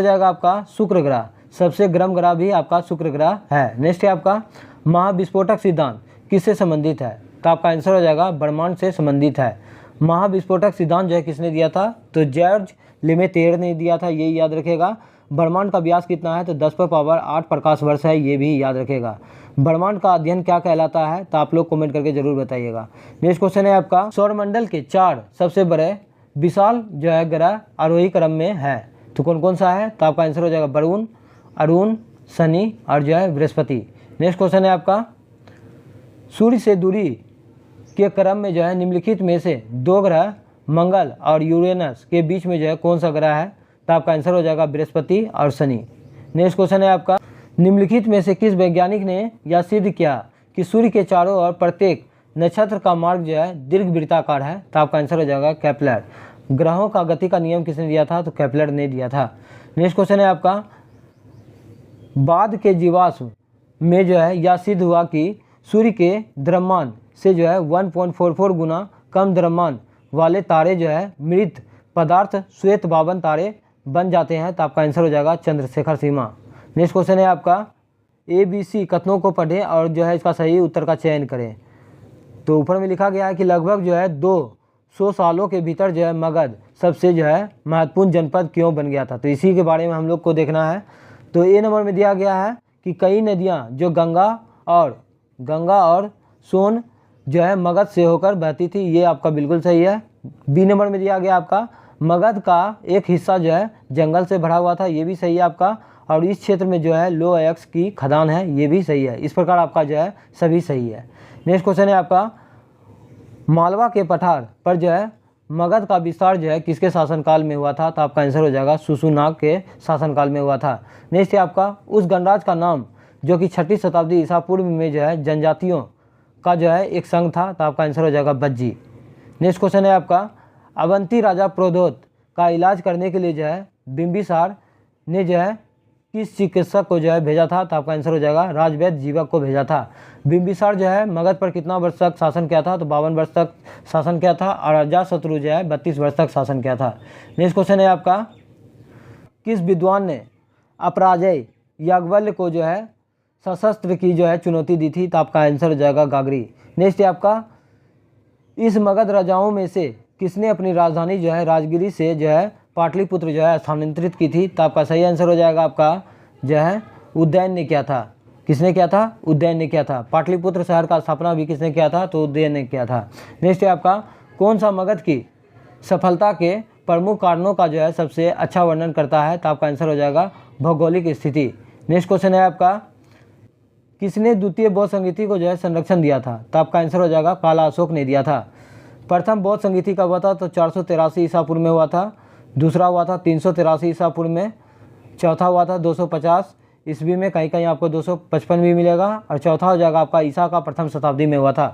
जाएगा आपका शुक्र ग्रह। सबसे गर्म ग्रह भी आपका शुक्र ग्रह है। नेक्स्ट है आपका, महाविस्फोटक सिद्धांत किससे संबंधित है, तो आपका आंसर हो जाएगा ब्रह्मांड से संबंधित है। महाविस्फोटक सिद्धांत जो है किसने दिया था, तो जॉर्ज लेमेतेर ने दिया था, ये याद रखेगा। ब्रह्मांड का व्यास कितना है, तो 10⁸ प्रकाश वर्ष है, ये भी याद रखेगा। ब्रह्मांड का अध्ययन क्या कहलाता है, तो आप लोग कमेंट करके जरूर बताइएगा। नेक्स्ट क्वेश्चन है आपका, सौरमंडल के 4 सबसे बड़े विशाल जो है ग्रह आरोही क्रम में है, तो कौन कौन सा है, तो आपका आंसर हो जाएगा वरुण, अरुण, शनि और जो है बृहस्पति। नेक्स्ट क्वेश्चन है आपका, सूर्य से दूरी के क्रम में जो है निम्नलिखित में से 2 ग्रह मंगल और यूरेनस के बीच में जो है कौन सा ग्रह है, तो आपका आंसर हो जाएगा बृहस्पति और शनि। नेक्स्ट क्वेश्चन है आपका, निम्नलिखित में से किस वैज्ञानिक ने यह सिद्ध किया कि सूर्य के चारों ओर प्रत्येक नक्षत्र का मार्ग जो है दीर्घवृत्ताकार है, तो आपका आंसर हो जाएगा केपलर। ग्रहों का गति का नियम किसने दिया था, तो केपलर ने दिया था। नेक्स्ट क्वेश्चन है आपका, बाद के जीवाश्म में जो है यह सिद्ध हुआ कि सूर्य के द्रव्यमान से जो है 1.44 गुना कम द्रव्यमान वाले तारे जो है मृत पदार्थ श्वेत बावन तारे बन जाते हैं, तो आपका आंसर हो जाएगा चंद्रशेखर सीमा। नेक्स्ट क्वेश्चन है आपका, ABC कथनों को पढ़ें और जो है इसका सही उत्तर का चयन करें। तो ऊपर में लिखा गया है कि लगभग जो है 200 सालों के भीतर जो है मगध सबसे जो है महत्वपूर्ण जनपद क्यों बन गया था, तो इसी के बारे में हम लोग को देखना है। तो A नंबर में दिया गया है कि कई नदियाँ जो गंगा और सोन जो है मगध से होकर बहती थी, ये आपका बिल्कुल सही है। B नंबर में दिया गया आपका, मगध का एक हिस्सा जो है जंगल से भरा हुआ था, ये भी सही है आपका। और इस क्षेत्र में जो है लो एक्स की खदान है, ये भी सही है। इस प्रकार आपका जो है सभी सही है। नेक्स्ट क्वेश्चन है आपका, मालवा के पठार पर जो है मगध का विस्तार जो है किसके शासनकाल में हुआ था, तो आपका आंसर हो जाएगा सुसुनाग के शासनकाल में हुआ था। नेक्स्ट है आपका, उस गणराज्य का नाम जो कि 6वीं शताब्दी ईसा पूर्व में जो है जनजातियों का जो है एक संघ था, तो आपका आंसर हो जाएगा बज्जी। नेक्स्ट क्वेश्चन है आपका, अवंती राजा प्रोद्योत का इलाज करने के लिए जो है बिंबिसार ने जो है किस चिकित्सक को जो है भेजा था, तो आपका आंसर हो जाएगा राजवैद्य जीवक को भेजा था। बिंबिसार जो है मगध पर कितना वर्ष तक शासन किया था, तो 52 वर्ष तक शासन किया था। और अजातशत्रु जो है 32 वर्ष तक शासन किया था। नेक्स्ट क्वेश्चन है आपका, किस विद्वान ने अपराजय याज्ञवल्क्य को जो है सशस्त्र की जो है चुनौती दी थी, तो आपका आंसर हो जाएगा गागरी। नेक्स्ट है आपका, इस मगध राजाओं में से किसने अपनी राजधानी जो है राजगिरी से जो है पाटलिपुत्र जो है स्थानांतरित की थी, तो आपका सही आंसर हो जाएगा आपका जो है उदयन ने किया था। किसने किया था, उदयन ने किया था। पाटलिपुत्र शहर का स्थापना भी किसने किया था, तो उदयन ने किया था। नेक्स्ट है आपका, कौन सा मगध की सफलता के प्रमुख कारणों का जो है सबसे अच्छा वर्णन करता है, तो आपका आंसर हो जाएगा भौगोलिक स्थिति। नेक्स्ट क्वेश्चन है आपका, किसने द्वितीय बौद्ध संगीति को जो है संरक्षण दिया था, तो आपका आंसर हो जाएगा काला अशोक ने दिया था। प्रथम बौद्ध संगीति कब हुआ था? तो 483 ईसा पूर्व में हुआ था। दूसरा हुआ था 383 ईसा पूर्व में। चौथा हुआ था 250 ईस्वी में, कहीं कहीं आपको 255 भी मिलेगा। और चौथा हो जाएगा आपका ईसा का प्रथम शताब्दी में हुआ था।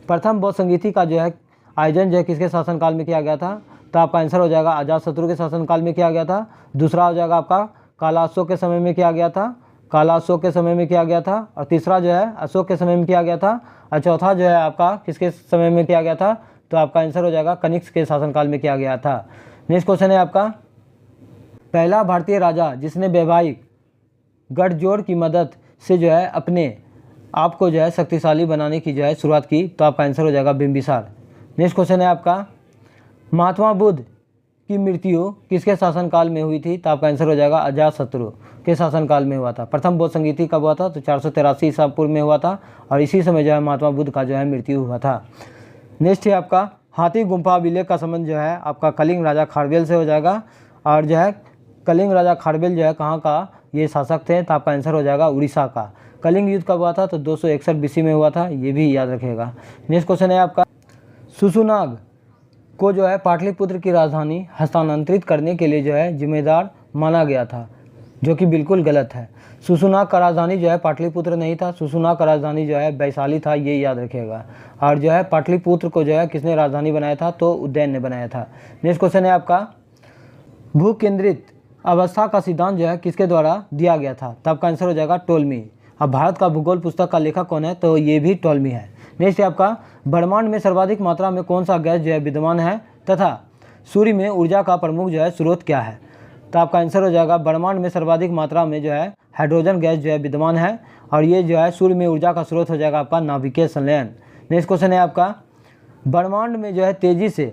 प्रथम बौद्ध संगीति का जो है आयोजन जो है किसके शासनकाल में किया गया था? तो आपका आंसर हो जाएगा अजातशत्रु के शासनकाल में किया गया था। दूसरा हो जाएगा आपका काला अशोक के समय में किया गया था, काला अशोक के समय में किया गया था। और तीसरा जो है अशोक के समय में किया गया था। और चौथा जो है आपका किसके समय में किया गया था? तो आपका आंसर हो जाएगा कनिष्क के शासनकाल में किया गया था। नेक्स्ट क्वेश्चन है आपका, पहला भारतीय राजा जिसने वैवाहिक गठजोड़ की मदद से जो है अपने आप को जो है शक्तिशाली बनाने की जो है शुरुआत की? तो आपका आंसर हो जाएगा बिंबिसार। नेक्स्ट क्वेश्चन है आपका, महात्मा बुद्ध की मृत्यु किसके शासनकाल में हुई थी? तो आपका आंसर हो जाएगा अजातशत्रु के शासनकाल में हुआ था। प्रथम बौद्ध संगीति कब हुआ था? तो 483 ईसा पूर्व में हुआ था और इसी समय जो है महात्मा बुद्ध का जो है मृत्यु हुआ था। नेक्स्ट है आपका, हाथी गुम्फा अभिलेख का संबंध जो है आपका कलिंग राजा खारवेल से हो जाएगा। और जो है कलिंग राजा खारवेल जो है कहाँ का ये शासक थे? तो आपका आंसर हो जाएगा उड़ीसा का। कलिंग युद्ध कब हुआ था? तो 261 BC में हुआ था, ये भी याद रखिएगा। नेक्स्ट क्वेश्चन है आपका, सुसुनाग को जो है पाटलिपुत्र की राजधानी हस्तांतरित करने के लिए जो है जिम्मेदार माना गया था, जो कि बिल्कुल गलत है। सुसुनाग का राजधानी जो है पाटलिपुत्र नहीं था, सुसुनाग का राजधानी जो है वैशाली था, ये याद रखिएगा। और जो है पाटलिपुत्र को जो है किसने राजधानी बनाया था? तो उदयन ने बनाया था। नेक्स्ट क्वेश्चन है आपका, भू केंद्रित अवस्था का सिद्धांत जो है किसके द्वारा दिया गया था? तो आपका आंसर हो जाएगा टोल्मी। अब भारत का भूगोल पुस्तक का लेखक कौन है? तो ये भी टोल्मी है। नेक्स्ट है आपका, ब्रह्मांड में सर्वाधिक मात्रा में कौन सा गैस जो है विद्यमान है तथा सूर्य में ऊर्जा का प्रमुख जो है स्रोत क्या है? तो आपका आंसर हो जाएगा ब्रह्मांड में सर्वाधिक मात्रा में जो है हाइड्रोजन गैस जो है विद्यमान है और ये जो है सूर्य में ऊर्जा का स्रोत हो जाएगा आपका नाभिकीय संलयन। नेक्स्ट क्वेश्चन है आपका, ब्रह्मांड में जो है तेजी से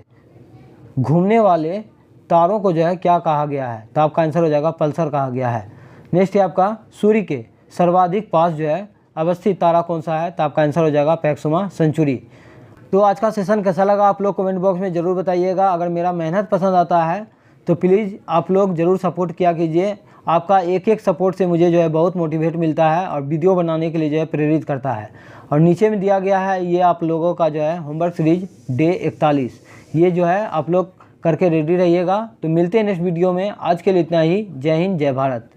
घूमने वाले तारों को जो है क्या कहा गया है? तो आपका आंसर हो जाएगा पल्सर कहा गया है। नेक्स्ट है आपका, सूर्य के सर्वाधिक पास जो है अवस्थित तारा कौन सा है? तो आपका आंसर हो जाएगा पैक्सुमा सेंचुरी। तो आज का सेशन कैसा लगा आप लोग कमेंट बॉक्स में ज़रूर बताइएगा। अगर मेरा मेहनत पसंद आता है तो प्लीज़ आप लोग ज़रूर सपोर्ट किया कीजिए। आपका एक एक सपोर्ट से मुझे जो है बहुत मोटिवेट मिलता है और वीडियो बनाने के लिए जो है प्रेरित करता है। और नीचे में दिया गया है ये आप लोगों का जो है होमवर्क सीरीज डे 41, ये जो है आप लोग करके रेडी रहिएगा। तो मिलते हैं नेक्स्ट वीडियो में, आज के लिए इतना ही। जय हिंद, जय भारत।